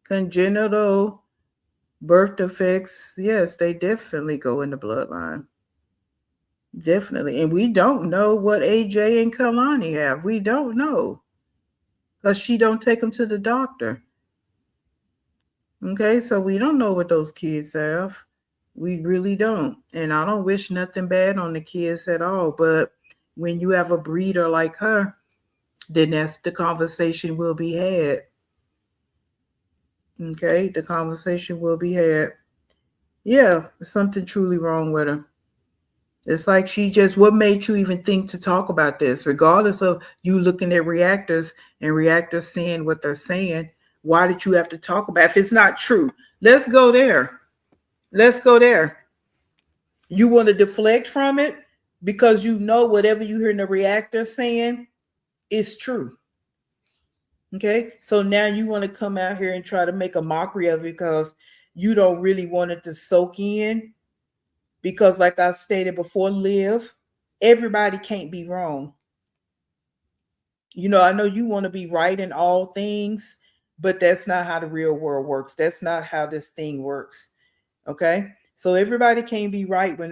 congenital birth defects. Yes, they definitely go in the bloodline. Definitely. And we don't know what AJ and Kalani have. We don't know. because she don't take them to the doctor. Okay, so we don't know what those kids have. We really don't. And I don't wish nothing bad on the kids at all. But when you have a breeder like her, then that's the conversation will be had. Okay, the conversation will be had. Yeah, there's something truly wrong with her. It's like she just, what made you even think to talk about this? Regardless of you looking at reactors and reactors saying what they're saying, why did you have to talk about it? If it's not true? Let's go there. Let's go there. You want to deflect from it because you know whatever you hear in the reactor saying is true. Okay, so now you want to come out here and try to make a mockery of it because you don't really want it to soak in. Because, like I stated before, Liv, everybody can't be wrong. You know, I know you want to be right in all things, but that's not how the real world works. That's not how this thing works. Okay, so everybody can't be right when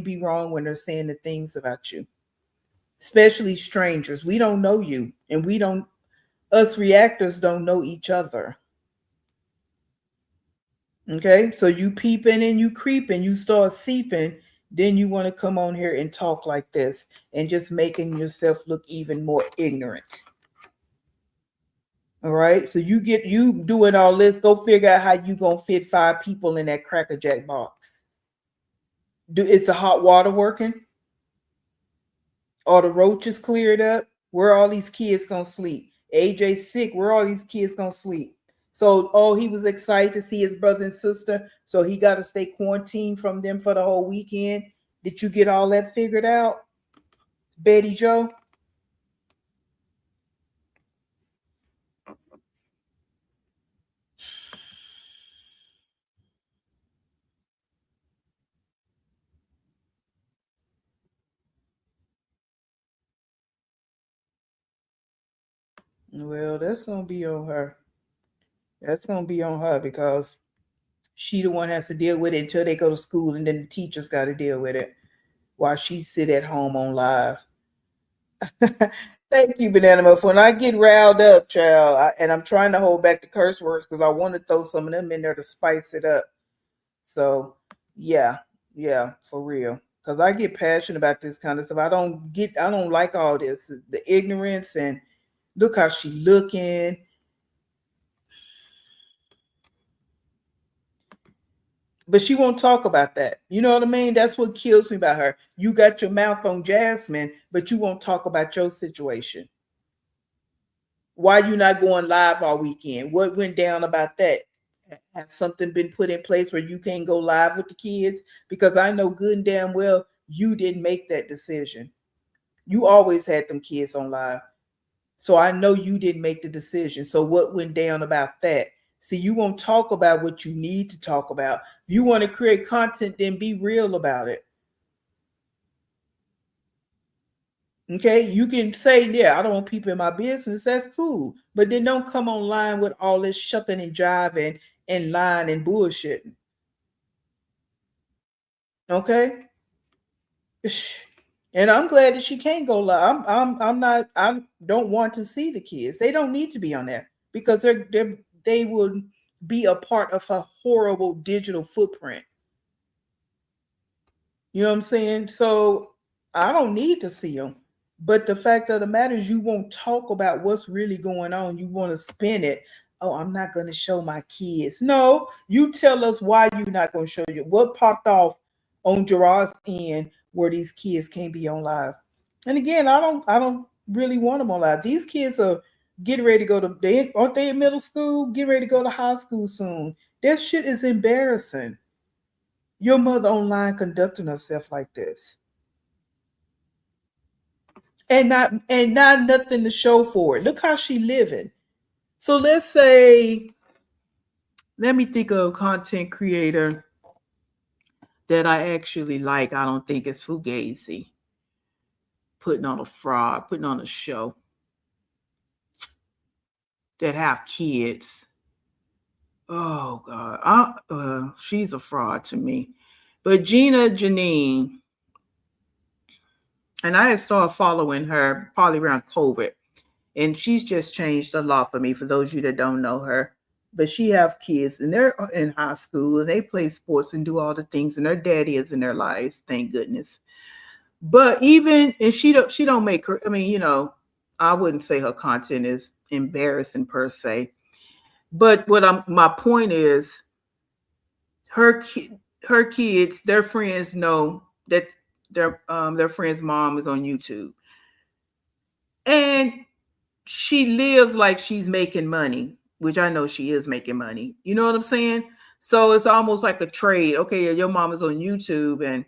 be wrong when they're saying the things about you, especially strangers. We don't know you, and us reactors don't know each other. Okay, so you peeping and you creeping, you start seeping, then you want to come on here and talk like this and just making yourself look even more ignorant. All right, so you doing all this, go figure out how you gonna fit 5 people in that Cracker Jack box. Is the hot water working? Are the roaches cleared up? Where are all these kids gonna sleep? AJ's sick. Where are all these kids gonna sleep? So, he was excited to see his brother and sister, so he got to stay quarantined from them for the whole weekend. Did you get all that figured out, Betty Joe? Well, that's gonna be on her. That's gonna be on her because she the one has to deal with it until they go to school, and then the teachers got to deal with it while she sit at home on live. Thank you, Banana Muff. When I get riled up, child, and I'm trying to hold back the curse words because I want to throw some of them in there to spice it up. So, yeah, for real. Because I get passionate about this kind of stuff. I don't like all this, the ignorance, and look how she looking. But she won't talk about that. You know what I mean? That's what kills me about her. You got your mouth on Jasmine, but you won't talk about your situation. Why you not going live all weekend? What went down about that? Has something been put in place where you can't go live with the kids? Because I know good and damn well you didn't make that decision. You always had them kids on live. So I know you didn't make the decision. So what went down about that? See, you won't talk about what you need to talk about. If you want to create content, then be real about it. Okay, you can say, yeah, I don't want people in my business. That's cool. But then don't come online with all this shucking and jiving and lying and bullshitting. Okay? And I'm glad that she can't go live. I don't want to see the kids. They don't need to be on there because they would be a part of her horrible digital footprint. You know what I'm saying? So I don't need to see them. But the fact of the matter is, you won't talk about what's really going on. You want to spin it. Oh, I'm not going to show my kids. No, you tell us why you're not going to show you. What popped off on Gerard's end where these kids can't be on live? And again, I don't really want them on live. These kids are getting ready to go to. Aren't they in middle school? Getting ready to go to high school soon. That shit is embarrassing. Your mother online conducting herself like this. And not nothing to show for it. Look how she living. So let's say, let me think of a content creator that I actually like. I don't think it's Fugazi putting on a fraud, putting on a show that have kids. Oh God, she's a fraud to me. But Gina Janine, and I had started following her probably around COVID. and she's just changed a lot for me, for those of you that don't know her. But she have kids and they're in high school and they play sports and do all the things, and their daddy is in their lives, thank goodness. But even, and she don't make her, I mean, I wouldn't say her content is embarrassing per se. But my point is, her her kids, their friends know that their friend's mom is on YouTube. And she lives like she's making money, which I know she is making money. You know what I'm saying? So it's almost like a trade. Okay, your mom is on YouTube and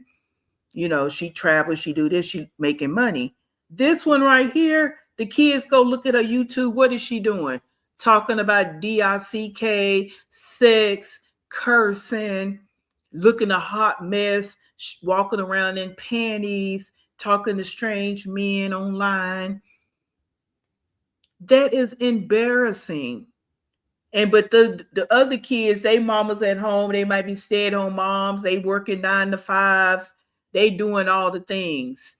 she travels, she do this, she making money. This one right here, the kids go look at her YouTube. What is she doing? Talking about DICK, sex, cursing, looking a hot mess, walking around in panties, talking to strange men online. That is embarrassing. But the other kids, they mamas at home, they might be stay-at-home moms, they working 9 to 5s, they doing all the things.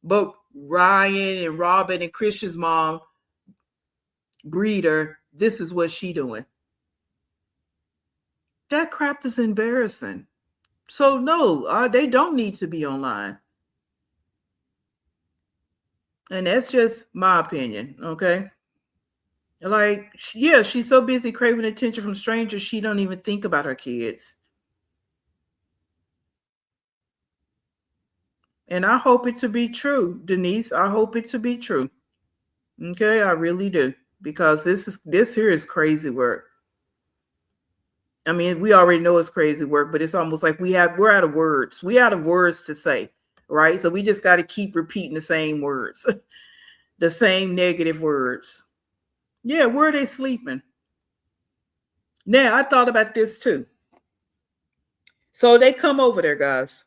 But Ryan and Robin and Christian's mom, Breeder, this is what she doing. That crap is embarrassing. So no, they don't need to be online. And that's just my opinion, okay? Like, yeah, she's so busy craving attention from strangers, she don't even think about her kids. And I hope it to be true, Denise. I hope it to be true. Okay, I really do. Because this here is crazy work. I mean, we already know it's crazy work, but it's almost like we're out of words. We out of words to say, right? So we just got to keep repeating the same words, the same negative words. Yeah, where are they sleeping? Now, I thought about this too. So they come over there, guys.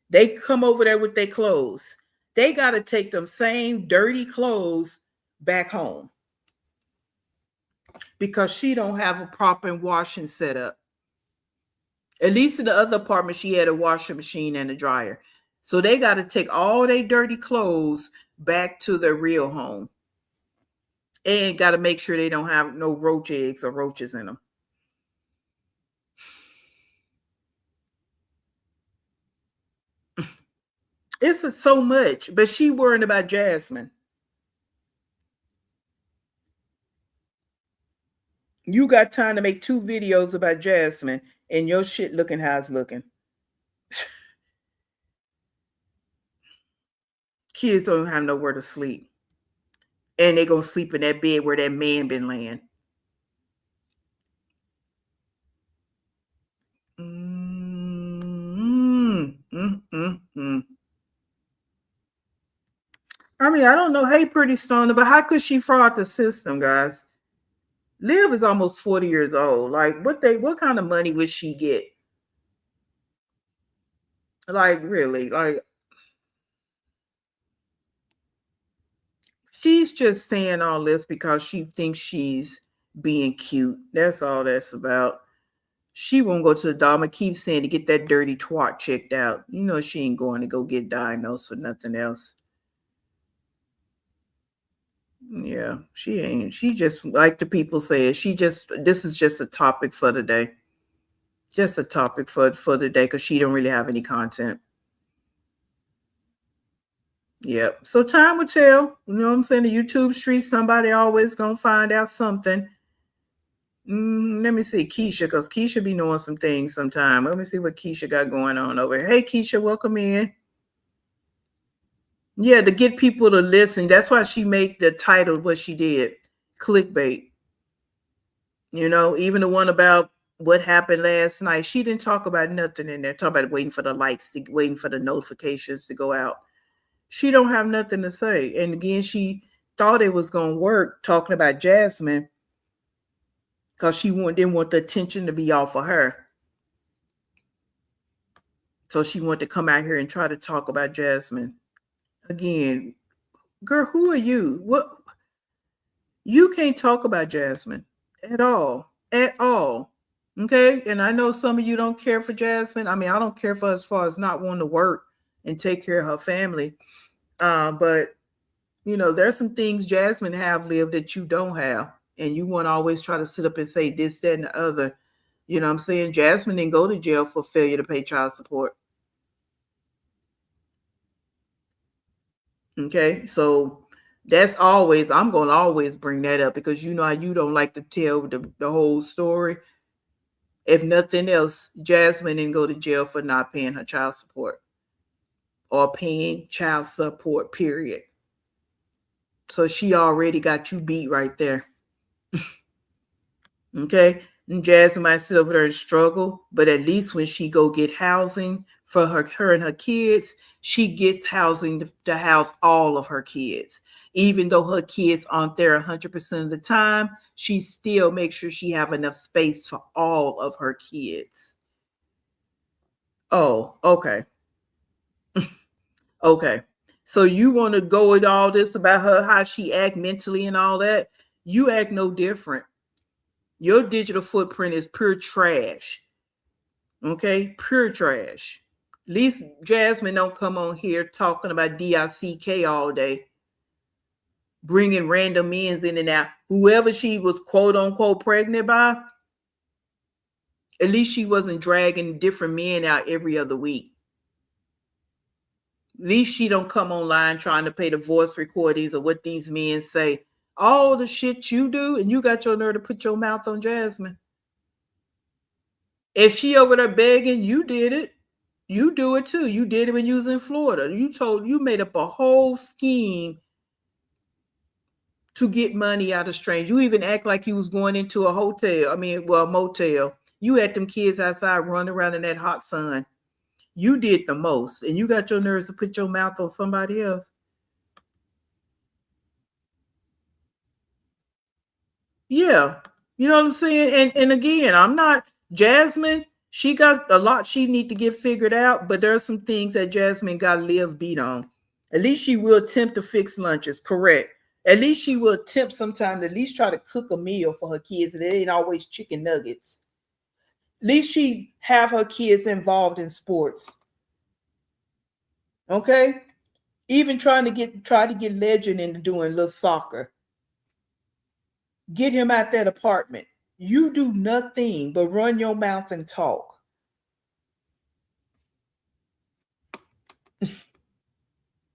They come over there with their clothes. They got to take them same dirty clothes back home because she don't have a proper washing setup. At least in the other apartment, she had a washing machine and a dryer. So they got to take all their dirty clothes back to their real home. And got to make sure they don't have no roach eggs or roaches in them. It's so much, but she worrying about Jasmine. You got time to make 2 videos about Jasmine and your shit looking how it's looking. Kids don't have nowhere to sleep. And they gonna sleep in that bed where that man been laying. I mean, I don't know. Hey, Pretty Stoner, but how could she fraud the system, guys? Liv is almost 40 years old. Like, what kind of money would she get? Like, really? Like, she's just saying all this because she thinks she's being cute. That's all that's about. She won't go to the doctor. Keep saying to get that dirty twat checked out. You know she ain't going to go get diagnosed or nothing else. Yeah, she ain't. She just, like the people say, this is just a topic for the day. Just a topic for the day because she don't really have any content. Yeah. So time will tell. You know what I'm saying? The YouTube street, somebody always gonna find out something. Let me see Keisha, because Keisha be knowing some things sometime. Let me see what Keisha got going on over here. Hey, Keisha, welcome in. Yeah, to get people to listen. That's why she made the title what she did. Clickbait. Even the one about what happened last night. She didn't talk about nothing in there. Talk about waiting for the likes, waiting for the notifications to go out. She don't have nothing to say. And again, she thought it was going to work talking about Jasmine because she didn't want the attention to be off of her. So she wanted to come out here and try to talk about Jasmine. Again, girl, who are you? What? You can't talk about Jasmine at all. At all. Okay? And I know some of you don't care for Jasmine. I mean, I don't care for her as far as not wanting to work and take care of her family. But, there's some things Jasmine have lived that you don't have. And you want to always try to sit up and say this, that, and the other. You know what I'm saying? Jasmine didn't go to jail for failure to pay child support. Okay, so that's always, I'm going to always bring that up because you know how you don't like to tell the whole story. If nothing else, Jasmine didn't go to jail for not paying her child support or paying child support, period. So she already got you beat right there. Okay, and Jasmine might sit over there and struggle, but at least when she go get housing for her and her kids, she gets housing to house all of her kids. Even though her kids aren't there 100% of the time, she still makes sure she have enough space for all of her kids. Oh, okay. Okay. So you want to go with all this about her, how she act mentally and all that? You act no different. Your digital footprint is pure trash. Okay, pure trash. At least Jasmine don't come on here talking about DICK all day, bringing random men in and out. Whoever she was quote unquote pregnant by, at least she wasn't dragging different men out every other week. At least she don't come online trying to pay the voice recordings of what these men say. All the shit you do, and you got your nerve to put your mouth on Jasmine. If she over there begging, you did it. You do it too. You did it when you was in Florida. You made up a whole scheme to get money out of strangers. You even act like you was going into a hotel. A motel. You had them kids outside running around in that hot sun. You did the most, and you got your nerves to put your mouth on somebody else. Yeah. You know what I'm saying? And again, I'm not Jasmine. She got a lot she need to get figured out, but there are some things that Jasmine got to live beat on. At least she will attempt to fix lunches, correct. At least she will attempt sometimes to at least try to cook a meal for her kids, and it ain't always chicken nuggets. At least she have her kids involved in sports. Okay? Even try to get Legend into doing little soccer. Get him out that apartment. You do nothing but run your mouth and talk.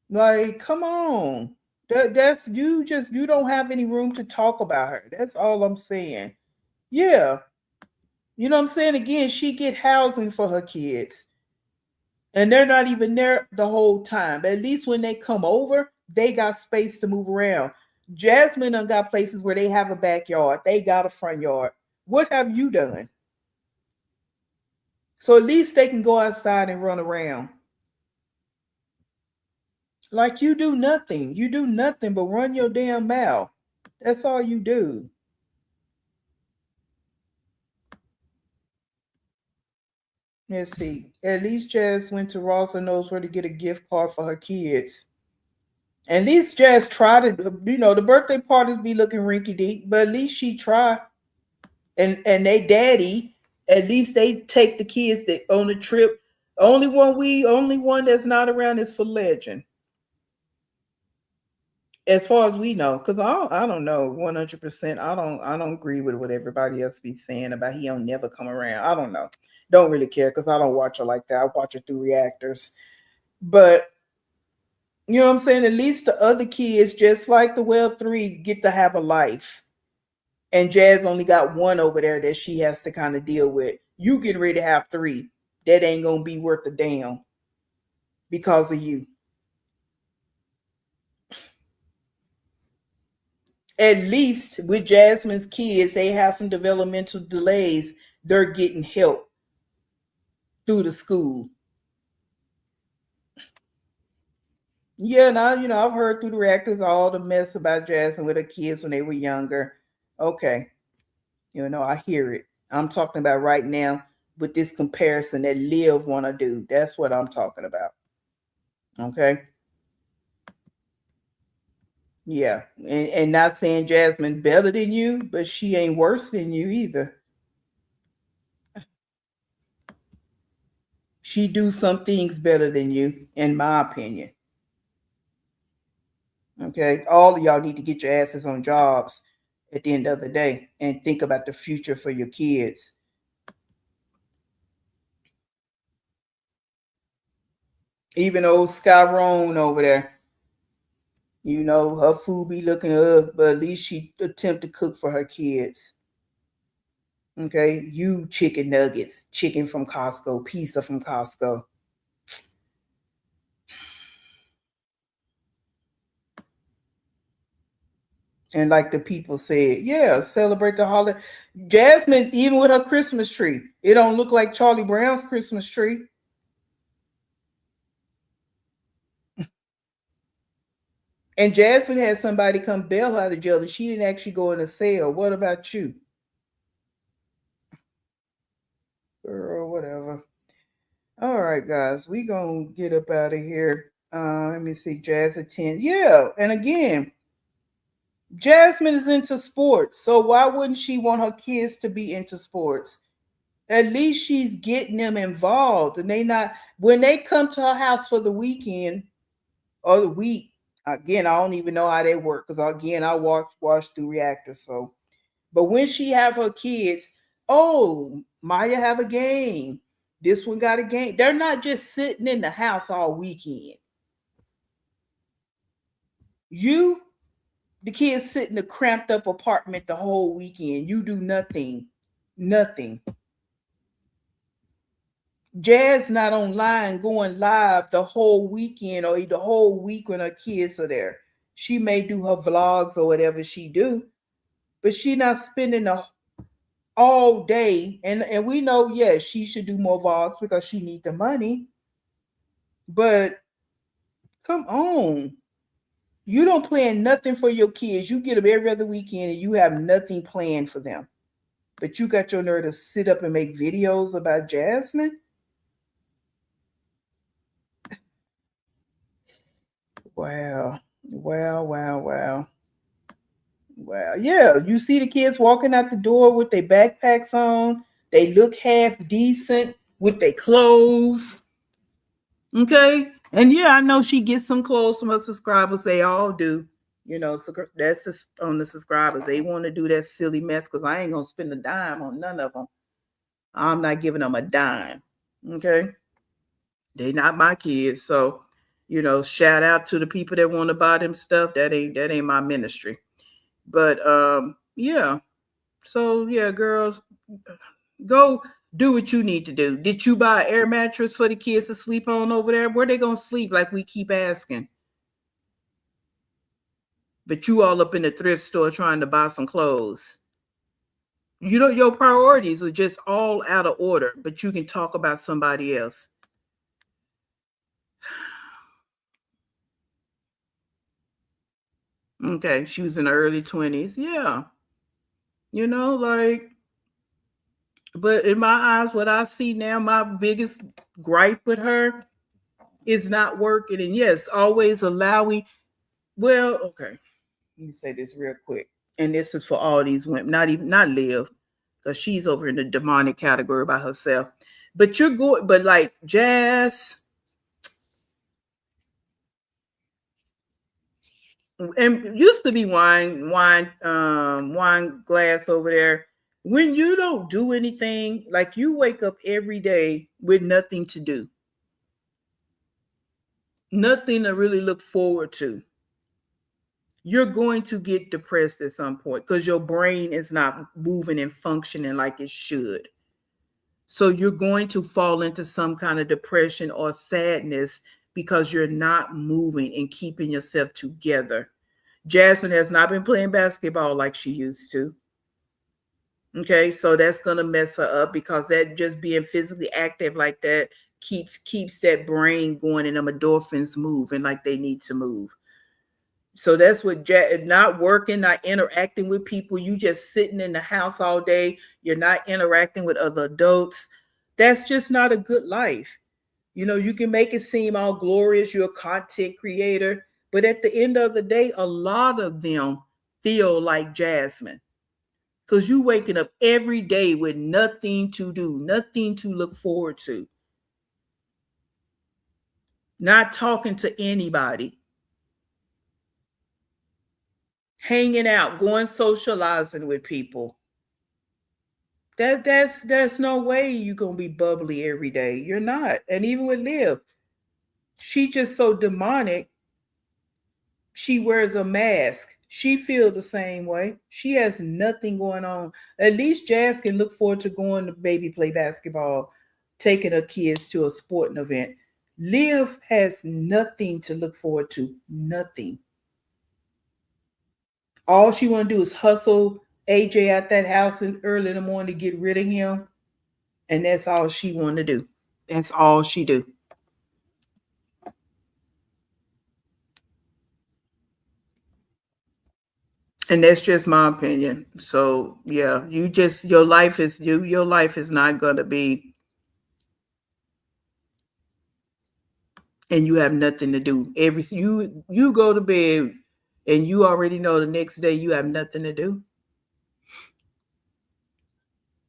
Like, come on. That's you don't have any room to talk about her. That's all I'm saying. Yeah. You know what I'm saying? Again, she get housing for her kids. And they're not even there the whole time. At least when they come over, they got space to move around. Jasmine done got places where they have a backyard. They got a front yard. What have you done? So at least they can go outside and run around. Like you do nothing. You do nothing but run your damn mouth. That's all you do. Let's see. At least Jazz went to Ross and knows where to get a gift card for her kids. At least Jazz tried to, the birthday parties be looking rinky dink, but at least she tried. And they daddy, at least they take the kids that on the trip. Only one that's not around is for Legend. As far as we know, because I don't know 100%. I don't agree with what everybody else be saying about he don't never come around. I don't know. Don't really care because I don't watch it like that. I watch it through reactors. But you know what I'm saying? At least the other kids, just like the Web3, get to have a life. And Jazz only got one over there that she has to kind of deal with. You getting ready to have three. That ain't gonna be worth a damn because of you. At least with Jasmine's kids, they have some developmental delays. They're getting help through the school. Yeah, now I've heard through the reactors all the mess about Jasmine with her kids when they were younger. Okay, I hear it. I'm talking about right now with this comparison that Liv want to do. That's what I'm talking about. Okay. Yeah, and not saying Jasmine better than you, but she ain't worse than you either. She do some things better than you, in my opinion. Okay, all of y'all need to get your asses on jobs at the end of the day and think about the future for your kids. Even old Skyrone over there, her food be looking up, but at least she attempt to cook for her kids. Okay, you chicken nuggets, chicken from Costco, pizza from Costco. And like the people said, yeah, celebrate the holiday. Jasmine, even with her Christmas tree, it don't look like Charlie Brown's Christmas tree. And Jasmine had somebody come bail her out of jail, and she didn't actually go in a cell. What about you? Girl, whatever. All right, guys, we gonna get up out of here. Let me see, Jazz attend. Yeah, and again, Jasmine is into sports, so why wouldn't she want her kids to be into sports? At least she's getting them involved, and they not when they come to her house for the weekend or the week. Again, I don't even know how they work because again, I watch through reactors. So, but when she have her kids, oh, Maya have a game. This one got a game. They're not just sitting in the house all weekend. The kids sit in a cramped up apartment the whole weekend. You do nothing. Nothing. Jazz not online going live the whole weekend or the whole week when her kids are there. She may do her vlogs or whatever she do, but she not spending all day. And we know, yes, she should do more vlogs because she need the money. But come on. You don't plan nothing for your kids. You get them every other weekend and you have nothing planned for them. But you got your nerve to sit up and make videos about Jasmine? Wow. Wow. Yeah, you see the kids walking out the door with their backpacks on. They look half decent with their clothes. Okay. And yeah, I know she gets some clothes from her subscribers. They all do. So that's just on the subscribers. They want to do that silly mess because I ain't going to spend a dime on none of them. I'm not giving them a dime. Okay. They not my kids. So, shout out to the people that want to buy them stuff. That ain't my ministry. But yeah. So yeah, girls, go do what you need to do. Did you buy an air mattress for the kids to sleep on over there? Where they gonna sleep? Like we keep asking. But you all up in the thrift store trying to buy some clothes. Your priorities are just all out of order, but you can talk about somebody else. Okay, she was in the early 20s. Yeah. But in my eyes, what I see now, my biggest gripe with her is not working. And yes, always allowing. Well, okay. Let me say this real quick. And this is for all these women, not Liv, because she's over in the demonic category by herself. But like Jazz, and used to be wine glass over there. When you don't do anything, like you wake up every day with nothing to do, nothing to really look forward to, you're going to get depressed at some point because your brain is not moving and functioning like it should. So you're going to fall into some kind of depression or sadness because you're not moving and keeping yourself together. Jasmine has not been playing basketball like she used to. Okay, so that's going to mess her up because that just being physically active like that keeps that brain going and them endorphins moving like they need to move. So that's what not working, not interacting with people. You just sitting in the house all day. You're not interacting with other adults. That's just not a good life. You can make it seem all glorious. You're a content creator. But at the end of the day, a lot of them feel like Jasmine. Because you waking up every day with nothing to do, nothing to look forward to. Not talking to anybody. hanging out, going socializing with people. There's no way you're gonna be bubbly every day. You're not. And even with Liv, she just so demonic. She wears a mask. She feels the same way. She has nothing going on. At least Jazz can look forward to going to baby play basketball, taking her kids to a sporting event. Liv has nothing to look forward to. Nothing. All she want to do is hustle AJ out that house in early in the morning to get rid of him, and that's all she want to do. That's all she do. And that's just my opinion. So yeah, you just your life is not gonna be, and you have nothing to do. You go to bed and you already know the next day you have nothing to do.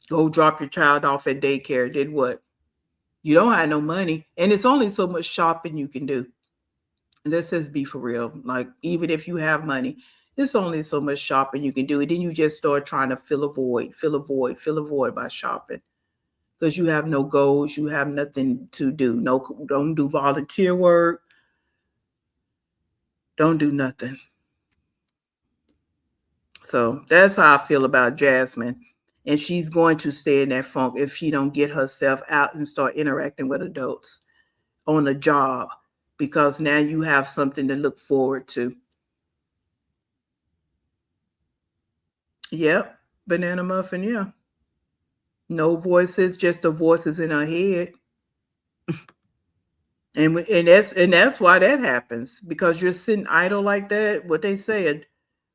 Go drop your child off at daycare. Did what? You don't have no money, and it's only so much shopping you can do. Let's just be for real. Like, even if you have money, it's only so much shopping you can do. And then you just start trying to fill a void, fill a void, fill a void by shopping. Because you have no goals, you have nothing to do. No, don't do volunteer work. Don't do nothing. So that's how I feel about Jasmine. And she's going to stay in that funk if she don't get herself out and start interacting with adults on a job, because now you have something to look forward to. Yep, banana muffin, yeah. No voices, just the voices in her head. And that's why that happens, because you're sitting idle like that. What they said,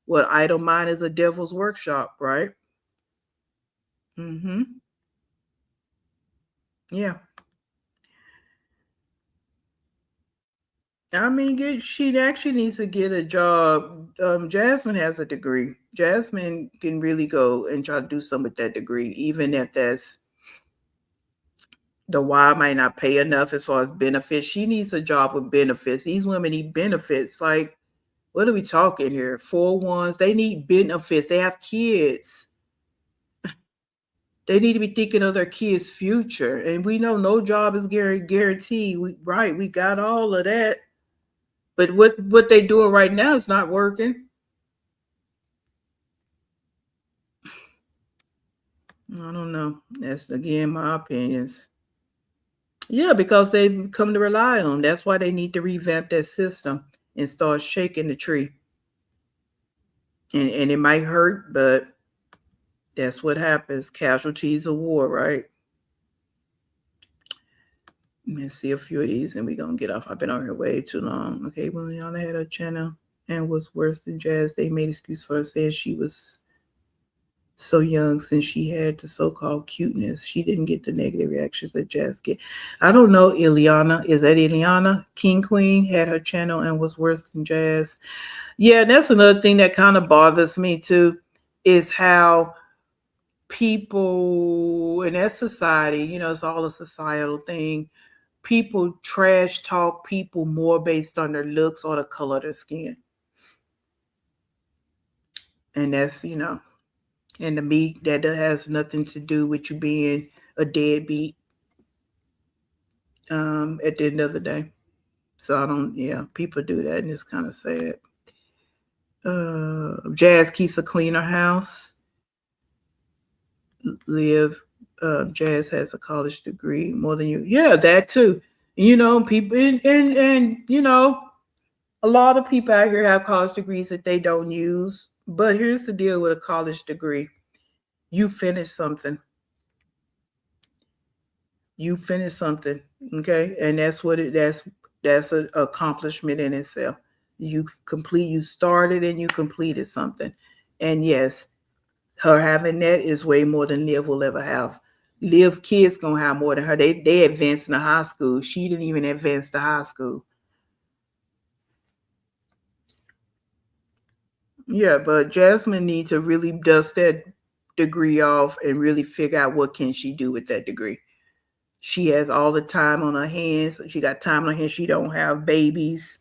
what idle mind is a devil's workshop, right? Mm-hmm. Yeah. I mean, she actually needs to get a job. Jasmine has a degree. Jasmine can really go and try to do something with that degree, even if that's the Y might not pay enough as far as benefits. She needs a job with benefits. These women need benefits. Like, what are we talking here? 401s. They need benefits. They have kids. They need to be thinking of their kids' future. And we know no job is guaranteed. We got all of that. But what they doing right now is not working. I don't know. That's again my opinions. Yeah, because they've come to rely on. That's why they need to revamp that system and start shaking the tree. And it might hurt, but that's what happens. Casualties of war, right? Let's see a few of these and we're gonna get off. I've been on here way too long. Okay, Liliana had a channel and was worse than Jazz. They made excuse for her saying she was so young since she had the so-called cuteness. She didn't get the negative reactions that Jazz get. I don't know, Ileana. Is that Ileana? King Queen had her channel and was worse than Jazz. Yeah, that's another thing that kind of bothers me too, is how people in that society, it's all a societal thing. People trash talk people more based on their looks or the color of their skin. And that's, and to me, that has nothing to do with you being a deadbeat at the end of the day. So people do that, and it's kind of sad. Jazz keeps a cleaner house. Jazz has a college degree more than you. Yeah, that too. People and a lot of people out here have college degrees that they don't use. But here's the deal with a college degree: you finish something. You finish something, okay, and that's an accomplishment in itself. You started and you completed something, and yes, her having that is way more than Liv will ever have. Liv's kids gonna have more than her. They advanced in the high school. She didn't even advance to high school. Yeah, but Jasmine needs to really dust that degree off and really figure out what can she do with that degree. She has all the time on her hands. She got time on her hands. She don't have babies.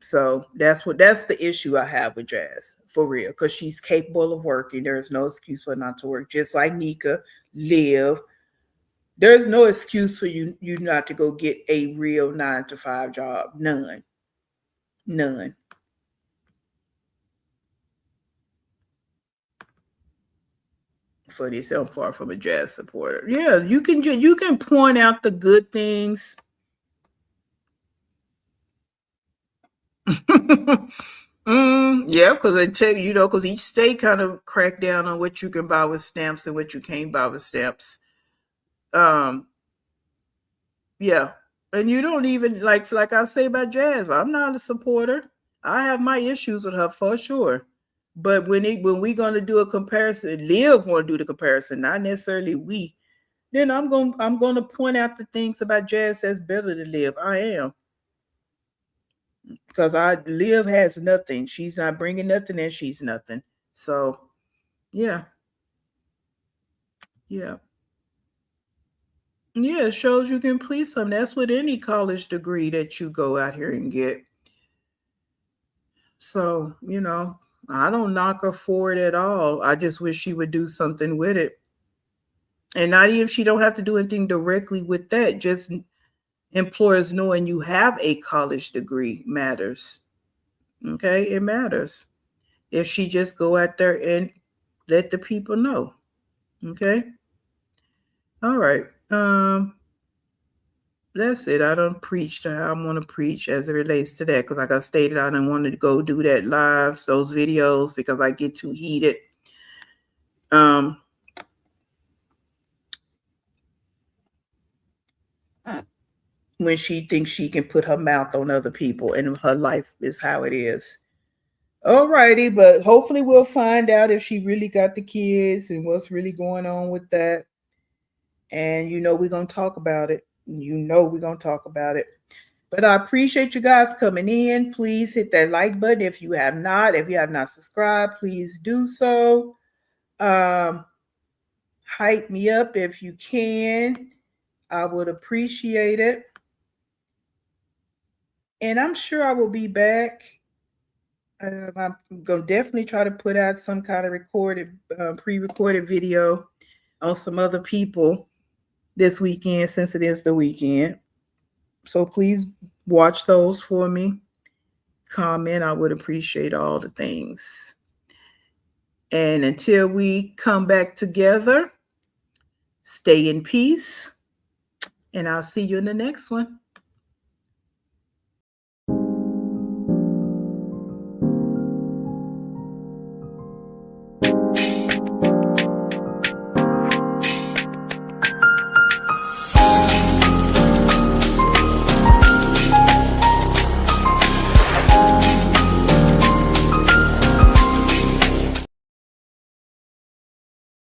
So that's the issue I have with Jazz, for real, because she's capable of working. There's no excuse for her not to work. Just like Nika, Liv, there's no excuse for you not to go get a real 9 to 5 job. None. None. For this, I'm far from a Jazz supporter. Yeah, you can point out the good things. Yeah, because they take, because each state kind of crack down on what you can buy with stamps and what you can't buy with stamps. Yeah, and you don't even like I say about Jazz. I'm not a supporter. I have my issues with her for sure. But when we gonna do a comparison, Liv want to do the comparison, not necessarily we. Then I'm gonna point out the things about Jazz that's better than Liv. I am, because Liv has nothing. She's not bringing nothing, and she's nothing. So, yeah, yeah. Yeah, it shows you can please them. That's with any college degree that you go out here and get. So, I don't knock her for it at all. I just wish she would do something with it. And not even if she don't have to do anything directly with that. Just employers knowing you have a college degree matters. Okay, it matters. If she just go out there and let the people know. Okay. All right. That's it. I don't preach to how I'm going to preach as it relates to that, because like I stated, I didn't want to go do that live, those videos, because I get too heated. When she thinks she can put her mouth on other people and her life is how it is. All righty, but hopefully we'll find out if she really got the kids and what's really going on with that. And we're going to talk about it. We're going to talk about it. But I appreciate you guys coming in. Please hit that like button if you have not. If you have not subscribed, please do so. Hype me up if you can. I would appreciate it. And I'm sure I will be back. I'm going to definitely try to put out some kind of pre-recorded video on some other people this weekend, since it is the weekend. So please watch those for me. Comment. I would appreciate all the things. And until we come back together, stay in peace. And I'll see you in the next one.